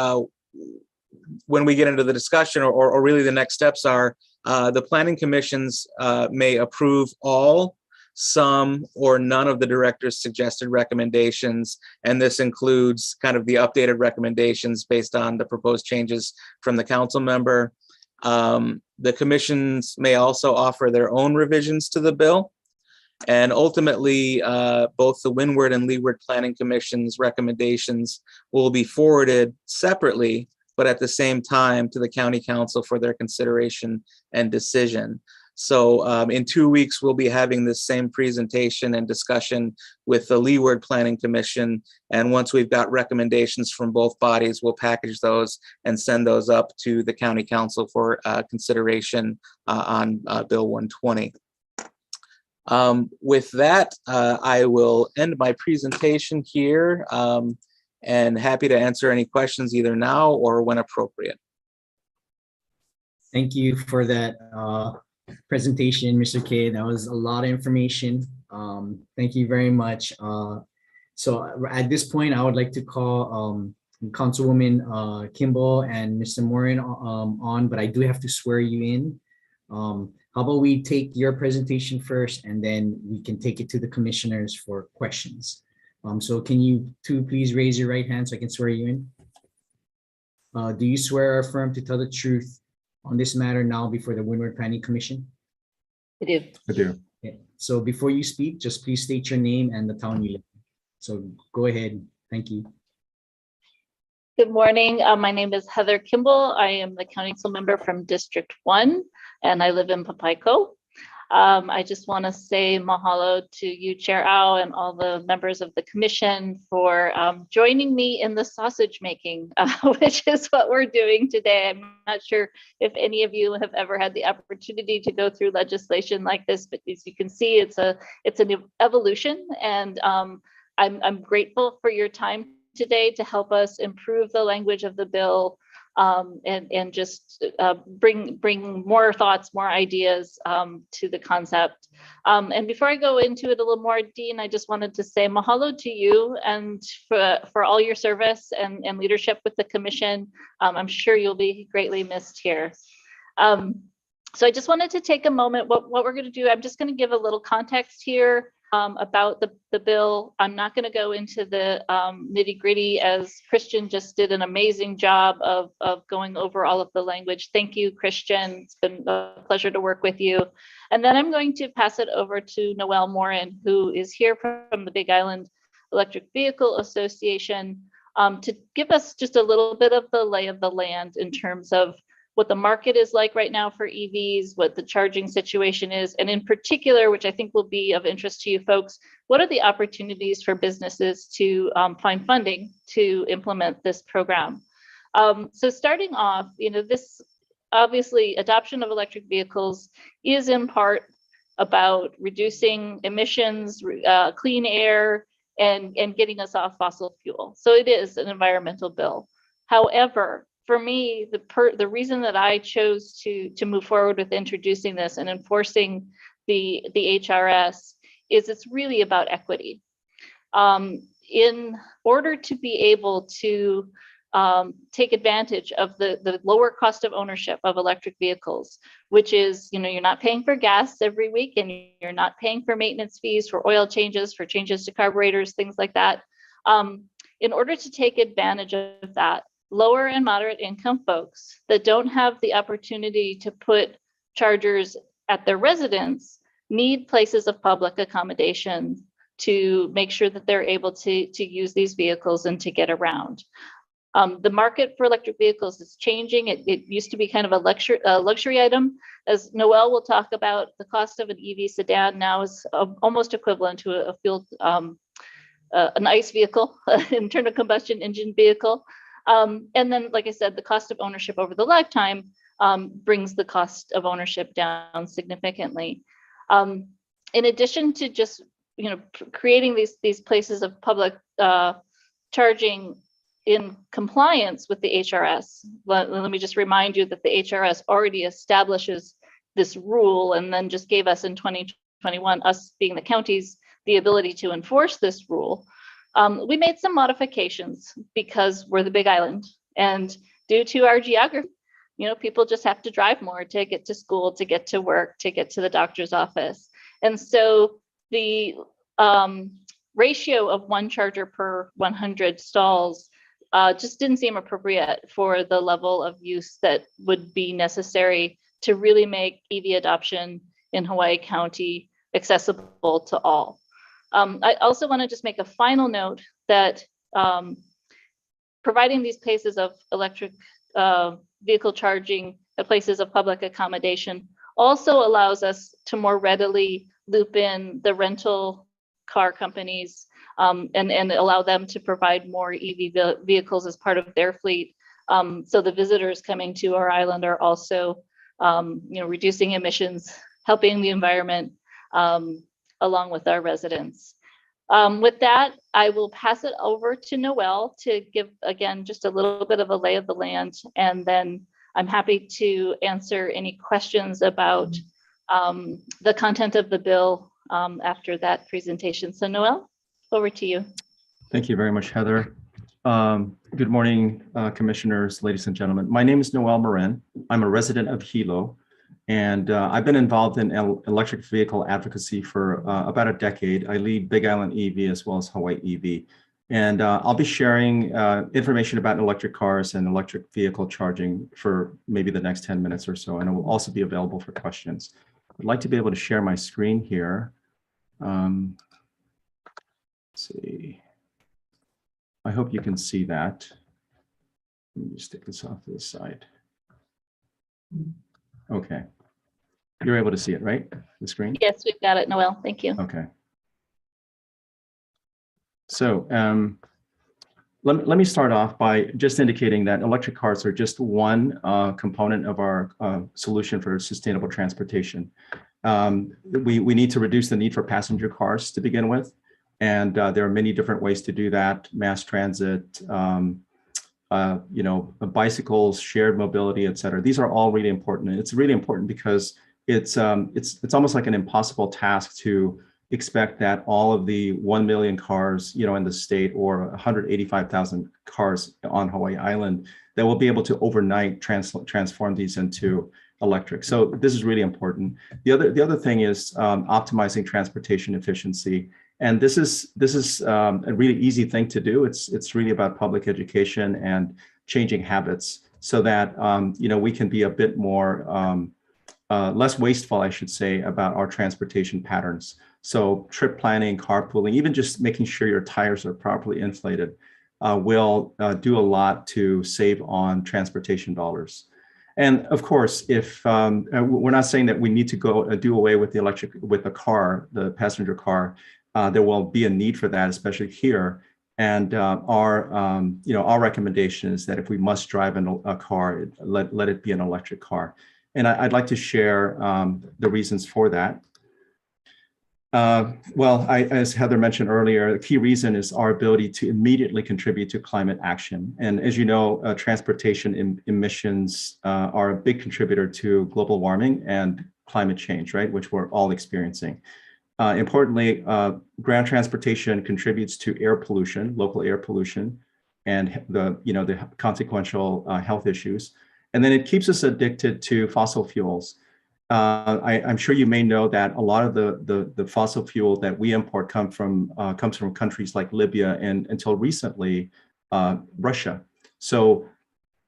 when we get into the discussion, or really the next steps are, the planning commissions may approve all, some, or none of the director's suggested recommendations. And this includes kind of the updated recommendations based on the proposed changes from the council member. The commissions may also offer their own revisions to the bill. And ultimately, both the Windward and Leeward Planning Commission's recommendations will be forwarded separately but at the same time to the county council for their consideration and decision. So in 2 weeks, we'll be having this same presentation and discussion with the Leeward Planning Commission. And once we've got recommendations from both bodies, we'll package those and send those up to the county council for consideration on Bill 120. With that, I will end my presentation here and happy to answer any questions either now or when appropriate. Thank you for that presentation, Mr. K. That was a lot of information. Thank you very much. So at this point, I would like to call Councilwoman Kimball and Mr. Marin on, but I do have to swear you in. How about we take your presentation first, and then we can take it to the commissioners for questions. So can you two please raise your right hand so I can swear you in? Do you swear or affirm to tell the truth on this matter now before the Windward Planning Commission? I do. I do. Okay. So before you speak, just please state your name and the town you live in. So go ahead. Thank you. Good morning. My name is Heather Kimball. I am the council member from District 1, and I live in Papaico. I just want to say mahalo to you, Chair Au, and all the members of the commission for joining me in the sausage making, which is what we're doing today. I'm not sure if any of you have ever had the opportunity to go through legislation like this, but as you can see, it's an evolution, and I'm grateful for your time today to help us improve the language of the bill and just bring more thoughts, more ideas to the concept. And before I go into it a little more, Dean, I just wanted to say mahalo to you and for all your service and leadership with the commission. I'm sure you'll be greatly missed here. So I just wanted to take a moment. What we're going to do, I'm just going to give a little context here about the bill. I'm not going to go into the nitty gritty, as Christian just did an amazing job of going over all of the language. Thank you, Christian. It's been a pleasure to work with you. And then I'm going to pass it over to Noelle Marin, who is here from the Big Island Electric Vehicle Association, to give us just a little bit of the lay of the land in terms of what the market is like right now for EVs, what the charging situation is, and in particular, which I think will be of interest to you folks, what are the opportunities for businesses to find funding to implement this program? So starting off, this obviously adoption of electric vehicles is in part about reducing emissions, clean air, and getting us off fossil fuel. So it is an environmental bill. However, for me, the reason that I chose to move forward with introducing this and enforcing the HRS is it's really about equity. In order to be able to take advantage of the lower cost of ownership of electric vehicles, which is, you're not paying for gas every week, and you're not paying for maintenance fees for oil changes, for changes to carburetors, things like that. In order to take advantage of that, lower and moderate income folks that don't have the opportunity to put chargers at their residence need places of public accommodation to make sure that they're able to use these vehicles and to get around. The market for electric vehicles is changing. It used to be kind of a luxury item. As Noelle will talk about, the cost of an EV sedan now is almost equivalent to a fuel, an ICE vehicle, internal combustion engine vehicle. And then, like I said, the cost of ownership over the lifetime brings the cost of ownership down significantly. In addition to just creating these places of public charging in compliance with the HRS, let me just remind you that the HRS already establishes this rule and then just gave us in 2021, us being the counties, the ability to enforce this rule. We made some modifications because we're the Big Island, and due to our geography, people just have to drive more to get to school, to get to work, to get to the doctor's office. And so the ratio of one charger per 100 stalls just didn't seem appropriate for the level of use that would be necessary to really make EV adoption in Hawaii County accessible to all. I also want to just make a final note that providing these places of electric vehicle charging at places of public accommodation also allows us to more readily loop in the rental car companies and allow them to provide more EV vehicles as part of their fleet. So the visitors coming to our island are also reducing emissions, helping the environment along with our residents. With that, I will pass it over to Noelle to give, again, just a little bit of a lay of the land, and then I'm happy to answer any questions about the content of the bill after that presentation. So Noelle, over to you. Thank you very much, Heather. Good morning, commissioners, ladies and gentlemen. My name is Noelle Marin. I'm a resident of Hilo, and I've been involved in electric vehicle advocacy for about a decade. I lead Big Island EV as well as Hawaii EV. And I'll be sharing information about electric cars and electric vehicle charging for maybe the next 10 minutes or so, and it will also be available for questions. I'd like to be able to share my screen here. Let's see. I hope you can see that. Let me just take this off to the side. Okay. You're able to see it, right? The screen? Yes, we've got it, Noelle. Thank you. Okay. So let me start off by just indicating that electric cars are just one component of our solution for sustainable transportation. We need to reduce the need for passenger cars to begin with. And there are many different ways to do that: mass transit, bicycles, shared mobility, et cetera. These are all really important. And it's really important because it's almost like an impossible task to expect that all of the 1 million cars, in the state, or 185,000 cars on Hawaii Island, that will be able to overnight transform these into electric. So this is really important. The other thing is optimizing transportation efficiency. And this is a really easy thing to do. It's really about public education and changing habits so that we can be a bit more less wasteful, I should say, about our transportation patterns. So trip planning, carpooling, even just making sure your tires are properly inflated will do a lot to save on transportation dollars. And of course, if we're not saying that we need to go do away with the car, the passenger car. There will be a need for that, especially here. And our recommendation is that if we must drive a car, let it be an electric car. And I'd like to share the reasons for that. As Heather mentioned earlier, the key reason is our ability to immediately contribute to climate action. And as you know, transportation emissions are a big contributor to global warming and climate change, right, which we're all experiencing. Importantly, ground transportation contributes to air pollution, local air pollution, and the consequential health issues. And then it keeps us addicted to fossil fuels. I'm sure you may know that a lot of the fossil fuel that we import comes from countries like Libya and until recently, Russia. So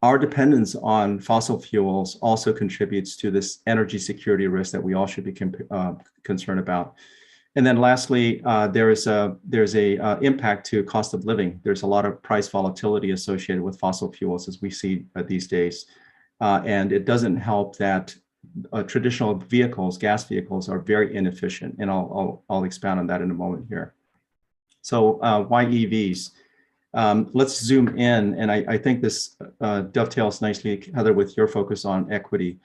our dependence on fossil fuels also contributes to this energy security risk that we all should be concerned about. And then lastly, there's a impact to cost of living. There's a lot of price volatility associated with fossil fuels as we see these days. And it doesn't help that traditional vehicles, gas vehicles, are very inefficient. And I'll expound on that in a moment here. So why EVs? Let's zoom in. And I think this dovetails nicely, Heather, with your focus on equity.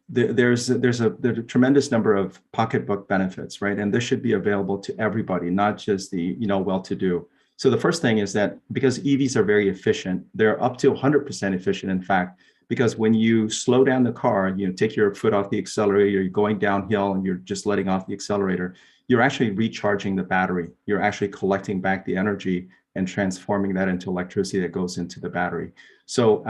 There's a tremendous number of pocketbook benefits, right? And this should be available to everybody, not just the well-to-do. So the first thing is that because EVs are very efficient, they're up to 100% efficient, in fact, because when you slow down the car, take your foot off the accelerator, you're going downhill and you're just letting off the accelerator, you're actually recharging the battery. You're actually collecting back the energy and transforming that into electricity that goes into the battery. So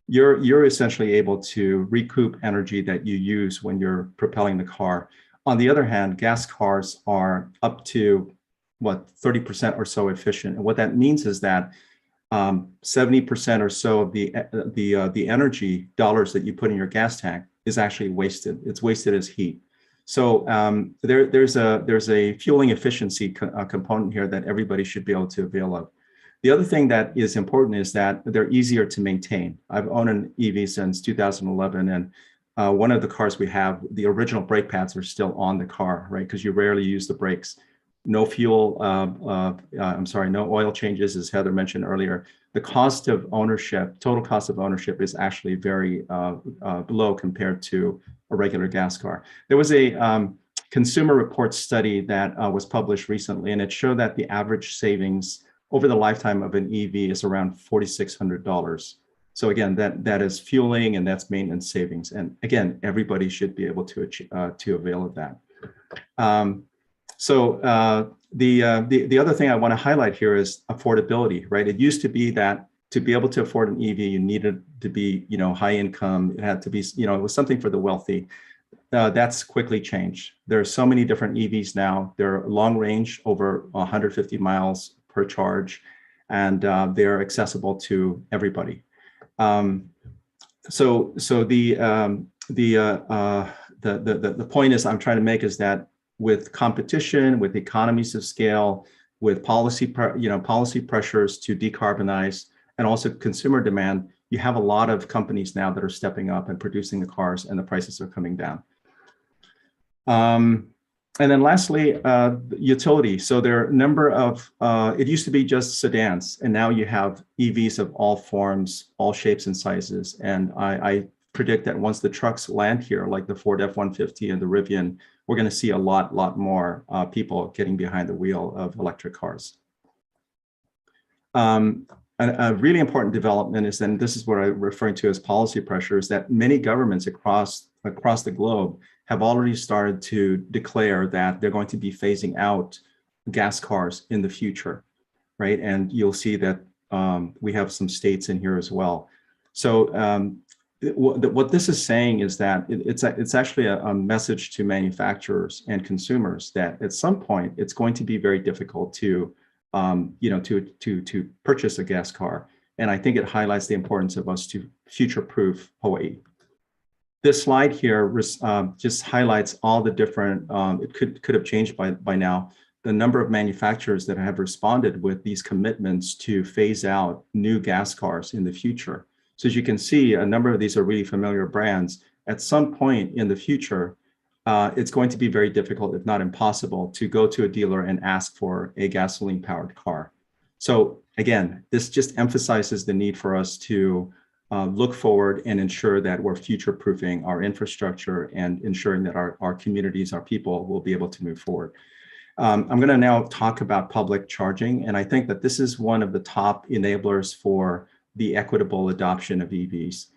you're essentially able to recoup energy that you use when you're propelling the car. On the other hand, gas cars are up to 30% or so efficient. And what that means is that 70% or so of the energy dollars that you put in your gas tank is actually wasted. It's wasted as heat. So there's a fueling efficiency component here that everybody should be able to avail of. The other thing that is important is that they're easier to maintain. I've owned an EV since 2011, and one of the cars we have, the original brake pads are still on the car, right? Because you rarely use the brakes. No fuel, no oil changes, as Heather mentioned earlier. The cost of ownership, total cost of ownership is actually very low compared to a regular gas car. There was a Consumer Reports study that was published recently, and it showed that the average savings over the lifetime of an EV is around $4,600. So again, that is fueling and that's maintenance savings. And again, everybody should be able to avail of that. The other thing I want to highlight here is affordability, right? It used to be that to be able to afford an EV, you needed to be, high income. It had to be, it was something for the wealthy. That's quickly changed. There are so many different EVs now. They're long range, over 150 miles per charge, and they're accessible to everybody. The point is I'm trying to make is that with competition, with economies of scale, with policy pressures to decarbonize, and also consumer demand, you have a lot of companies now that are stepping up and producing the cars, and the prices are coming down. And then lastly, utility. So there are a number of, it used to be just sedans, and now you have EVs of all forms, all shapes and sizes. And I predict that once the trucks land here, like the Ford F-150 and the Rivian, we're going to see a lot more people getting behind the wheel of electric cars. A really important development is, and this is what I'm referring to as policy pressure, is that many governments across the globe have already started to declare that they're going to be phasing out gas cars in the future, right? And you'll see that we have some states in here as well. So what this is saying is that it's actually a message to manufacturers and consumers that at some point it's going to be very difficult to purchase a gas car. And I think it highlights the importance of us to future-proof Hawaii. This slide here just highlights all the different, it could have changed by now, the number of manufacturers that have responded with these commitments to phase out new gas cars in the future. So as you can see, a number of these are really familiar brands. At some point in the future, it's going to be very difficult, if not impossible, to go to a dealer and ask for a gasoline-powered car. So again, this just emphasizes the need for us to look forward and ensure that we're future-proofing our infrastructure and ensuring that our communities, our people will be able to move forward. I'm going to now talk about public charging, and I think that this is one of the top enablers for the equitable adoption of EVs.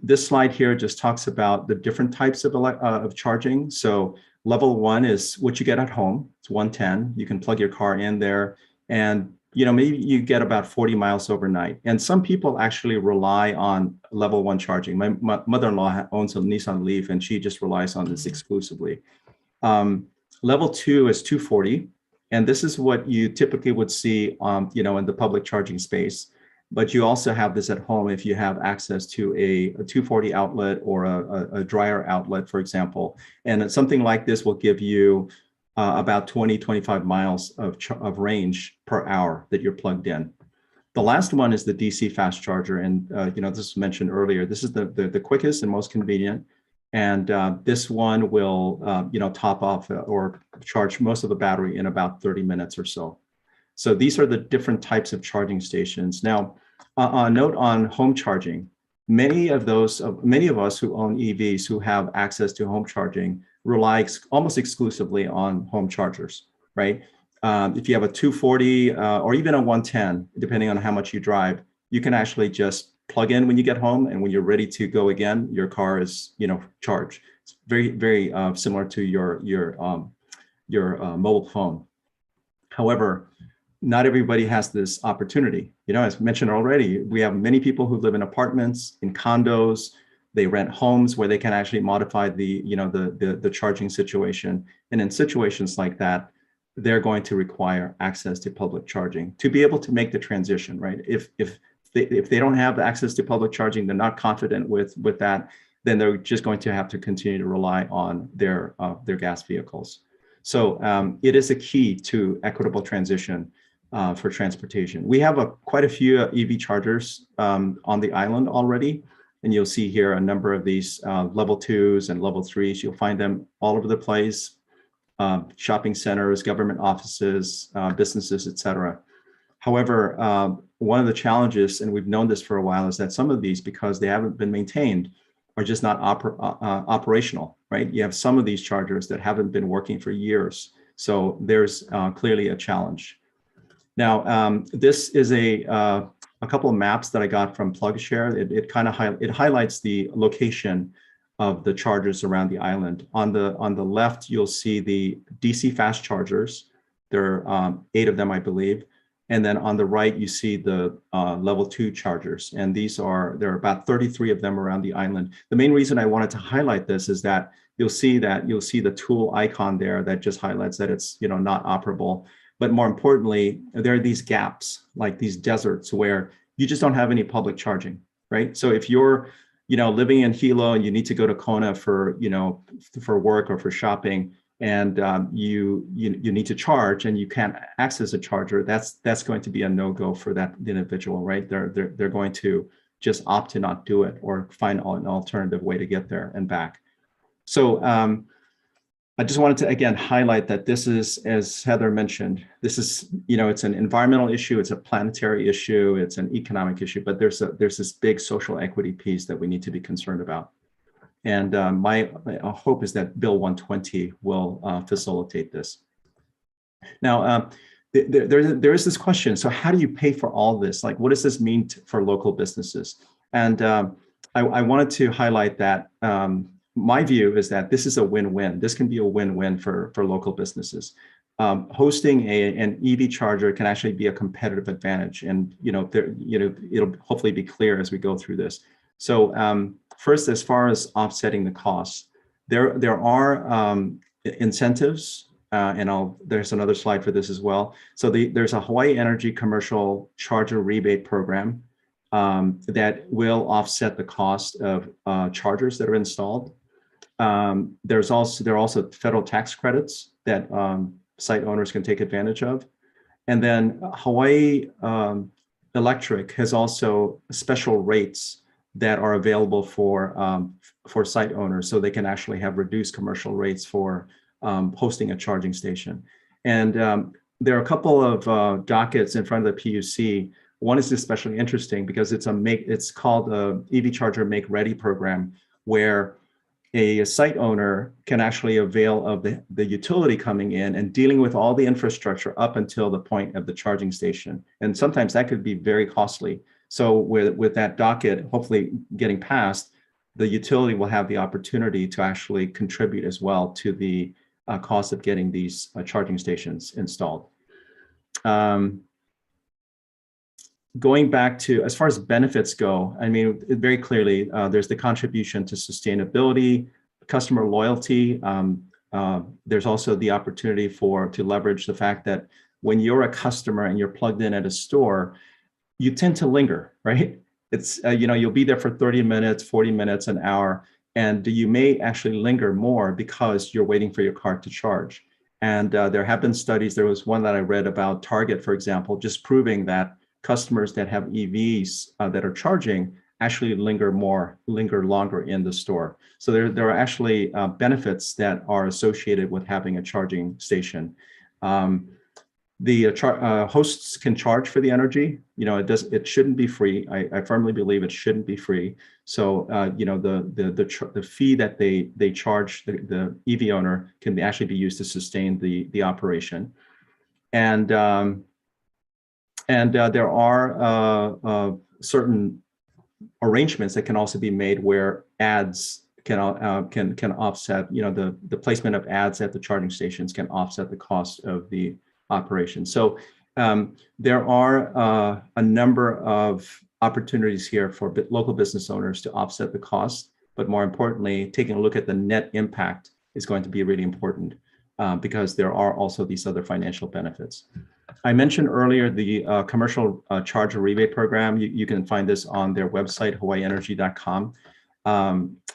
This slide here just talks about the different types of charging. So level 1 is what you get at home. It's 110. You can plug your car in there, and maybe you get about 40 miles overnight. And some people actually rely on level 1 charging. My mother-in-law owns a Nissan Leaf, and she just relies on this exclusively. Level 2 is 240, and this is what you typically would see, in the public charging space. But you also have this at home if you have access to a 240 outlet or a dryer outlet, for example. And something like this will give you about 20-25 miles of range per hour that you're plugged in. The last one is the DC fast charger, and this was mentioned earlier. This is the quickest and most convenient, and this one will top off or charge most of the battery in about 30 minutes or so. So these are the different types of charging stations. Now, a note on home charging: many of us who own EVs who have access to home charging rely almost exclusively on home chargers, right? If you have a 240 or even a 110, depending on how much you drive, you can actually just plug in when you get home, and when you're ready to go again, your car is charged. It's very, very similar to your mobile phone. However, not everybody has this opportunity. As mentioned already, we have many people who live in apartments, in condos. They rent homes where they can actually modify the charging situation. And in situations like that, they're going to require access to public charging to be able to make the transition, right? If they don't have access to public charging, they're not confident with that, then they're just going to have to continue to rely on their gas vehicles. So it is a key to equitable transition. for transportation. We have quite a few EV chargers on the island already. And you'll see here a number of these level 2s and level 3s. You'll find them all over the place, shopping centers, government offices, businesses, etc. However, one of the challenges, and we've known this for a while, is that some of these, because they haven't been maintained, are just not operational, right? You have some of these chargers that haven't been working for years. So there's clearly a challenge. Now, this is a couple of maps that I got from PlugShare. It kind of highlights the location of the chargers around the island. On the left, you'll see the DC fast chargers. There are 8 of them, I believe. And then on the right, you see the level 2 chargers. And there are about 33 of them around the island. The main reason I wanted to highlight this is that you'll see the tool icon there that just highlights that it's not operable. But more importantly, there are these gaps, like these deserts, where you just don't have any public charging, right? So if you're, living in Hilo and you need to go to Kona for work or for shopping, and you need to charge and you can't access a charger, that's going to be a no-go for that individual, right? They're going to just opt to not do it or find an alternative way to get there and back. So I just wanted to, again, highlight that this is, as Heather mentioned, this is, it's an environmental issue, it's a planetary issue, it's an economic issue, but there's this big social equity piece that we need to be concerned about. And my hope is that Bill 120 will facilitate this. Now, there is this question. So how do you pay for all this? Like, what does this mean for local businesses? And I wanted to highlight that my view is that this is a win-win. This can be a win-win for local businesses. Hosting an EV charger can actually be a competitive advantage, and it'll hopefully be clear as we go through this. So first, as far as offsetting the costs, there are incentives, and there's another slide for this as well. So there's a Hawaii Energy Commercial Charger Rebate Program that will offset the cost of chargers that are installed. There are also federal tax credits that site owners can take advantage of. And then Hawaii Electric has also special rates that are available for site owners, so they can actually have reduced commercial rates for hosting a charging station. And there are a couple of dockets in front of the PUC. One is especially interesting because it's called a EV Charger Make Ready program, where a site owner can actually avail of the utility coming in and dealing with all the infrastructure up until the point of the charging station. And sometimes that could be very costly. So with that docket hopefully getting passed, the utility will have the opportunity to actually contribute as well to the cost of getting these charging stations installed. Going back to, as far as benefits go, I mean, very clearly, there's the contribution to sustainability, customer loyalty. There's also the opportunity to leverage the fact that when you're a customer and you're plugged in at a store, you tend to linger, right? It's, you'll be there for 30 minutes, 40 minutes, an hour, and you may actually linger more because you're waiting for your car to charge. And there have been studies, there was one that I read about Target, for example, just proving that customers that have EVs that are charging actually linger longer in the store. So there are actually benefits that are associated with having a charging station. The hosts can charge for the energy. It shouldn't be free. I firmly believe it shouldn't be free. So the fee that they charge the EV owner can actually be used to sustain the operation. And there are certain arrangements that can also be made where ads can offset, the placement of ads at the charging stations can offset the cost of the operation. So there are a number of opportunities here for local business owners to offset the cost, but more importantly, taking a look at the net impact is going to be really important because there are also these other financial benefits. I mentioned earlier the commercial charger rebate program. You can find this on their website, hawaiienergy.com.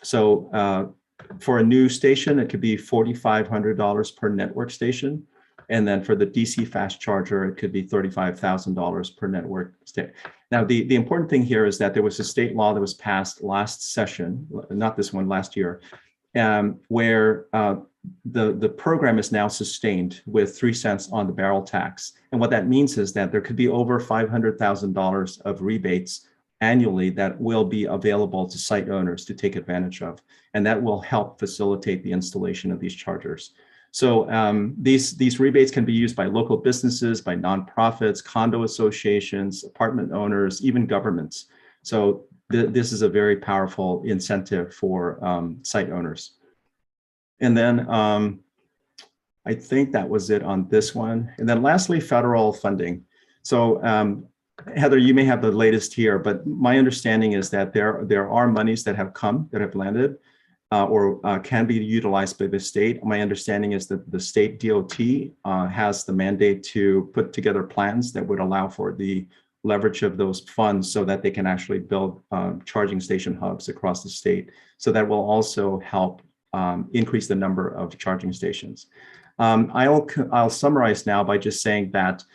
So for a new station, it could be $4,500 per network station. And then for the DC fast charger, it could be $35,000 per network stay. Now, the important thing here is that there was a state law that was passed last session, not this one, last year, where the program is now sustained with 3 cents on the barrel tax. And what that means is that there could be over $500,000 of rebates annually that will be available to site owners to take advantage of. And that will help facilitate the installation of these chargers. So these rebates can be used by local businesses, by nonprofits, condo associations, apartment owners, even governments. So this is a very powerful incentive for site owners. And then I think that was it on this one. And then lastly, federal funding. So Heather, you may have the latest here, but my understanding is that there are monies that have come, that have landed, or can be utilized by the state. My understanding is that the state DOT has the mandate to put together plans that would allow for the leverage of those funds so that they can actually build charging station hubs across the state. So that will also help increase the number of charging stations. I'll summarize now by just saying that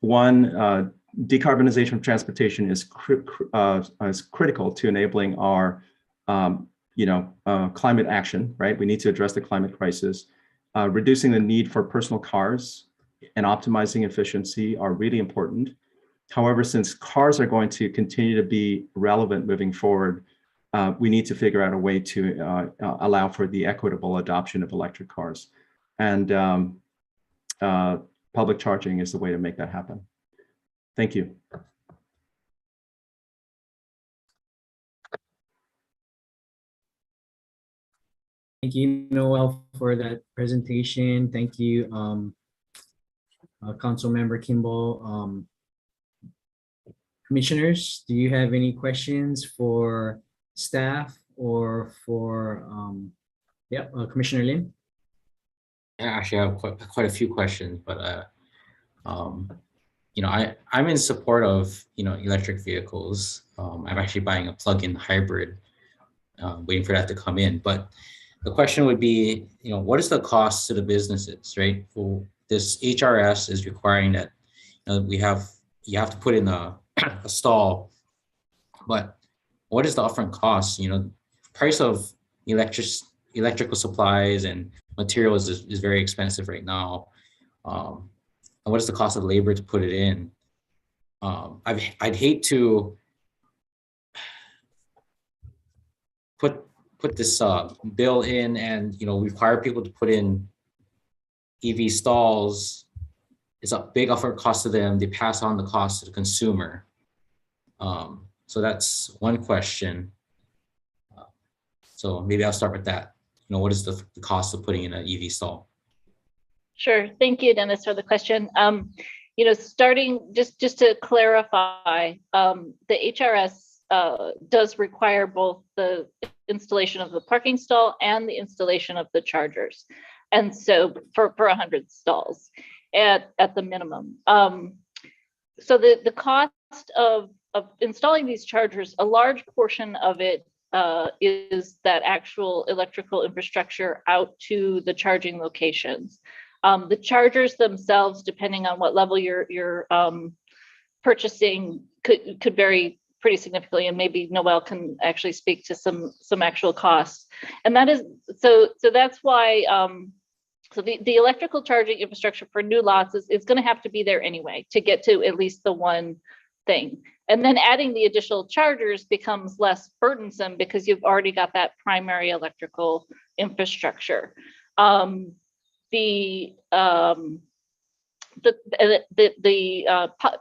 one, decarbonization of transportation is critical to enabling our climate action, right? We need to address the climate crisis. Reducing the need for personal cars and optimizing efficiency are really important. However, since cars are going to continue to be relevant moving forward, we need to figure out a way to allow for the equitable adoption of electric cars. And public charging is the way to make that happen. Thank you. Thank you, Noelle, for that presentation. Thank you, Councilmember Kimball. Commissioners, do you have any questions for staff or for, Commissioner Lin? Yeah, actually, I have quite a few questions, but I'm in support of electric vehicles. I'm actually buying a plug-in hybrid, waiting for that to come in. But the question would be, what is the cost to the businesses, right? Well, this HRS is requiring that you have to put in a stall, but what is the upfront cost? Price of electrical supplies and materials is very expensive right now. And what is the cost of labor to put it in? I'd hate to put this bill in and require people to put in EV stalls. It's a big upfront cost to them. They pass on the cost to the consumer. So that's one question. So maybe I'll start with that. What is the cost of putting in an EV stall? Sure. Thank you, Dennis, for the question. Starting just to clarify, the HRS does require both the installation of the parking stall and the installation of the chargers. And so for 100 stalls at the minimum. So the cost of installing these chargers, a large portion of it is that actual electrical infrastructure out to the charging locations. The chargers themselves, depending on what level you're purchasing, could vary pretty significantly, and maybe Noelle can actually speak to some actual costs. And that is so that's why so the electrical charging infrastructure for new lots is going to have to be there anyway to get to at least the one thing. And then adding the additional chargers becomes less burdensome because you've already got that primary electrical infrastructure. The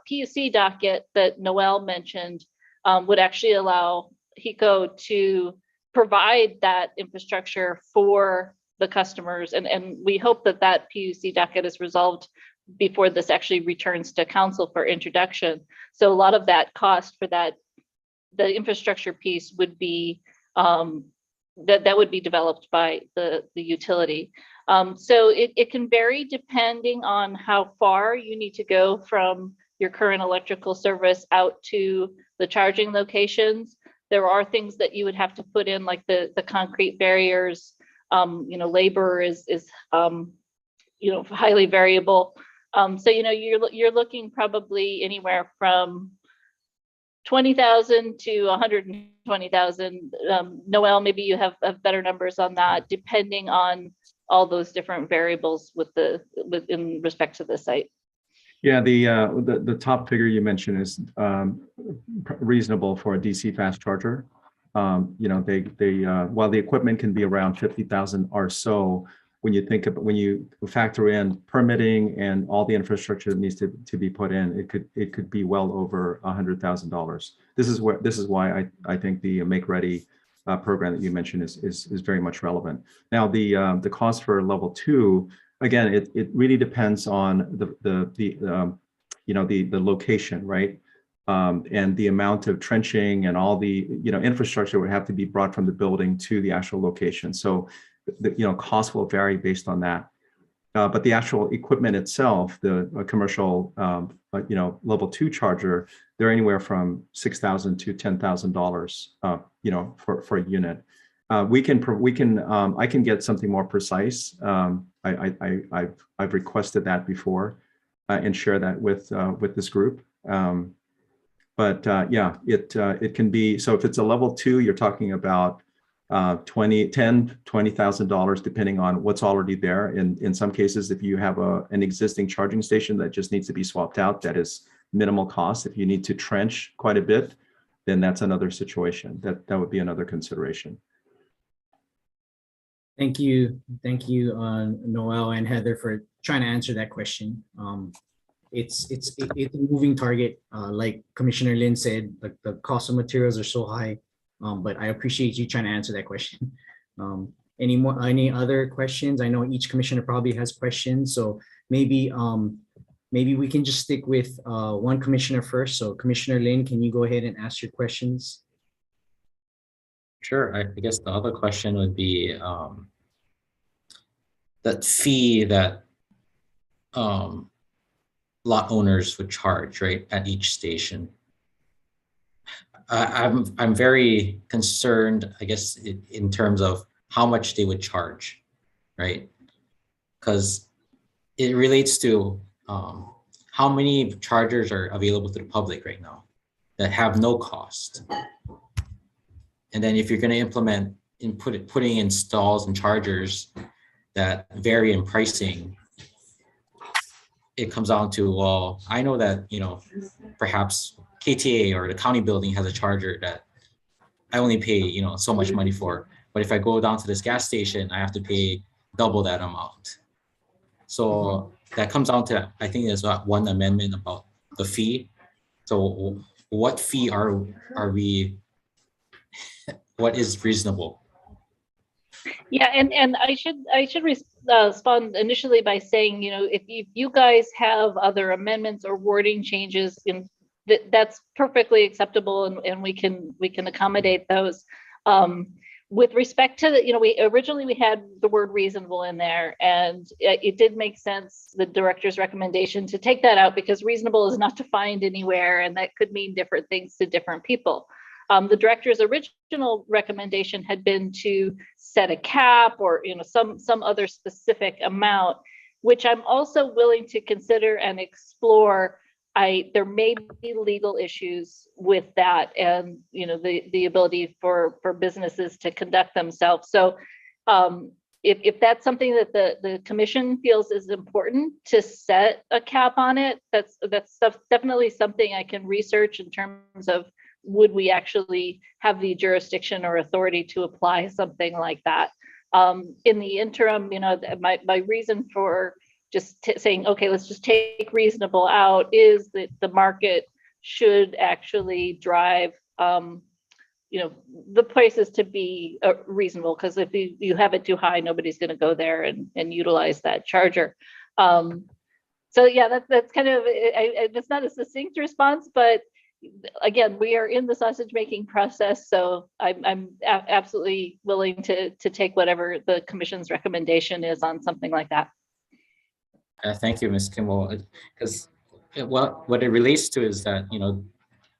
PUC docket that Noelle mentioned would actually allow HECO to provide that infrastructure for the customers. And we hope that PUC docket is resolved before this actually returns to council for introduction. So a lot of that cost for the infrastructure piece would be that would be developed by the utility. So it can vary depending on how far you need to go from your current electrical service out to the charging locations. There are things that you would have to put in, like the concrete barriers. Labor is highly variable. So, you're looking probably anywhere from 20,000 to 120,000. Noelle, maybe you have better numbers on that, depending on all those different variables in respect to the site. Yeah, the top figure you mentioned is reasonable for a DC fast charger. While the equipment can be around 50,000 or so, when you factor in permitting and all the infrastructure that needs to be put in, it could be well over $100,000. This is why I think the Make Ready program that you mentioned is very much relevant. Now the cost for level 2, again, it really depends on the location, right? And the amount of trenching and all the infrastructure would have to be brought from the building to the actual location. So the cost will vary based on that. But the actual equipment itself, the commercial level 2 charger, they're anywhere from $6,000 to $10,000 for a unit. I can get something more precise. I've requested that before and share that with this group. But it can be, so if it's a level 2, you're talking about $20,000 depending on what's already there. In some cases, if you have an existing charging station that just needs to be swapped out, that is minimal cost. If you need to trench quite a bit, then that's another situation. That would be another consideration. Thank you, Noelle and Heather, for trying to answer that question. It's a moving target. Like Commissioner Lin said, the cost of materials are so high. But I appreciate you trying to answer that question. Any other questions? I know each commissioner probably has questions, so maybe we can just stick with one commissioner first. So Commissioner Lin, can you go ahead and ask your questions? Sure. I guess the other question would be that fee that lot owners would charge, right, at each station. I'm very concerned, I guess, in terms of how much they would charge, right? Because it relates to how many chargers are available to the public right now that have no cost. And then if you're going to implement putting in stalls and chargers that vary in pricing, it comes down to, well, I know that, perhaps KTA or the county building has a charger that I only pay, so much money for. But if I go down to this gas station, I have to pay double that amount. So that comes down to, I think there's one amendment about the fee. So what fee are we, what is reasonable? Yeah, and I should respond initially by saying, if you guys have other amendments or wording changes, that's perfectly acceptable, and we can accommodate those. With respect to we originally had the word reasonable in there, and it did make sense, the director's recommendation, to take that out, because reasonable is not defined anywhere, and that could mean different things to different people. The director's original recommendation had been to set a cap or some other specific amount, which I'm also willing to consider and explore. There may be legal issues with that, and the ability for businesses to conduct themselves. So if that's something that the commission feels is important to set a cap on it, that's definitely something I can research in terms of, would we actually have the jurisdiction or authority to apply something like that? In the interim, my reason for just saying, okay, let's just take reasonable out, is that the market should actually drive the prices to be reasonable, because if you have it too high, nobody's going to go there and utilize that charger. So yeah, that's kind of, it's not a succinct response, but again, we are in the sausage making process, so I'm absolutely willing to take whatever the commission's recommendation is on something like that. Thank you, Ms. Kimball. Because what it relates to is that,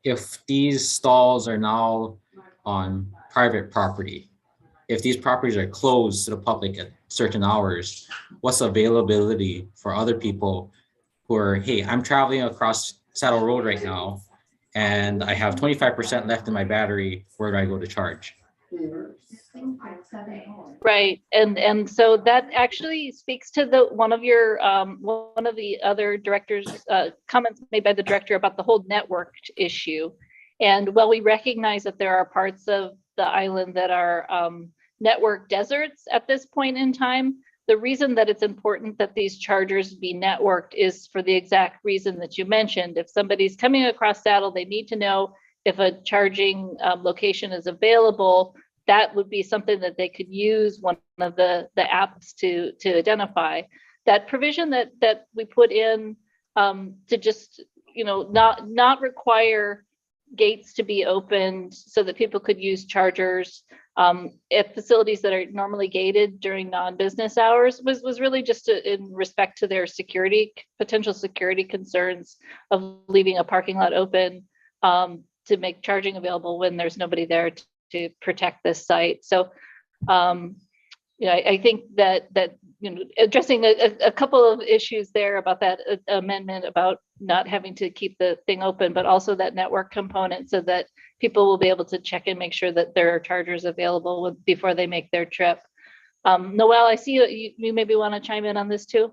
if these stalls are now on private property, if these properties are closed to the public at certain hours, what's availability for other people who are, hey, I'm traveling across Saddle Road right now and I have 25% left in my battery. Where do I go to charge? Right, and so that actually speaks to one of the other directors' comments made by the director about the whole networked issue. And while we recognize that there are parts of the island that are network deserts at this point in time, the reason that it's important that these chargers be networked is for the exact reason that you mentioned. If somebody's coming across Saddle, they need to know if a charging location is available. That would be something that they could use one of the apps to identify. That provision that we put in to just, not require gates to be opened so that people could use chargers at facilities that are normally gated during non-business hours was really just in respect to their potential security concerns of leaving a parking lot open to make charging available when there's nobody there to protect this site. So, I think that addressing a couple of issues there about that amendment about not having to keep the thing open, but also that network component so that people will be able to check and make sure that there are chargers available before they make their trip. Noelle, I see you maybe want to chime in on this too.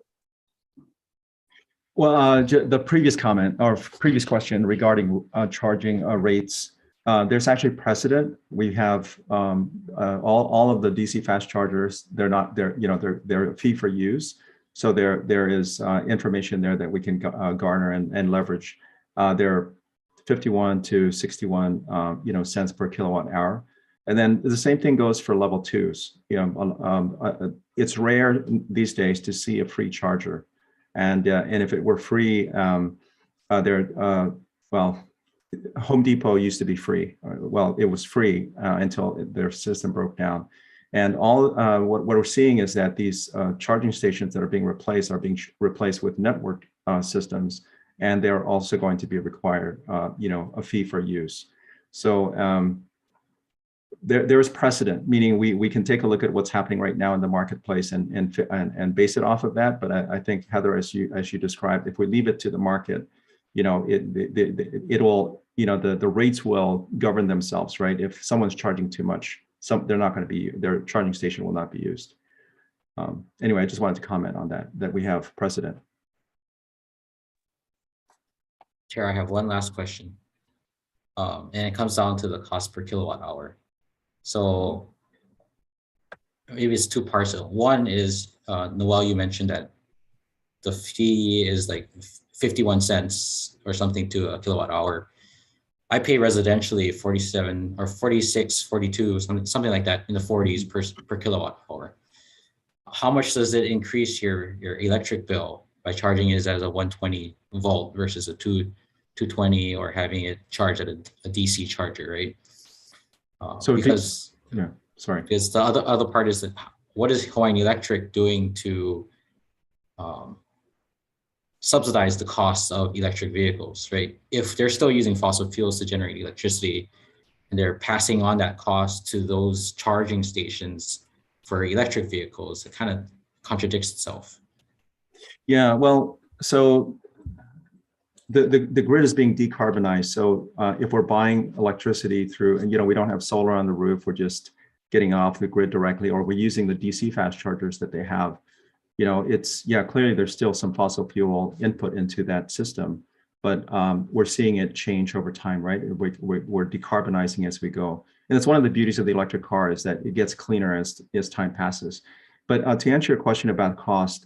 Well, the previous comment or previous question regarding charging rates, there's actually precedent. We have all of the DC fast chargers. They're a fee for use. So there is information there that we can garner and leverage. They're 51 to 61 cents per kilowatt hour. And then the same thing goes for level 2s. It's rare these days to see a free charger. And if it were free, Home Depot used to be free. Well, it was free until their system broke down. And what we're seeing is that these charging stations that are being replaced with network systems, and they're also going to be required, a fee for use. So there is precedent, meaning we can take a look at what's happening right now in the marketplace and base it off of that. But I think, Heather, as you described, if we leave it to the market, it will, the rates will govern themselves, right? If someone's charging too much, their charging station will not be used. Anyway, I just wanted to comment on that we have precedent. Chair, I have one last question. And it comes down to the cost per kilowatt hour. So maybe it's two parts. One is, Noelle, you mentioned that the fee is like 51 cents or something to a kilowatt hour. I pay residentially 47 or 46, 42, something like that, in the 40s per kilowatt hour. How much does it increase your electric bill by charging it as a 120 volt versus a 220 or having it charged at a DC charger, right? Because the other part is that what is Hawaiian Electric doing to subsidize the cost of electric vehicles, right? If they're still using fossil fuels to generate electricity and they're passing on that cost to those charging stations for electric vehicles, it kind of contradicts itself. Yeah, well, so the grid is being decarbonized. So if we're buying electricity through, and we don't have solar on the roof, we're just getting off the grid directly, or we're using the DC fast chargers that they have. Clearly there's still some fossil fuel input into that system, but we're seeing it change over time, right? We're decarbonizing as we go. And it's one of the beauties of the electric car is that it gets cleaner as time passes. But to answer your question about cost,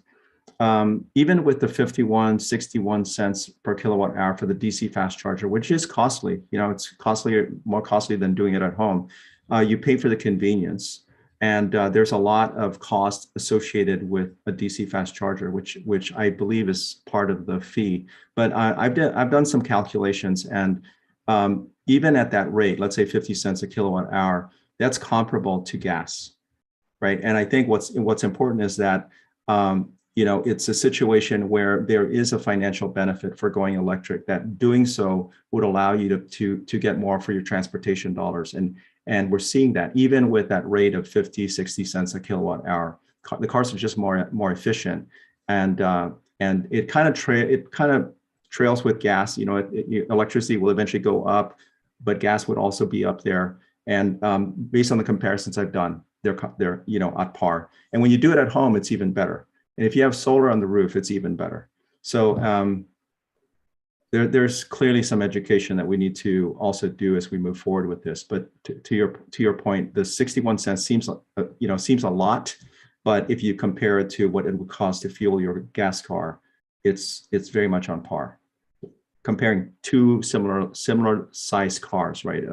even with the 51, 61 cents per kilowatt hour for the DC fast charger, which is costly, it's more costly than doing it at home. You pay for the convenience. And there's a lot of cost associated with a DC fast charger, which I believe is part of the fee. But I've done some calculations, and even at that rate, let's say 50 cents a kilowatt hour, that's comparable to gas, right? And I think what's important is that it's a situation where there is a financial benefit for going electric. That doing so would allow you to get more for your transportation dollars. And we're seeing that even with that rate of 50, 60 cents a kilowatt hour, the cars are just more efficient. And it kind of trails with gas. You know, electricity will eventually go up, but gas would also be up there. And based on the comparisons I've done, they're you know, at par. And when you do it at home, it's even better. And if you have solar on the roof, it's even better. So there's clearly some education that we need to also do as we move forward with this. But to your point, the 61 cents seems a lot, but if you compare it to what it would cost to fuel your gas car, it's very much on par. Comparing two similar size cars, right?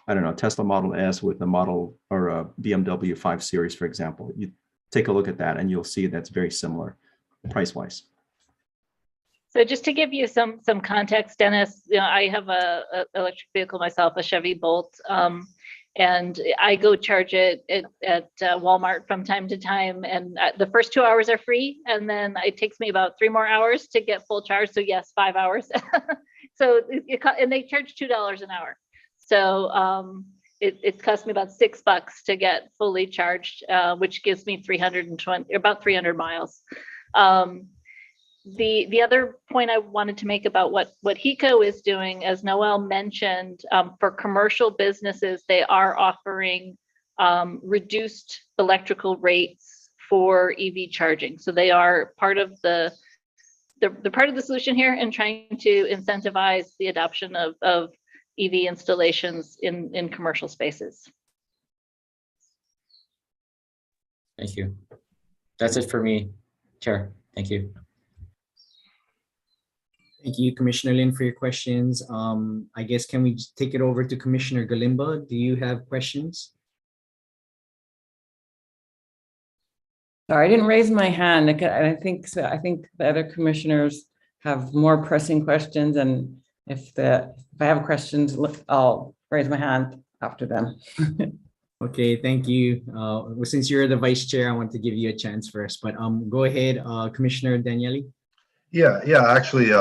I don't know, Tesla Model S with a model or a BMW 5 Series, for example. You take a look at that and you'll see that's very similar price-wise. So just to give you some context, Dennis, you know, I have a electric vehicle myself, a Chevy Bolt, and I go charge it at Walmart from time to time. And the first 2 hours are free, and then it takes me about 3 more hours to get full charge. So yes, 5 hours. So and they charge $2 an hour. So it cost me about $6 to get fully charged, which gives me about 300 miles. The other point I wanted to make about what HECO is doing, as Noelle mentioned, for commercial businesses, they are offering reduced electrical rates for EV charging. So they are part of the part of the solution here in trying to incentivize the adoption of EV installations in commercial spaces. Thank you. That's it for me, Chair. Thank you. Thank you, Commissioner Lin, for your questions. I guess, can we take it over to Commissioner Galimba? Do you have questions? Sorry, I didn't raise my hand. I think so. I think the other commissioners have more pressing questions, and if I have questions, I'll raise my hand after them. Okay, thank you. Since you're the vice chair, I want to give you a chance first, but go ahead, Commissioner Daniele. Yeah, actually,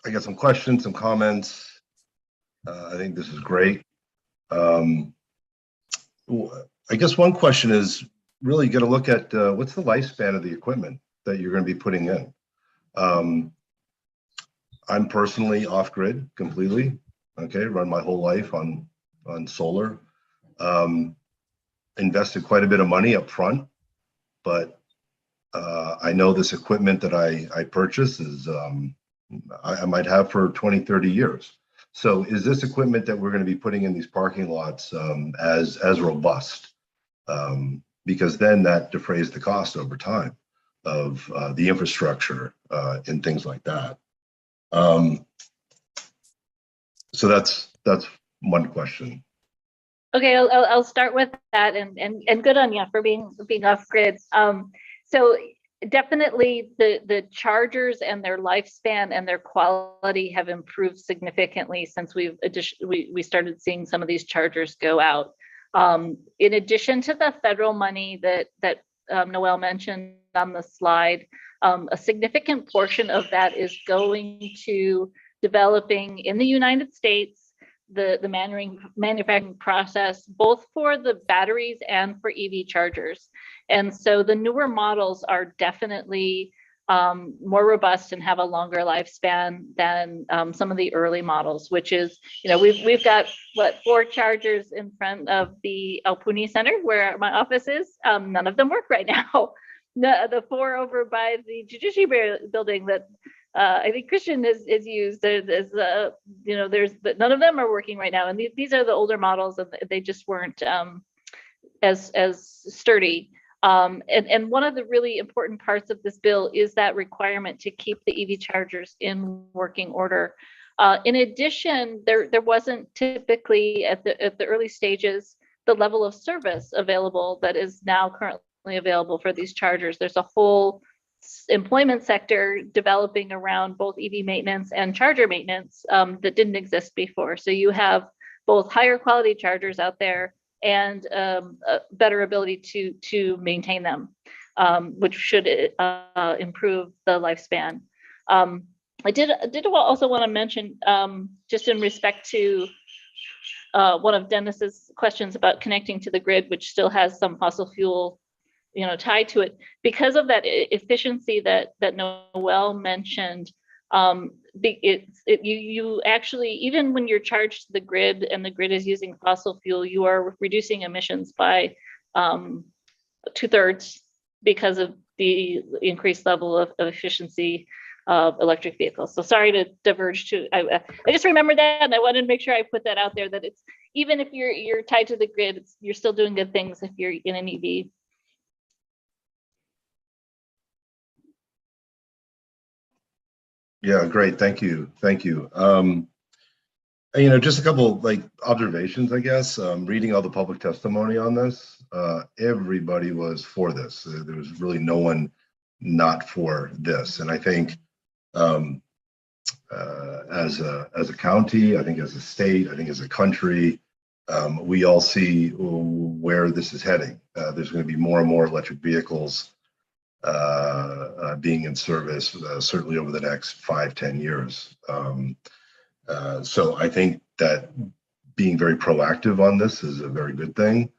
I got some questions, some comments. I think this is great. I guess one question is really going to look at what's the lifespan of the equipment that you're going to be putting in. I'm personally off-grid completely. Okay, run my whole life on solar. Invested quite a bit of money up front, but I know this equipment that I purchased is I might have for 20, 30 years. So is this equipment that we're going to be putting in these parking lots as robust? Because then that defrays the cost over time of the infrastructure and things like that. So that's one question. Okay, I'll start with that, and good on you for being off grid. So definitely the chargers and their lifespan and their quality have improved significantly since we started seeing some of these chargers go out. In addition to the federal money that Noelle mentioned on the slide, a significant portion of that is going to developing in the United States the manufacturing process, both for the batteries and for EV chargers. And so the newer models are definitely more robust and have a longer lifespan than some of the early models, which is, you know, we've got 4 chargers in front of the Altooney Center where my office is. None of them work right now. The 4 over by the Judiciary Building that I think Christian is used. There's none of them are working right now, and these are the older models, and they just weren't as sturdy. And one of the really important parts of this bill is that requirement to keep the EV chargers in working order. In addition, there wasn't typically at the early stages the level of service available that is now currently available for these chargers. There's a whole employment sector developing around both EV maintenance and charger maintenance that didn't exist before. So you have both higher quality chargers out there and a better ability to maintain them, which should improve the lifespan. I did also want to mention, just in respect to one of Dennis's questions about connecting to the grid, which still has some fossil fuel, tied to it. Because of that efficiency that Noelle mentioned, you actually, even when you're charged to the grid and the grid is using fossil fuel, you are reducing emissions by 2/3 because of the increased level of efficiency of electric vehicles. So sorry to diverge to, I just remembered that, and I wanted to make sure I put that out there, that it's, even if you're tied to the grid, you're still doing good things if you're in an EV. Yeah, great. Thank you. Thank you. Just a couple like observations, I guess. Reading all the public testimony on this, everybody was for this. There was really no one not for this. And I think as a county, I think as a state, I think as a country, we all see where this is heading. There's going to be more and more electric vehicles being in service, certainly over the next 5-10 years. So I think that being very proactive on this is a very good thing.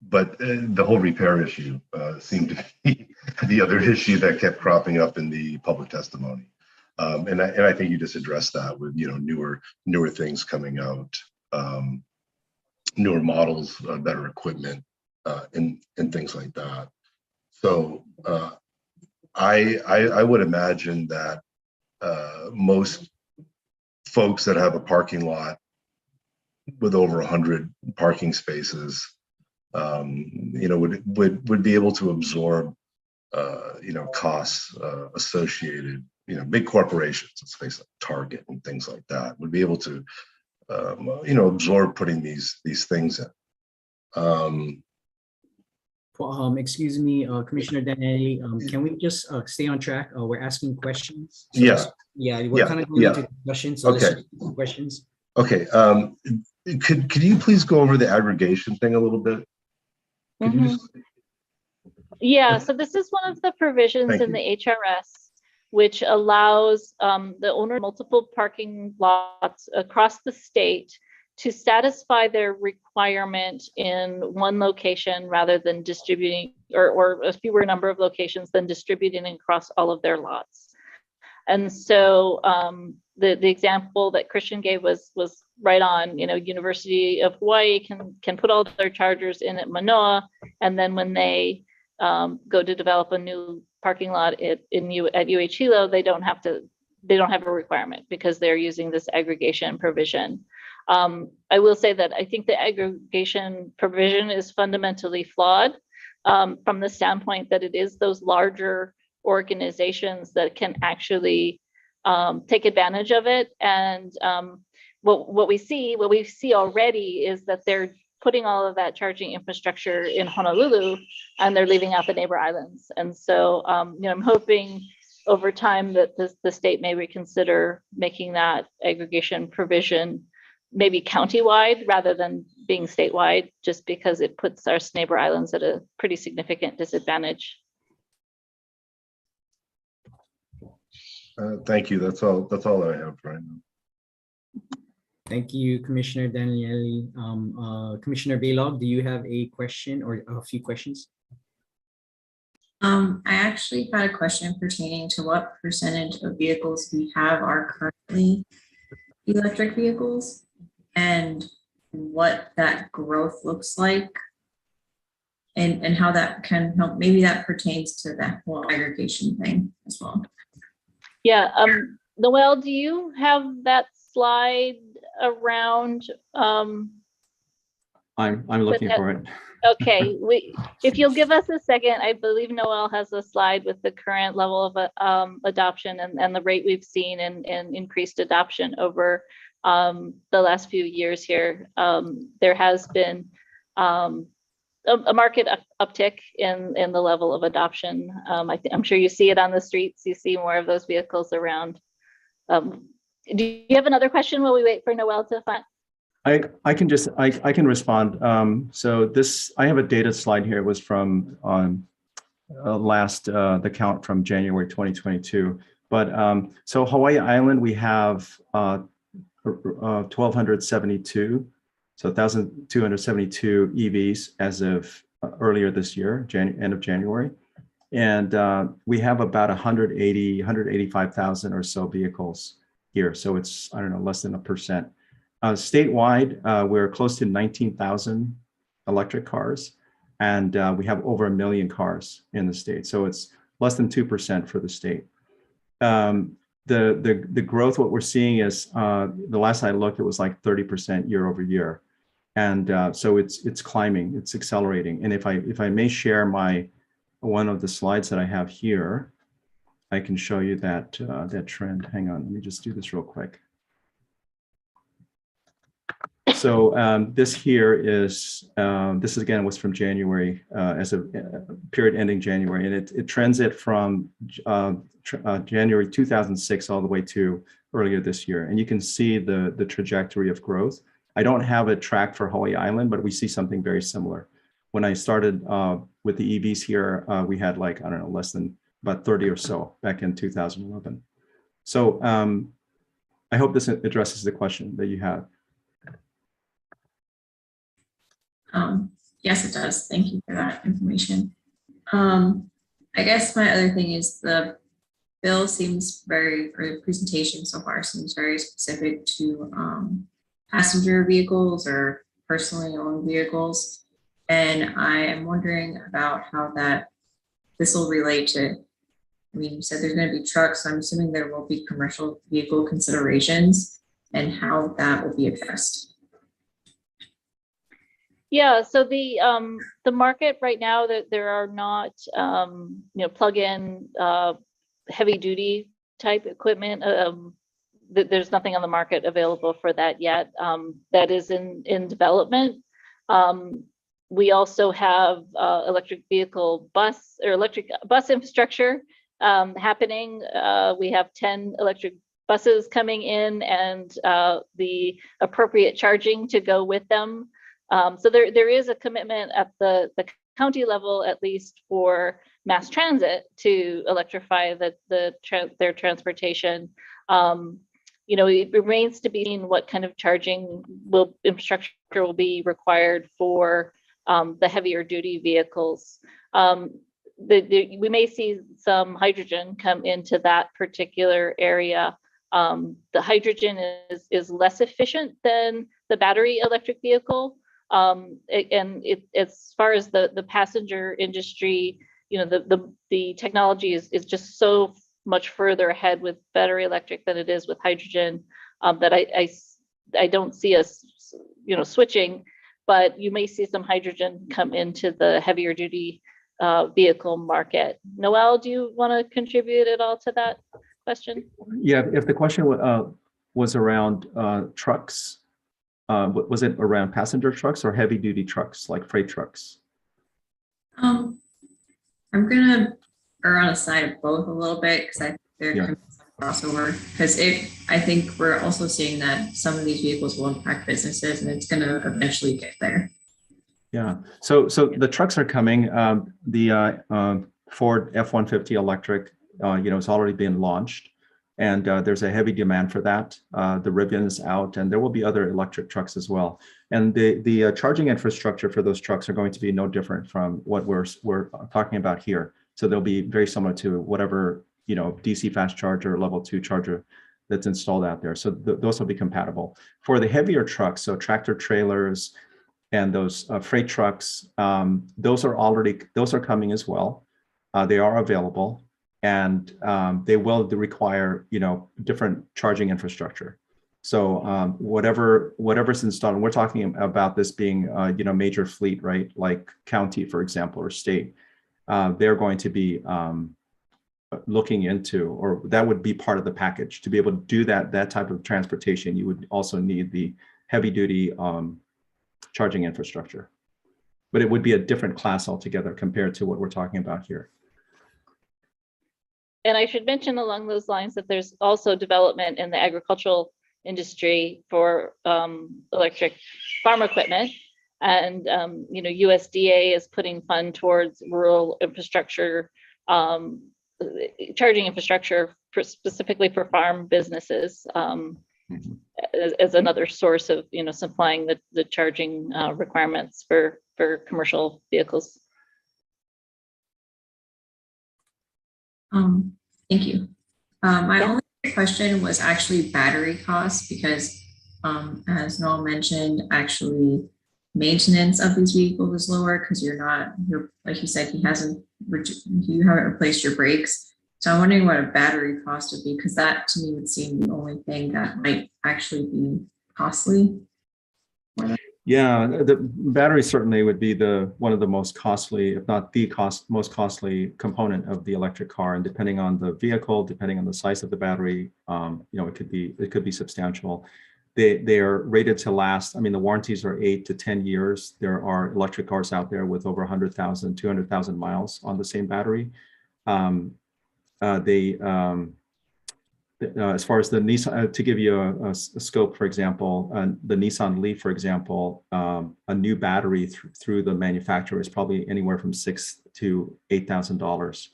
But the whole repair issue seemed to be the other issue that kept cropping up in the public testimony. And I think you just addressed that with newer things coming out, newer models, better equipment, and things like that. So I would imagine that most folks that have a parking lot with over 100 parking spaces, would be able to absorb, costs associated. Big corporations, let's face it, Target and things like that, would be able to, absorb putting these things in. Excuse me, Commissioner Daniele, can we just stay on track? We're asking questions. So Yeah. We're kind of going into discussion. So Okay. let's questions. Okay. Could you please go over the aggregation thing a little bit? Could you just? Yeah, so this is one of the provisions Thank in the HRS, which allows the owner of multiple parking lots across the state to satisfy their requirement in one location rather than distributing, or a fewer number of locations than distributing across all of their lots. And so the example that Christian gave was right on. University of Hawaii can put all their chargers in at Manoa, and then when they go to develop a new parking lot at UH Hilo, they don't have a requirement because they're using this aggregation provision. I will say that I think the aggregation provision is fundamentally flawed from the standpoint that it is those larger organizations that can actually take advantage of it. And what we see already is that they're putting all of that charging infrastructure in Honolulu, and they're leaving out the neighbor islands. And so, I'm hoping over time that the state may reconsider making that aggregation provision maybe countywide rather than being statewide, just because it puts our neighbor islands at a pretty significant disadvantage. Thank you. That's all that I have right now. Thank you, Commissioner Daniele. Commissioner Bailog, do you have a question or a few questions? I actually had a question pertaining to what percentage of vehicles we have are currently electric vehicles and what that growth looks like and how that can help. Maybe that pertains to that whole aggregation thing as well. Yeah, Noelle, do you have that slide around? I'm looking for it. Okay, if you'll give us a second, I believe Noelle has a slide with the current level of adoption and the rate we've seen and increased adoption over the last few years here. There has been a market uptick in the level of adoption. I'm sure you see it on the streets. You see more of those vehicles around. Do you have another question while we wait for Noelle to find? I can respond. So I have a data slide here. It was from the count from January 2022. But so Hawaii Island, we have 1,272, so 1,272 EVs as of earlier this year, end of January. And we have about 185,000 or so vehicles here. So it's, I don't know, less than 1%. Statewide, we're close to 19,000 electric cars, and we have over 1 million cars in the state. So it's less than 2% for the state. The growth, what we're seeing is, the last I looked, it was like 30% year over year. And so it's climbing, it's accelerating. And if I may share one of the slides that I have here, I can show you that trend. Hang on, let me just do this real quick. So this here is, this again was from January, as a period ending January, and it trends it from January 2006 all the way to earlier this year. And you can see the trajectory of growth. I don't have a track for Hawaii Island, but we see something very similar. When I started with the EVs here, we had like, I don't know, less than about 30 or so back in 2011. So I hope this addresses the question that you had. Yes, it does. Thank you for that information. I guess my other thing is the bill seems or the presentation so far seems very specific to passenger vehicles or personally owned vehicles. And I am wondering about how this will relate to, I mean, you said there's going to be trucks, so I'm assuming there will be commercial vehicle considerations and how that will be addressed. Yeah, so the market right now, that there are not plug-in heavy duty type equipment. There's nothing on the market available for that yet. That is in development. We also have electric bus infrastructure happening. We have 10 electric buses coming in, and the appropriate charging to go with them. So there is a commitment at the county level, at least for mass transit, to electrify their transportation. It remains to be seen what kind of charging infrastructure will be required for the heavier duty vehicles. We may see some hydrogen come into that particular area. The hydrogen is less efficient than the battery electric vehicle. As far as the passenger industry, the technology is just so much further ahead with battery electric than it is with hydrogen, that I don't see us switching, but you may see some hydrogen come into the heavier duty vehicle market. Noelle, do you want to contribute at all to that question? Yeah, if the question was around trucks, was it around passenger trucks or heavy duty trucks like freight trucks? I'm gonna err on the side of both a little bit, because I think there can be some crossover. Because I think we're also seeing that some of these vehicles will impact businesses, and it's gonna eventually get there. Yeah. So the trucks are coming. The Ford F-150 electric, it's already been launched, and there's a heavy demand for that. The Rivian is out, and there will be other electric trucks as well. And the charging infrastructure for those trucks are going to be no different from what we're talking about here. So they'll be very similar to whatever DC fast charger, level 2 charger that's installed out there. So those will be compatible. For the heavier trucks, so tractor trailers and those freight trucks, those are coming as well. They are available, and they will require different charging infrastructure. So whatever's installed, and we're talking about this being major fleet, right? Like county, for example, or state. They're going to be looking into, or that would be part of the package. To be able to do that type of transportation, you would also need the heavy duty charging infrastructure. But it would be a different class altogether compared to what we're talking about here. And I should mention along those lines that there's also development in the agricultural industry for electric farm equipment. And USDA is putting fund towards rural infrastructure, charging infrastructure specifically for farm businesses. as another source of, supplying the charging requirements for commercial vehicles. Thank you. My only question was actually battery costs because, as Noel mentioned, actually maintenance of these vehicles is lower because you're like you said, you haven't replaced your brakes. So I'm wondering what a battery cost would be, because that to me would seem the only thing that might actually be costly. Yeah, the battery certainly would be one of the most costly, if not the most costly component of the electric car. And depending on the vehicle, depending on the size of the battery, it could be substantial. They are rated to last. I mean, the warranties are 8 to 10 years. There are electric cars out there with over 100,000, 200,000 miles on the same battery. As far as the Nissan, to give you a scope, for example, the Nissan Leaf, for example, a new battery through the manufacturer is probably anywhere from $6,000 to $8,000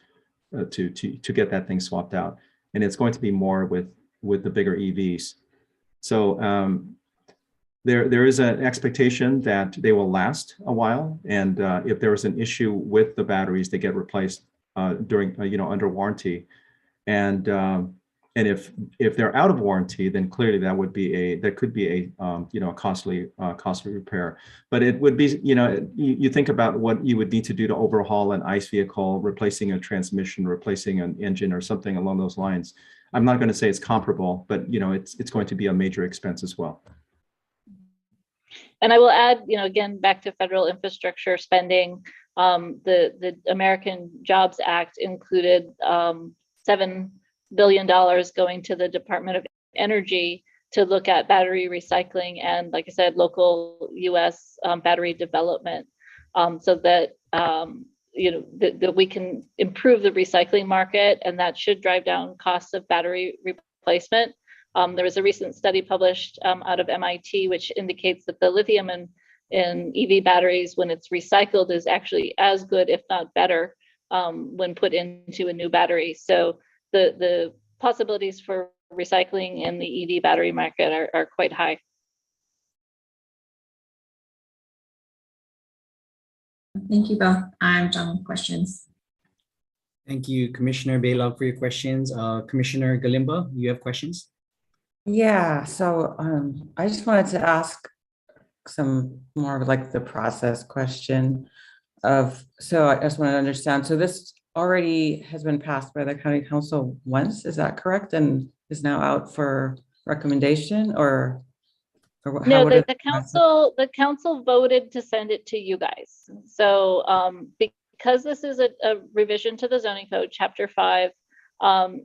to get that thing swapped out, and it's going to be more with the bigger EVs. So there is an expectation that they will last a while, and if there is an issue with the batteries, they get replaced during under warranty, and if they're out of warranty, then clearly that could be a costly repair. But it would be, you think about what you would need to do to overhaul an ICE vehicle, replacing a transmission, replacing an engine, or something along those lines. I'm not going to say it's comparable, but it's going to be a major expense as well. And I will add, again, back to federal infrastructure spending, the American Jobs Act included $7 billion going to the Department of Energy to look at battery recycling and, like I said, local US battery development, so that that we can improve the recycling market, and that should drive down costs of battery replacement. There was a recent study published out of MIT which indicates that the lithium in EV batteries, when it's recycled, is actually as good, if not better, when put into a new battery. So the possibilities for recycling in the EV battery market are quite high. Thank you both. I'm done with questions. Thank you, Commissioner Bailog, for your questions. Commissioner Galimba, you have questions? Yeah, so I just wanted to ask some more of like the process question so I just want to understand. So this already has been passed by the county council once, is that correct? And is now out for recommendation or no, the council voted to send it to you guys. So because this is a revision to the zoning code, chapter 5,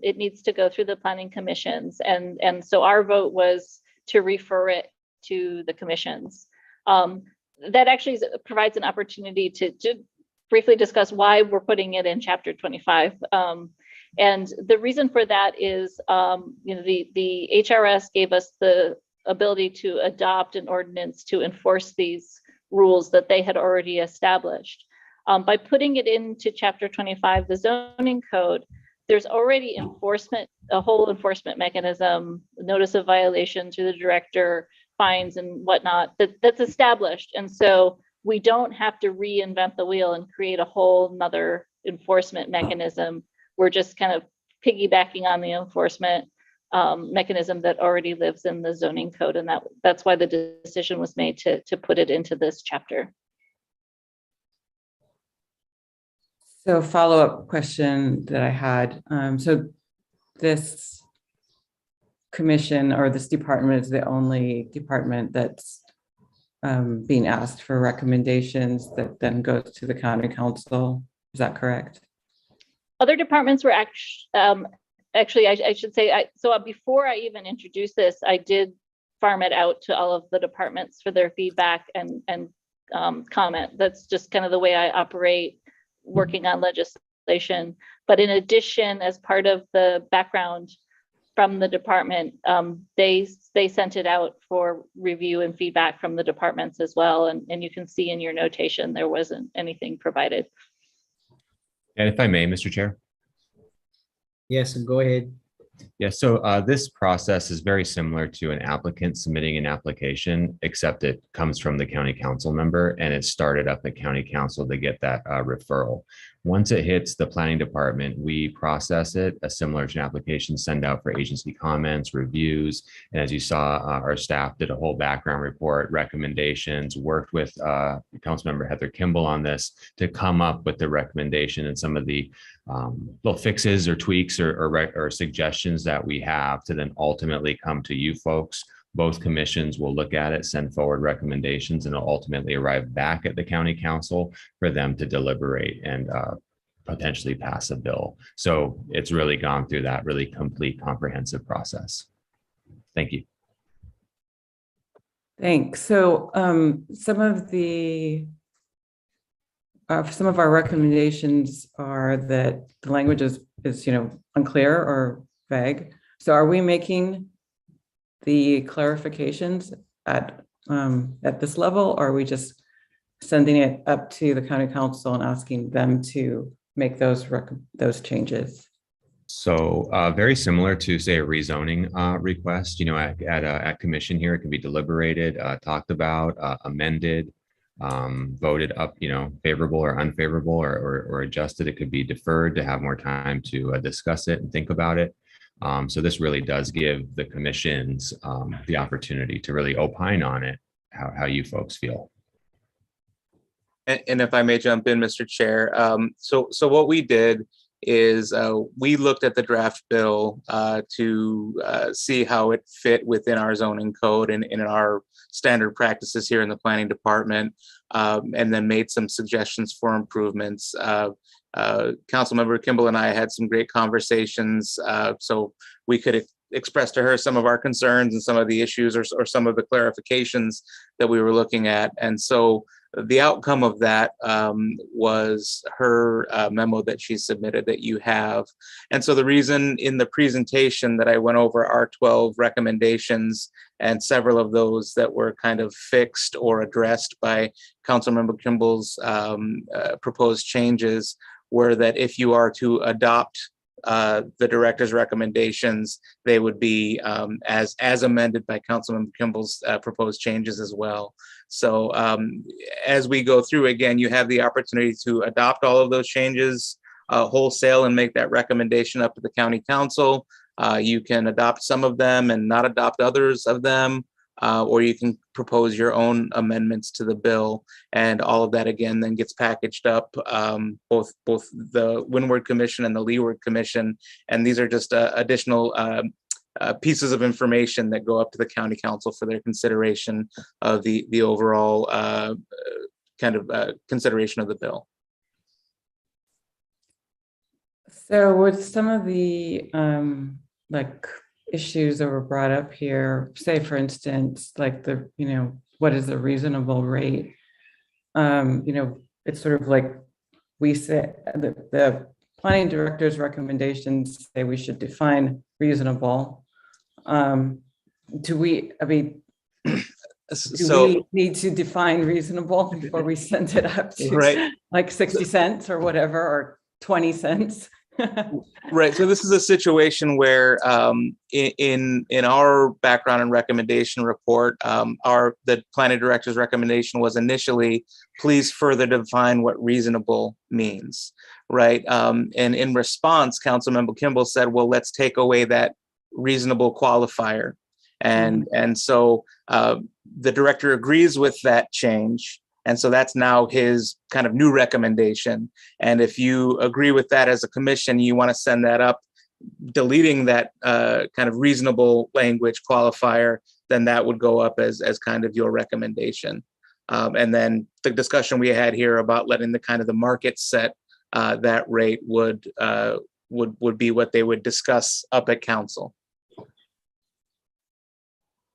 it needs to go through the planning commissions. And so our vote was to refer it to the commissions. That actually provides an opportunity to briefly discuss why we're putting it in chapter 25. And the reason for that is, the HRS gave us the ability to adopt an ordinance to enforce these rules that they had already established. By putting it into chapter 25, the zoning code, there's already a whole enforcement mechanism, notice of violation to the director, fines and whatnot, that's established. And so we don't have to reinvent the wheel and create a whole nother enforcement mechanism. We're just kind of piggybacking on the enforcement mechanism that already lives in the zoning code. And that's why the decision was made to put it into this chapter. So follow-up question that I had. So this commission or this department is the only department that's being asked for recommendations that then goes to the county council. Is that correct? Other departments were actually, I should say, so before I even introduced this, I did farm it out to all of the departments for their feedback and comment. That's just kind of the way I operate working on legislation. But in addition, as part of the background from the department, they sent it out for review and feedback from the departments as well. And you can see in your notation, there wasn't anything provided. And if I may, Mr. Chair. Yes, go ahead. Yeah, so this process is very similar to an applicant submitting an application, except it comes from the county council member and it's started up at county council to get that referral. Once it hits the planning department, we process it similar to an application, send out for agency comments, reviews. And as you saw, our staff did a whole background report, recommendations, worked with Councilmember Heather Kimball on this to come up with the recommendation and some of the little fixes or tweaks or suggestions that we have to then ultimately come to you folks. Both commissions will look at it, send forward recommendations, and it'll ultimately arrive back at the county council for them to deliberate and potentially pass a bill. So it's really gone through that really complete, comprehensive process. Thank you. Thanks. So some of our recommendations are that the language is unclear or vague. So are we making the clarifications at this level, or are we just sending it up to the county council and asking them to make those changes? So very similar to, say, a rezoning request, at commission here, it can be deliberated, talked about, amended, voted up, favorable or unfavorable or adjusted. It could be deferred to have more time to discuss it and think about it. So this really does give the commissions the opportunity to really opine on it, how you folks feel. And if I may jump in, Mr. Chair, so what we did is we looked at the draft bill to see how it fit within our zoning code and in our standard practices here in the planning department, and then made some suggestions for improvements. Councilmember Kimball and I had some great conversations, so we could express to her some of our concerns and some of the issues or some of the clarifications that we were looking at. And so the outcome of that was her memo that she submitted that you have. And so the reason in the presentation that I went over our 12 recommendations and several of those that were kind of fixed or addressed by Councilmember Kimball's proposed changes were that if you are to adopt the director's recommendations, they would be as amended by Councilmember Kimball's proposed changes as well. So as we go through, again, you have the opportunity to adopt all of those changes wholesale and make that recommendation up to the county council. You can adopt some of them and not adopt others of them, or you can propose your own amendments to the bill, and all of that again then gets packaged up, both the Windward Commission and the Leeward Commission, and these are just additional pieces of information that go up to the county council for their consideration of the overall consideration of the bill. So with some of the issues that were brought up here, say for instance, like what is the reasonable rate? It's sort of like we say the planning director's recommendations say we should define reasonable. Do we need to define reasonable before we send it up to like 60 cents or whatever, or 20 cents? Right. So this is a situation where in our background and recommendation report, the planning director's recommendation was initially, please further define what reasonable means. Right. And in response, Councilmember Kimball said, well, let's take away that reasonable qualifier. And so the director agrees with that change. And so that's now his kind of new recommendation. And if you agree with that as a commission, you want to send that up, deleting that kind of reasonable language qualifier, then that would go up as kind of your recommendation. And then the discussion we had here about letting the market set that rate would be what they would discuss up at council.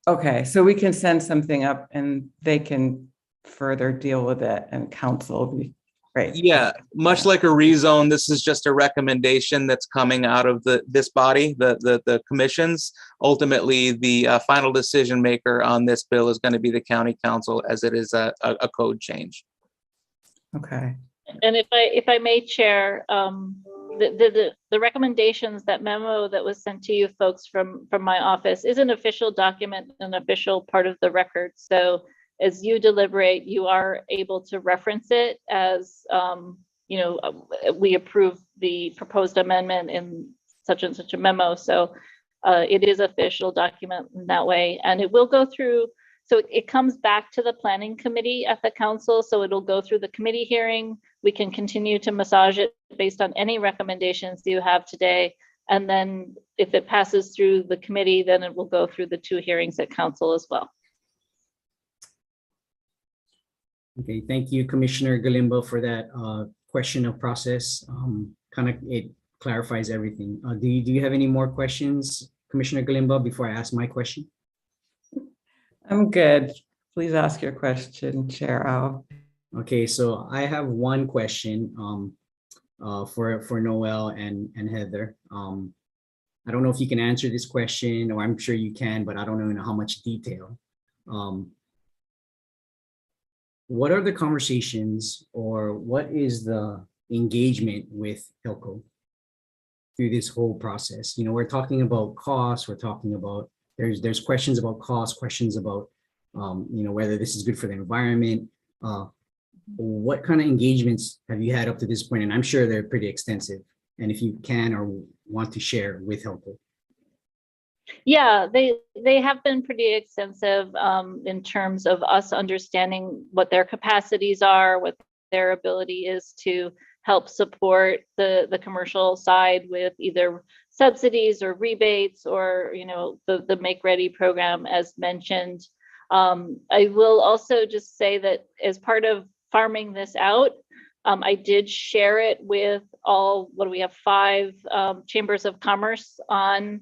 Okay, so we can send something up and they can further deal with it and council, right? Yeah, much like a rezone, this is just a recommendation that's coming out of this body, the commissions. Ultimately, the final decision maker on this bill is going to be the county council, as it is a code change. Okay. And if I may, Chair, the recommendations, that memo that was sent to you folks from my office is an official document, an official part of the record. So as you deliberate, you are able to reference it as, you know, we approve the proposed amendment in such and such a memo. So it is official document in that way, and it will go through. So it comes back to the planning committee at the council. So it'll go through the committee hearing. We can continue to massage it based on any recommendations you have today. And then if it passes through the committee, then it will go through the 2 hearings at council as well. Okay, thank you, Commissioner Galimbo, for that question of process. Kind of it clarifies everything. Do you have any more questions, Commissioner Galimbo, before I ask my question? I'm good. Please ask your question, Chair Al. Okay, so I have one question for Noelle and Heather. I don't know if you can answer this question, or I'm sure you can, but I don't know in how much detail. What are the conversations, or what is the engagement with Helco through this whole process? You know, we're talking about costs, we're talking about, there's questions about cost, questions about, you know, whether this is good for the environment. What kind of engagements have you had up to this point? And I'm sure they're pretty extensive. And if you can or want to share with Helco. Yeah, they have been pretty extensive in terms of us understanding what their capacities are, what their ability is to help support the commercial side with either subsidies or rebates, or, you know, the Make Ready program as mentioned. I will also just say that as part of farming this out, I did share it with all, what do we have, 5 chambers of commerce on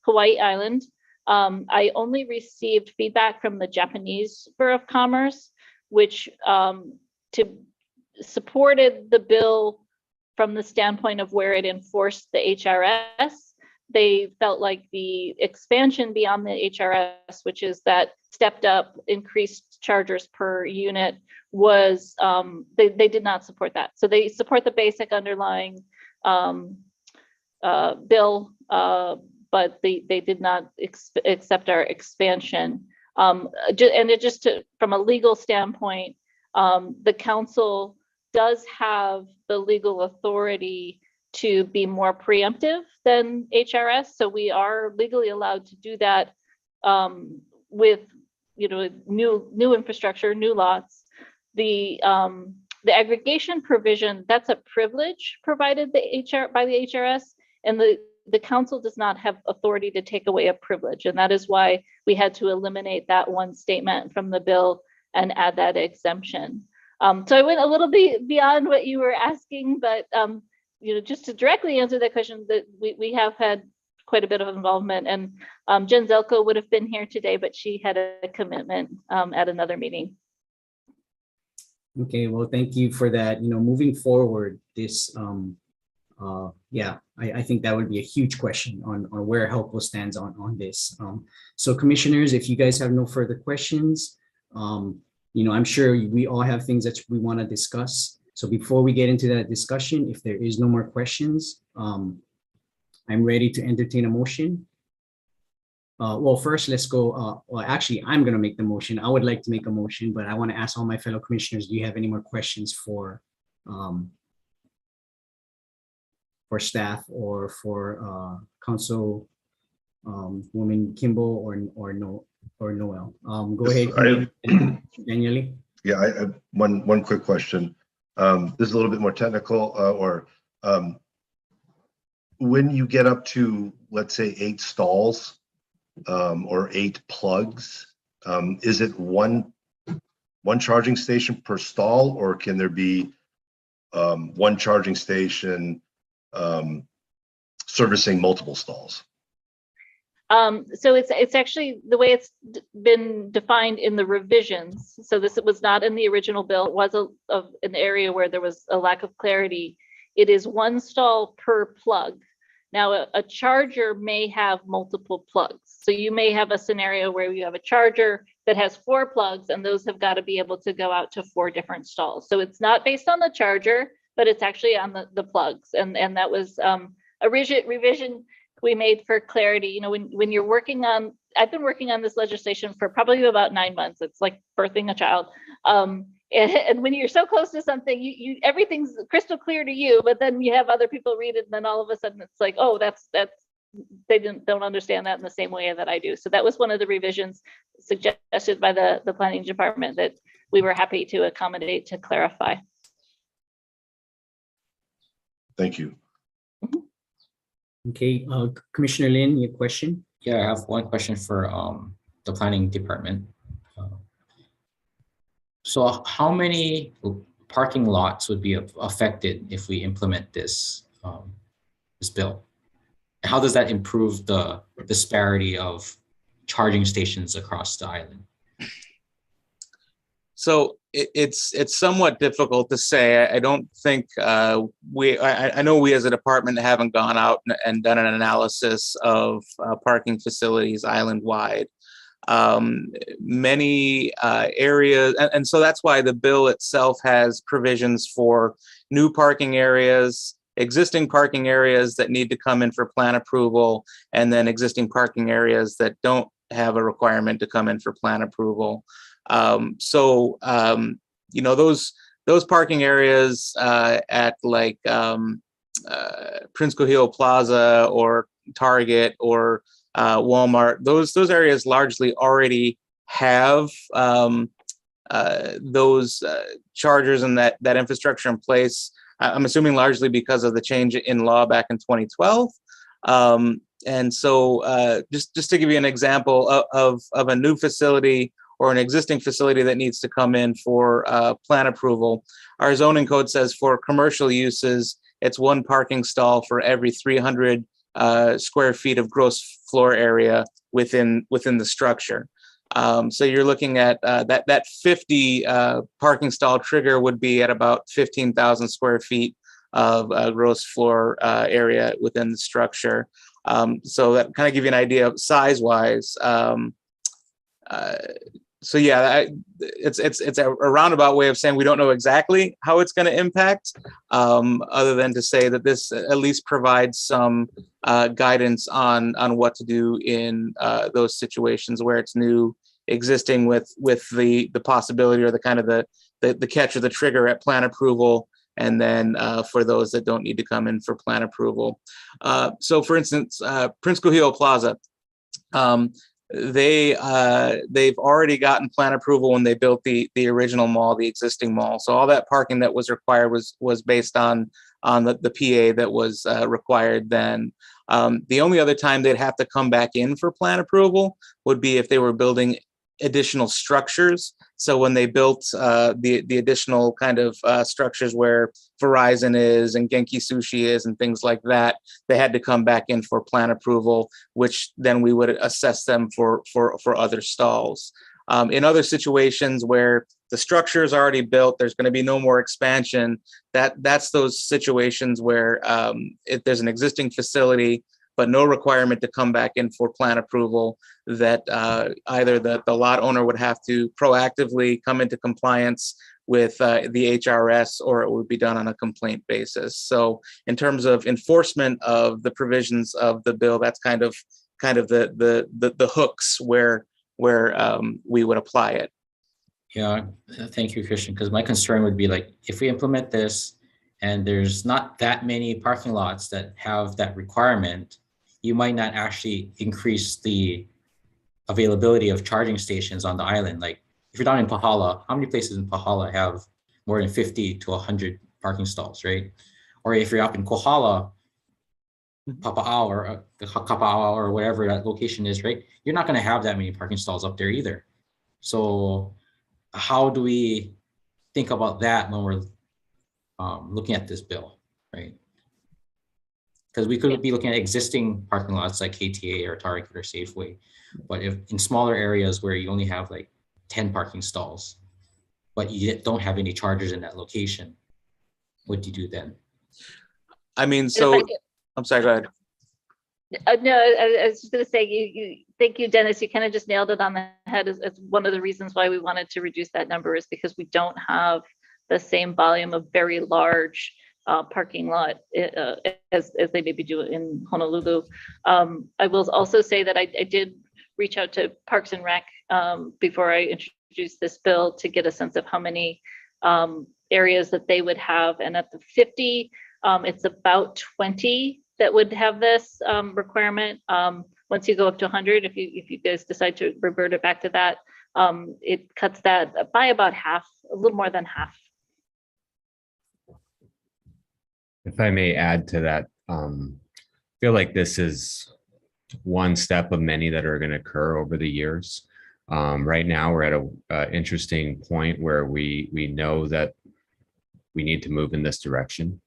Hawaii Island. I only received feedback from the Japanese Chamber of Commerce, which supported the bill from the standpoint of where it enforced the HRS. They felt like the expansion beyond the HRS, which is that stepped up increased chargers per unit, was they did not support that. So they support the basic underlying bill, but they did not accept our expansion. And it just from a legal standpoint, the council does have the legal authority to be more preemptive than HRS. So we are legally allowed to do that with, you know, new infrastructure, new lots. The aggregation provision, that's a privilege provided by the HRS, and the council does not have authority to take away a privilege. And that is why we had to eliminate that one statement from the bill and add that exemption. So I went a little bit beyond what you were asking, but you know, just to directly answer that question, that we have had quite a bit of involvement, and Jen Zelko would have been here today, but she had a commitment at another meeting. Okay, well, thank you for that. You know, moving forward, this, yeah, I think that would be a huge question on where Helco stands on this. So commissioners, if you guys have no further questions, you know, I'm sure we all have things that we want to discuss. So before we get into that discussion, if there is no more questions, I'm ready to entertain a motion. Well, first, let's go. Well, actually, I'm going to make the motion. I would like to make a motion, but I want to ask all my fellow commissioners, do you have any more questions for staff or for Council Woman Kimball or Noelle? Go ahead, Daniele. Yeah, I have one quick question. This is a little bit more technical, when you get up to, let's say, 8 stalls or 8 plugs, is it one charging station per stall, or can there be one charging station servicing multiple stalls? So it's actually the way it's been defined in the revisions. So this was not in the original bill. It was an area where there was a lack of clarity. It is 1 stall per plug. Now, a charger may have multiple plugs. So you may have a scenario where you have a charger that has 4 plugs, and those have got to be able to go out to 4 different stalls. So it's not based on the charger, but it's actually on the plugs. And that was a revision we made for clarity. You know, when you're working on, I've been working on this legislation for probably about 9 months. It's like birthing a child. And when you're so close to something, you everything's crystal clear to you, but then you have other people read it, and then all of a sudden it's like, oh, that's they don't understand that in the same way that I do. So that was one of the revisions suggested by the planning department that we were happy to accommodate to clarify. Thank you. Okay, Commissioner Lin, your question? Yeah, I have one question for the planning department. So how many parking lots would be affected if we implement this this bill? How does that improve the disparity of charging stations across the island? So it's somewhat difficult to say. I don't think I know we as a department haven't gone out and done an analysis of parking facilities island-wide. Many areas, and so that's why the bill itself has provisions for new parking areas, existing parking areas that need to come in for plan approval, and then existing parking areas that don't have a requirement to come in for plan approval. You know, those parking areas at like Prince Cohio Plaza or Target or Walmart, those areas largely already have those chargers and that infrastructure in place. I'm assuming largely because of the change in law back in 2012. And so just to give you an example of a new facility or an existing facility that needs to come in for plan approval, our zoning code says for commercial uses, it's 1 parking stall for every 300 square feet of gross floor area within the structure. So you're looking at that 50 parking stall trigger would be at about 15,000 square feet of gross floor area within the structure. So that kind of give you an idea of size-wise. So yeah, it's a roundabout way of saying we don't know exactly how it's going to impact, other than to say that this at least provides some guidance on what to do in those situations where it's new, existing with the possibility or the kind of the catch or the trigger at plan approval, and then for those that don't need to come in for plan approval. So for instance, Prince Cohio Plaza, they've already gotten plan approval when they built the original mall, the existing mall. So all that parking that was required was based on the PA that was required then. The only other time they'd have to come back in for plan approval would be if they were building additional structures. So when they built the additional kind of structures where Verizon is and Genki Sushi is and things like that, they had to come back in for plan approval, which then we would assess them for other stalls. In other situations where the structure is already built, there's going to be no more expansion. That's those situations where if there's an existing facility but no requirement to come back in for plan approval, that either the lot owner would have to proactively come into compliance with the HRS, or it would be done on a complaint basis. So in terms of enforcement of the provisions of the bill, that's kind of the hooks where we would apply it. Yeah, thank you, Christian, because my concern would be like, if we implement this and there's not that many parking lots that have that requirement, you might not actually increase the availability of charging stations on the island. Like if you're down in Pahala, how many places in Pahala have more than 50 to 100 parking stalls, right? Or if you're up in Kohala, Papa'ao or Kapa'ao or whatever that location is, right? You're not going to have that many parking stalls up there either. So how do we think about that when we're looking at this bill, right? Because we could be looking at existing parking lots like KTA or Target or Safeway, but if in smaller areas where you only have like 10 parking stalls, but you don't have any chargers in that location, what do you do then? I mean, so I'm sorry, go ahead. No, I was just going to say, thank you, Dennis. You kind of just nailed it on the head. It's one of the reasons why we wanted to reduce that number is because we don't have the same volume of very large parking lot as they maybe do in Honolulu. I will also say that I did reach out to Parks and Rec before I introduced this bill to get a sense of how many areas that they would have. And at the 50, it's about 20 that would have this requirement. Once you go up to 100, if you guys decide to revert it back to that, it cuts that by about half, a little more than half. If I may add to that, I feel like this is one step of many that are going to occur over the years. Right now, we're at an interesting point where we know that we need to move in this direction.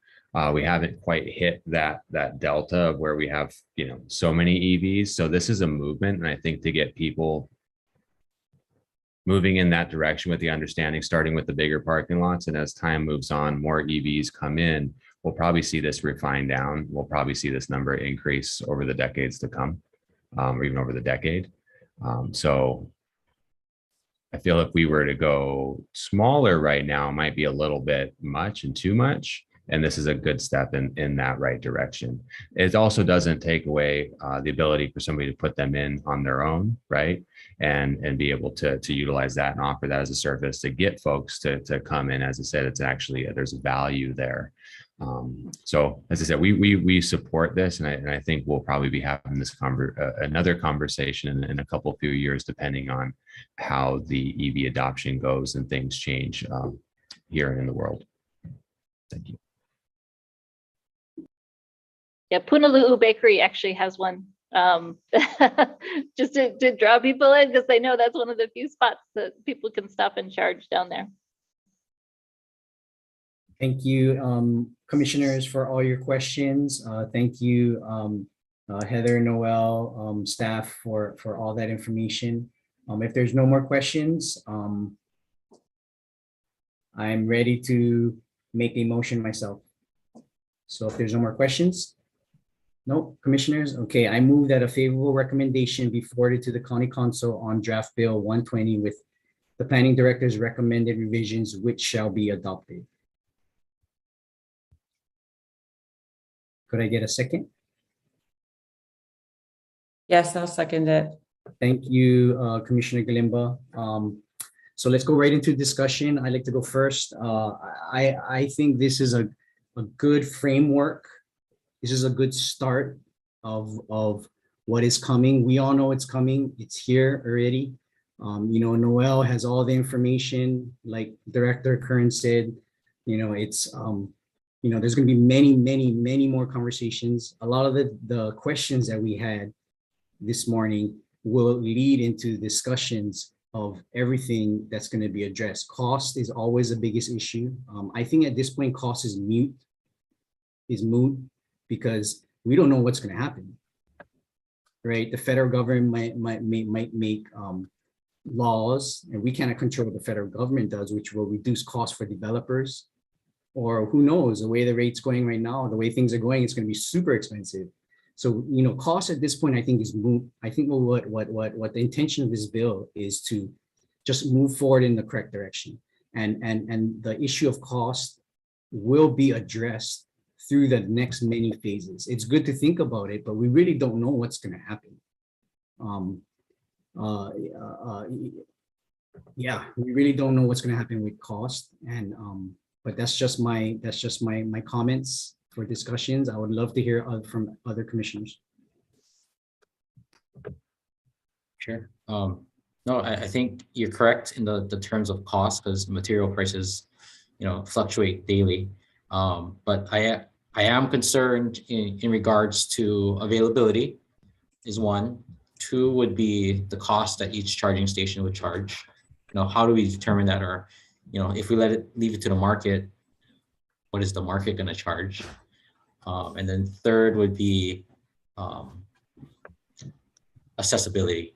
We haven't quite hit that delta of where we have, so many EVs. So this is a movement, and I think to get people moving in that direction with the understanding, starting with the bigger parking lots, and as time moves on, more EVs come in, we'll probably see this refine down. We'll probably see this number increase over the decades to come, or even over the decade. So I feel if we were to go smaller right now, it might be a little bit much and too much. And this is a good step in that right direction. It also doesn't take away the ability for somebody to put them in on their own, right? And be able to utilize that and offer that as a service to get folks to come in. As I said, it's actually, there's a value there. So as I said, we support this, and I think we'll probably be having this another conversation in a couple few years, depending on how the EV adoption goes and things change here in the world. Thank you. Yeah, Punaluu Bakery actually has one, just to draw people in, because they know that's one of the few spots that people can stop and charge down there. Thank you, commissioners, for all your questions. Thank you, Heather, Noelle, staff for all that information. If there's no more questions, I'm ready to make a motion myself. So if there's no more questions, no, commissioners, okay, I move that a favorable recommendation be forwarded to the County Council on draft bill 120 with the planning director's recommended revisions, which shall be adopted. Could I get a second? Yes, I'll second it. Thank you, Commissioner Galimba. So let's go right into discussion. I'd like to go first. I think this is a good framework. This is a good start of what is coming. We all know it's coming. It's here already. Noelle has all the information, like Director Kern said. It's there's going to be many more conversations. A lot of the questions that we had this morning will lead into discussions of everything that's going to be addressed. Cost is always the biggest issue. I think at this point, cost is moot, because we don't know what's going to happen, right? The federal government might make laws, and we cannot control what the federal government does, which will reduce costs for developers. Or who knows, the way the rate's going right now, the way things are going, it's going to be super expensive. So, cost at this point, I think, is moot. I think what the intention of this bill is to just move forward in the correct direction. And the issue of cost will be addressed through the next many phases. It's good to think about it, but we really don't know what's going to happen. Yeah, we really don't know what's going to happen with cost. And but that's just my comments for discussions. I would love to hear from other commissioners. Sure. No, I think you're correct in the terms of cost, because material prices, fluctuate daily. But I am concerned in regards to availability is one. Two would be the cost that each charging station would charge. How do we determine that? Or, if we leave it to the market, what is the market going to charge? And then third would be accessibility.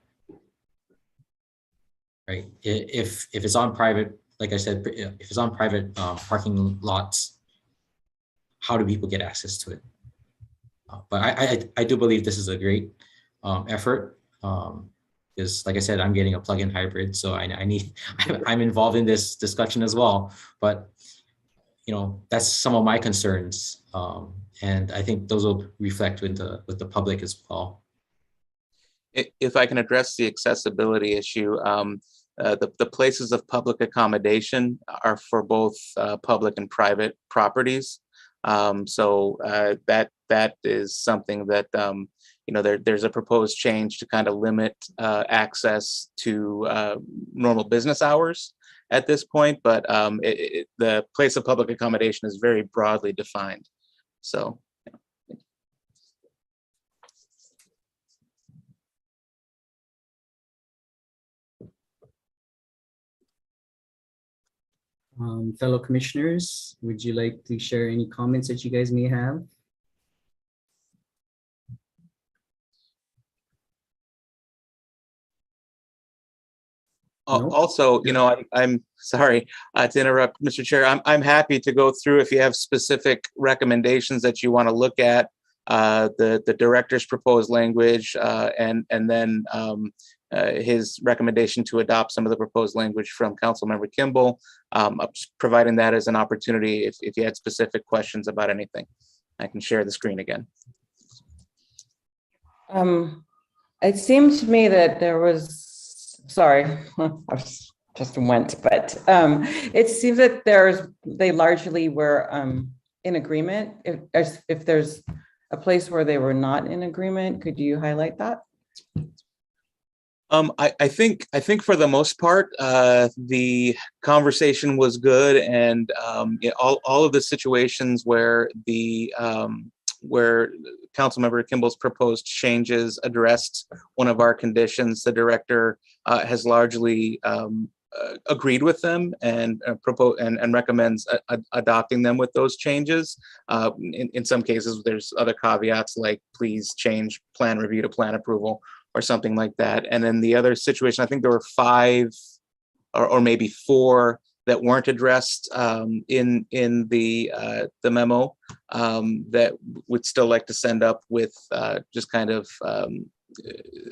Right. If it's on private, like I said, if it's on private parking lots, how do people get access to it? But I do believe this is a great effort. Because like I said, I'm getting a plug-in hybrid, so I'm involved in this discussion as well. But that's some of my concerns. And I think those will reflect with the public as well. If I can address the accessibility issue, the places of public accommodation are for both public and private properties. So that is something that there's a proposed change to kind of limit access to normal business hours at this point, but the place of public accommodation is very broadly defined. So. Fellow commissioners, would you like to share any comments that you guys may have? No? Also, I'm sorry to interrupt, Mr. Chair. I'm happy to go through if you have specific recommendations that you want to look at, the director's proposed language, and then his recommendation to adopt some of the proposed language from Councilmember Kimball. Providing that as an opportunity if you had specific questions about anything. I can share the screen again. It seemed to me that there was, sorry, I just went, but it seems that they largely were in agreement. If there's a place where they were not in agreement, could you highlight that? I think for the most part, the conversation was good, and all of the situations where where Councilmember Kimball's proposed changes addressed one of our conditions, the director has largely agreed with them and recommends adopting them with those changes. In some cases, there's other caveats like please change plan review to plan approval or something like that. And then the other situation, I think there were 5 or maybe 4 that weren't addressed in the memo that would still like to send up with just kind of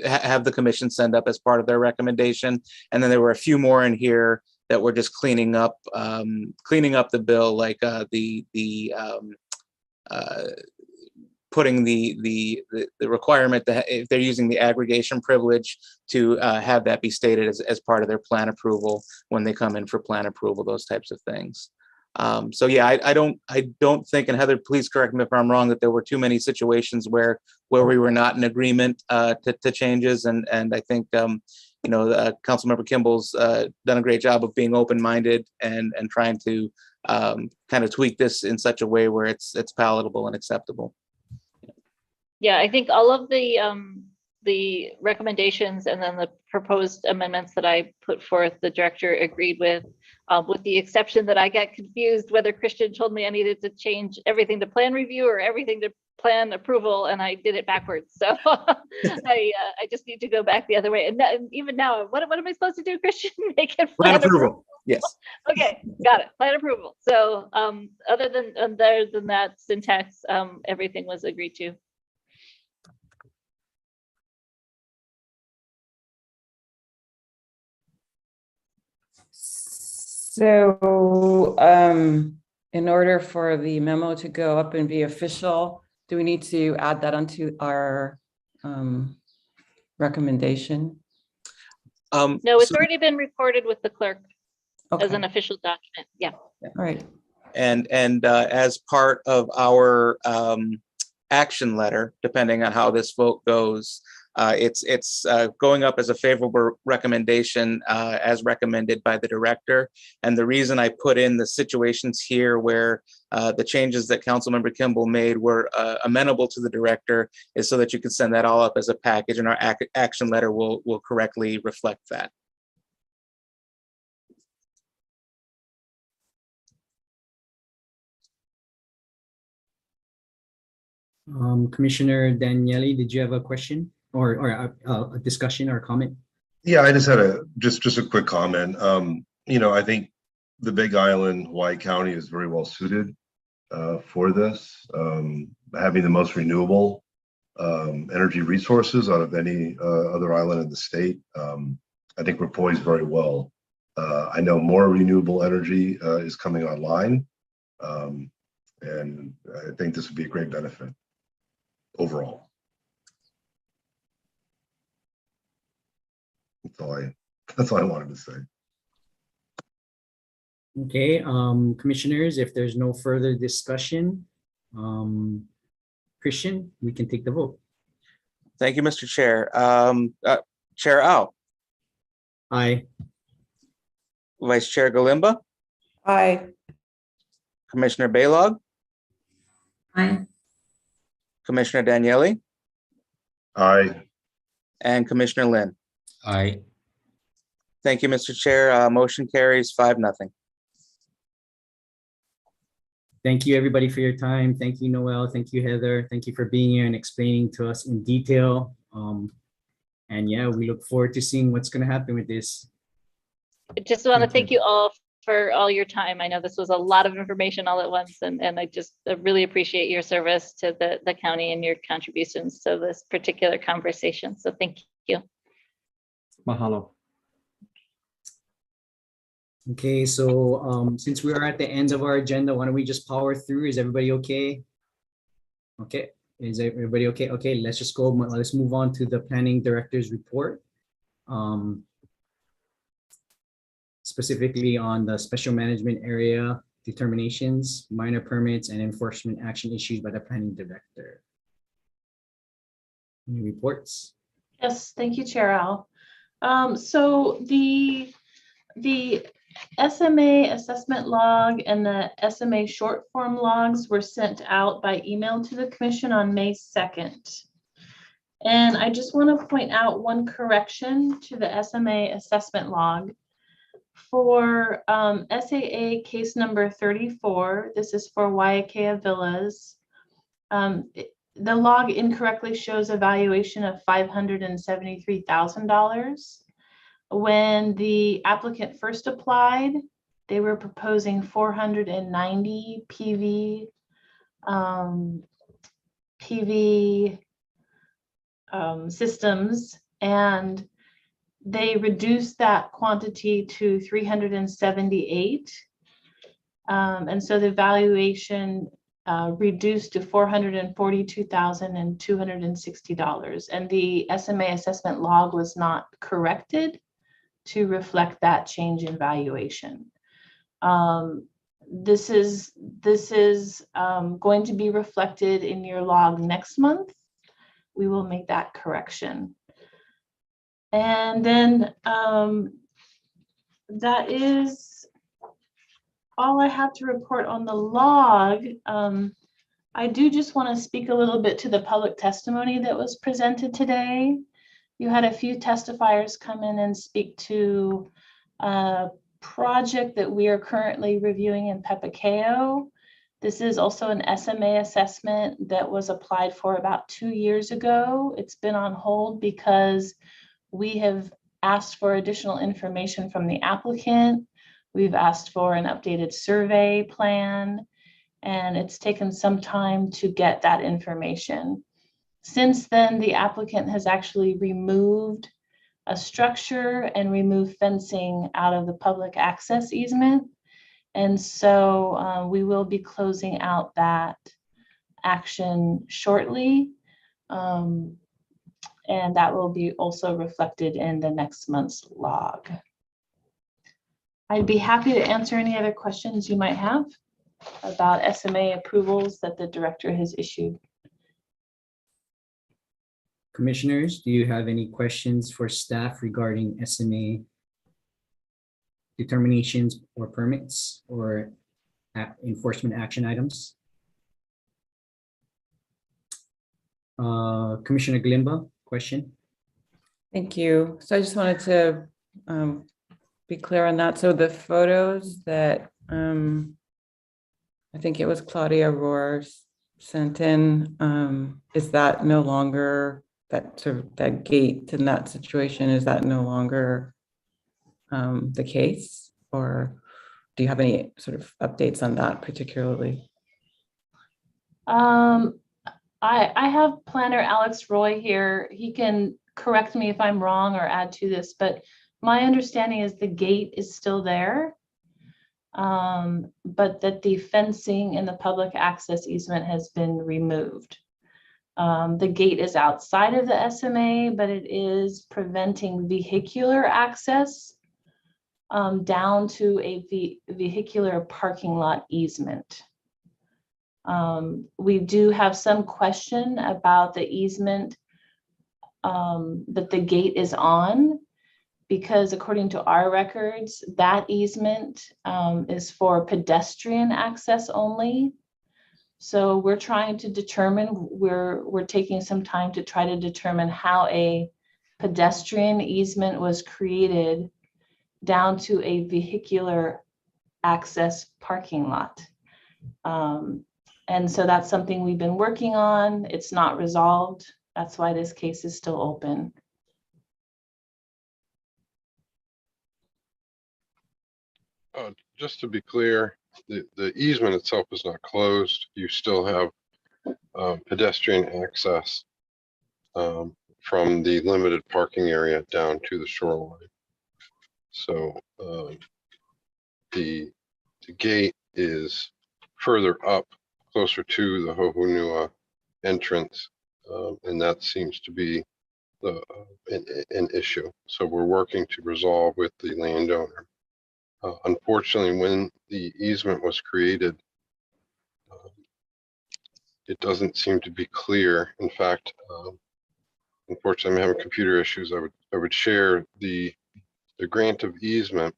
have the commission send up as part of their recommendation. And then there were a few more in here that were just cleaning up the bill, like putting the requirement that if they're using the aggregation privilege to have that be stated as part of their plan approval when they come in for plan approval, those types of things. So yeah, I don't think, and Heather, please correct me if I'm wrong, that there were too many situations where we were not in agreement to changes, and I think Councilmember Kimball's done a great job of being open-minded and trying to kind of tweak this in such a way where it's palatable and acceptable. Yeah, I think all of the recommendations and then the proposed amendments that I put forth, the director agreed with the exception that I got confused whether Christian told me I needed to change everything to plan review or everything to plan approval, and I did it backwards. So I just need to go back the other way. And even now, what am I supposed to do, Christian? Make it plan approval. Yes. Okay, got it. Plan approval. So other than that syntax, everything was agreed to. So in order for the memo to go up and be official, do we need to add that onto our recommendation? No, it's already been recorded with the clerk as an official document. Yeah. All right. And as part of our action letter, depending on how this vote goes, it's going up as a favorable recommendation as recommended by the director. And the reason I put in the situations here where the changes that Councilmember Kimball made were amenable to the director is so that you can send that all up as a package, and our action letter will correctly reflect that. Commissioner Daniele, did you have a question or a discussion or a comment? Yeah, I just had just a quick comment. I think the Big Island, Hawaii County is very well suited for this, having the most renewable energy resources out of any other island in the state. I think we're poised very well. I know more renewable energy is coming online, And I think this would be a great benefit overall. That's all I wanted to say. Okay, commissioners, if there's no further discussion, Christian, we can take the vote. Thank you, Mr. Chair. Chair Ao, Aye. Vice Chair Galimba, Aye. Commissioner Baylog, Aye. Commissioner Daniele, Aye. and Commissioner Lin. Aye. Thank you, Mr. Chair. Motion carries 5-0. Thank you, everybody, for your time. Thank you, Noelle. Thank you, Heather. Thank you for being here and explaining to us in detail. And yeah, we look forward to seeing what's going to happen with this. I just want to thank you all for all your time. I know this was a lot of information all at once, and I really appreciate your service to the county and your contributions to this particular conversation. So thank you. Mahalo. Okay, so since we are at the end of our agenda, why don't we just power through? Is everybody okay? Okay, is everybody okay? Okay, let's just go. Let's move on to the planning director's report. Specifically on the special management area determinations, minor permits, and enforcement action issued by the planning director. Any reports? Yes, thank you, Chair Al. So the SMA assessment log and the SMA short form logs were sent out by email to the commission on May 2nd. And I just want to point out one correction to the SMA assessment log. For SAA case number 34, this is for Waiakea Villas. The log incorrectly shows a valuation of $573,000. When the applicant first applied, they were proposing 490 PV systems, and they reduced that quantity to 378. And so the valuation reduced to $442,260. And the SMA assessment log was not corrected to reflect that change in valuation. This is going to be reflected in your log next month. We will make that correction. And then that is all I have to report on the log. I do just want to speak a little bit to the public testimony that was presented today. You had a few testifiers come in and speak to a project that we are currently reviewing in Pepacao. This is also an SMA assessment that was applied for about 2 years ago. It's been on hold because we have asked for additional information from the applicant. We've asked for an updated survey plan, and it's taken some time to get that information. Since then, the applicant has actually removed a structure and removed fencing out of the public access easement. And so we will be closing out that action shortly. And that will be also reflected in the next month's log. I'd be happy to answer any other questions you might have about SMA approvals that the director has issued. Commissioners, do you have any questions for staff regarding SMA determinations or permits or enforcement action items? Commissioner Galimba, question? Thank you. So I just wanted to be clear on that. So the photos that I think it was Claudia Roars sent in, is that no longer, that gate in that situation, is that no longer the case? Or do you have any sort of updates on that particularly? I have planner Alex Roy here. He can correct me if I'm wrong or add to this, but my understanding is the gate is still there. but that the fencing in the public access easement has been removed. The gate is outside of the SMA, but it is preventing vehicular access down to a vehicular parking lot easement. We do have some question about the easement that the gate is on, because according to our records, that easement is for pedestrian access only. So we're trying to determine, we're taking some time to try to determine how a pedestrian easement was created down to a vehicular access parking lot. And so that's something we've been working on. It's not resolved. That's why this case is still open. Just to be clear, the easement itself is not closed. You still have pedestrian access from the limited parking area down to the shoreline. So the gate is further up, closer to the Hohonua entrance, and that seems to be an issue. So we're working to resolve with the landowner. Unfortunately, when the easement was created, it doesn't seem to be clear. In fact, unfortunately, I'm having computer issues. I would share the grant of easement.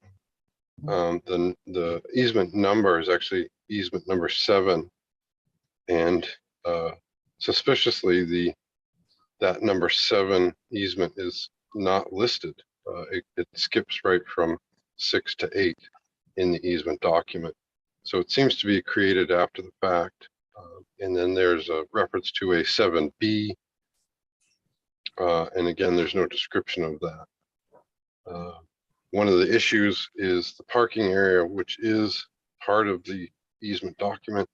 The easement number is actually easement number 7, and suspiciously, that number 7 easement is not listed. It skips right from 6 to 8 in the easement document. So it seems to be created after the fact. And then there's a reference to a 7B. And again, there's no description of that. One of the issues is the parking area, which is part of the easement document,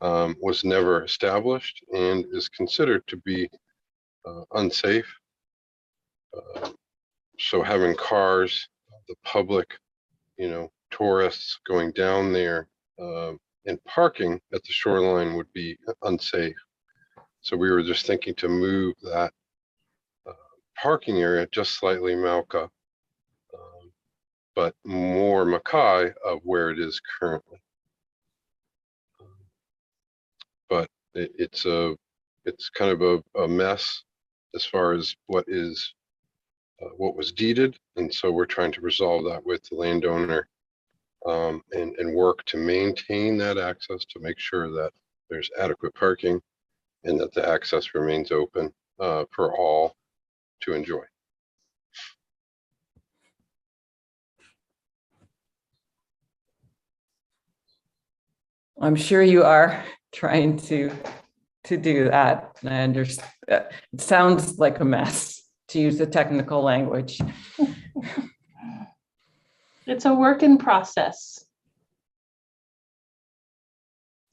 was never established and is considered to be unsafe. So having cars, the public, tourists going down there and parking at the shoreline would be unsafe. So we were just thinking to move that parking area just slightly Mauka, but more Makai of where it is currently. But it's kind of a mess as far as what was deeded, and so we're trying to resolve that with the landowner and work to maintain that access to make sure that there's adequate parking and that the access remains open for all to enjoy. I'm sure you are trying to do that. And I understand. It sounds like a mess, to use the technical language. It's a work in process.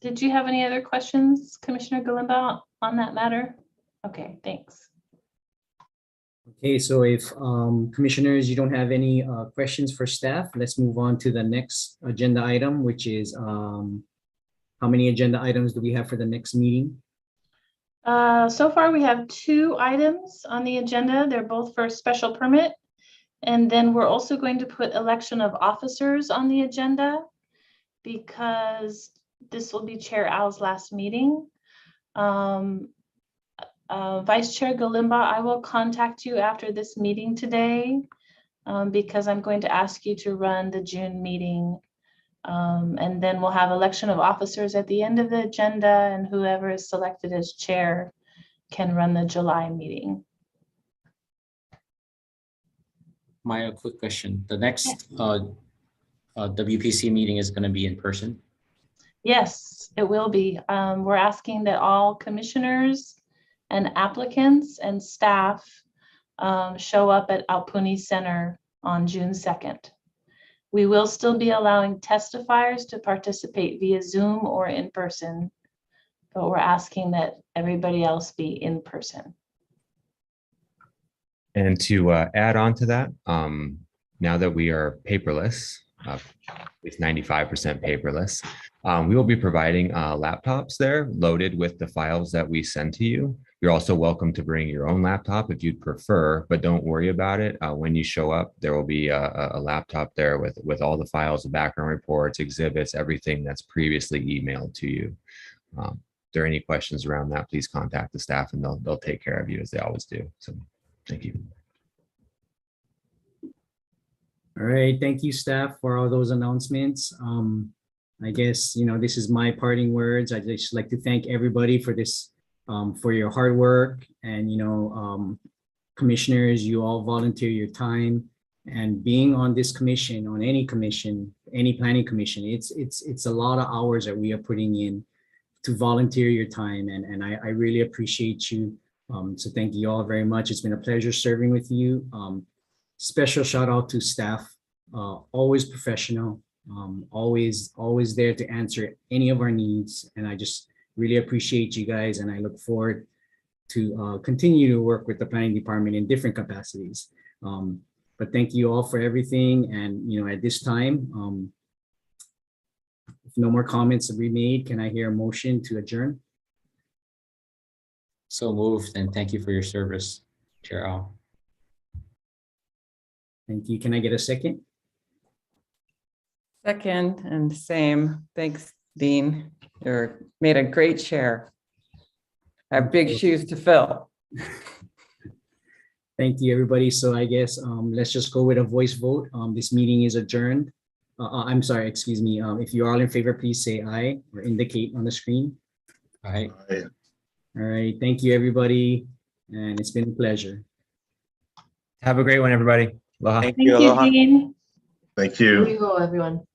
Did you have any other questions, Commissioner Galimba, on that matter? Okay, thanks. Okay, so if commissioners, you don't have any questions for staff, let's move on to the next agenda item, which is how many agenda items do we have for the next meeting? So far, we have 2 items on the agenda. They're both for special permit. And then we're also going to put election of officers on the agenda because this will be Chair Al's last meeting. Vice Chair Galimba, I will contact you after this meeting today because I'm going to ask you to run the June meeting. And then we'll have election of officers at the end of the agenda, and whoever is selected as chair can run the July meeting. Maya, quick question. The next WPC meeting is going to be in person? Yes, it will be. We're asking that all commissioners and applicants and staff show up at Altooney Center on June 2nd. We will still be allowing testifiers to participate via Zoom or in person, but we're asking that everybody else be in person. And to add on to that, now that we are paperless, at least 95% paperless. We will be providing laptops there loaded with the files that we send to you. You're also welcome to bring your own laptop if you'd prefer, but don't worry about it. When you show up, there will be a laptop there with all the files, the background reports, exhibits, everything that's previously emailed to you. If there are any questions around that, please contact the staff and they'll take care of you as they always do. So thank you. All right, thank you, staff, for all those announcements. I guess, this is my parting words. I'd just like to thank everybody for this, for your hard work, and, commissioners, you all volunteer your time, and being on this commission, on any commission, any planning commission, it's a lot of hours that we are putting in to volunteer your time, and I really appreciate you. So thank you all very much. It's been a pleasure serving with you. Special shout out to staff, always professional, always there to answer any of our needs. And I just really appreciate you guys, and I look forward to continue to work with the planning department in different capacities. But thank you all for everything. And at this time, if no more comments are made, can I hear a motion to adjourn? So moved, and thank you for your service, Chair Al. Thank you. Can I get a second? Second, and same. Thanks, Dean. You made a great chair. I have big shoes to fill. Thank you, everybody. So I guess let's just go with a voice vote. This meeting is adjourned. I'm sorry, excuse me. If you're all in favor, please say aye or indicate on the screen. Aye. All right. Thank you, everybody. And it's been a pleasure. Have a great one, everybody. Aloha. Thank you, Dean. Thank you. Here you go, everyone.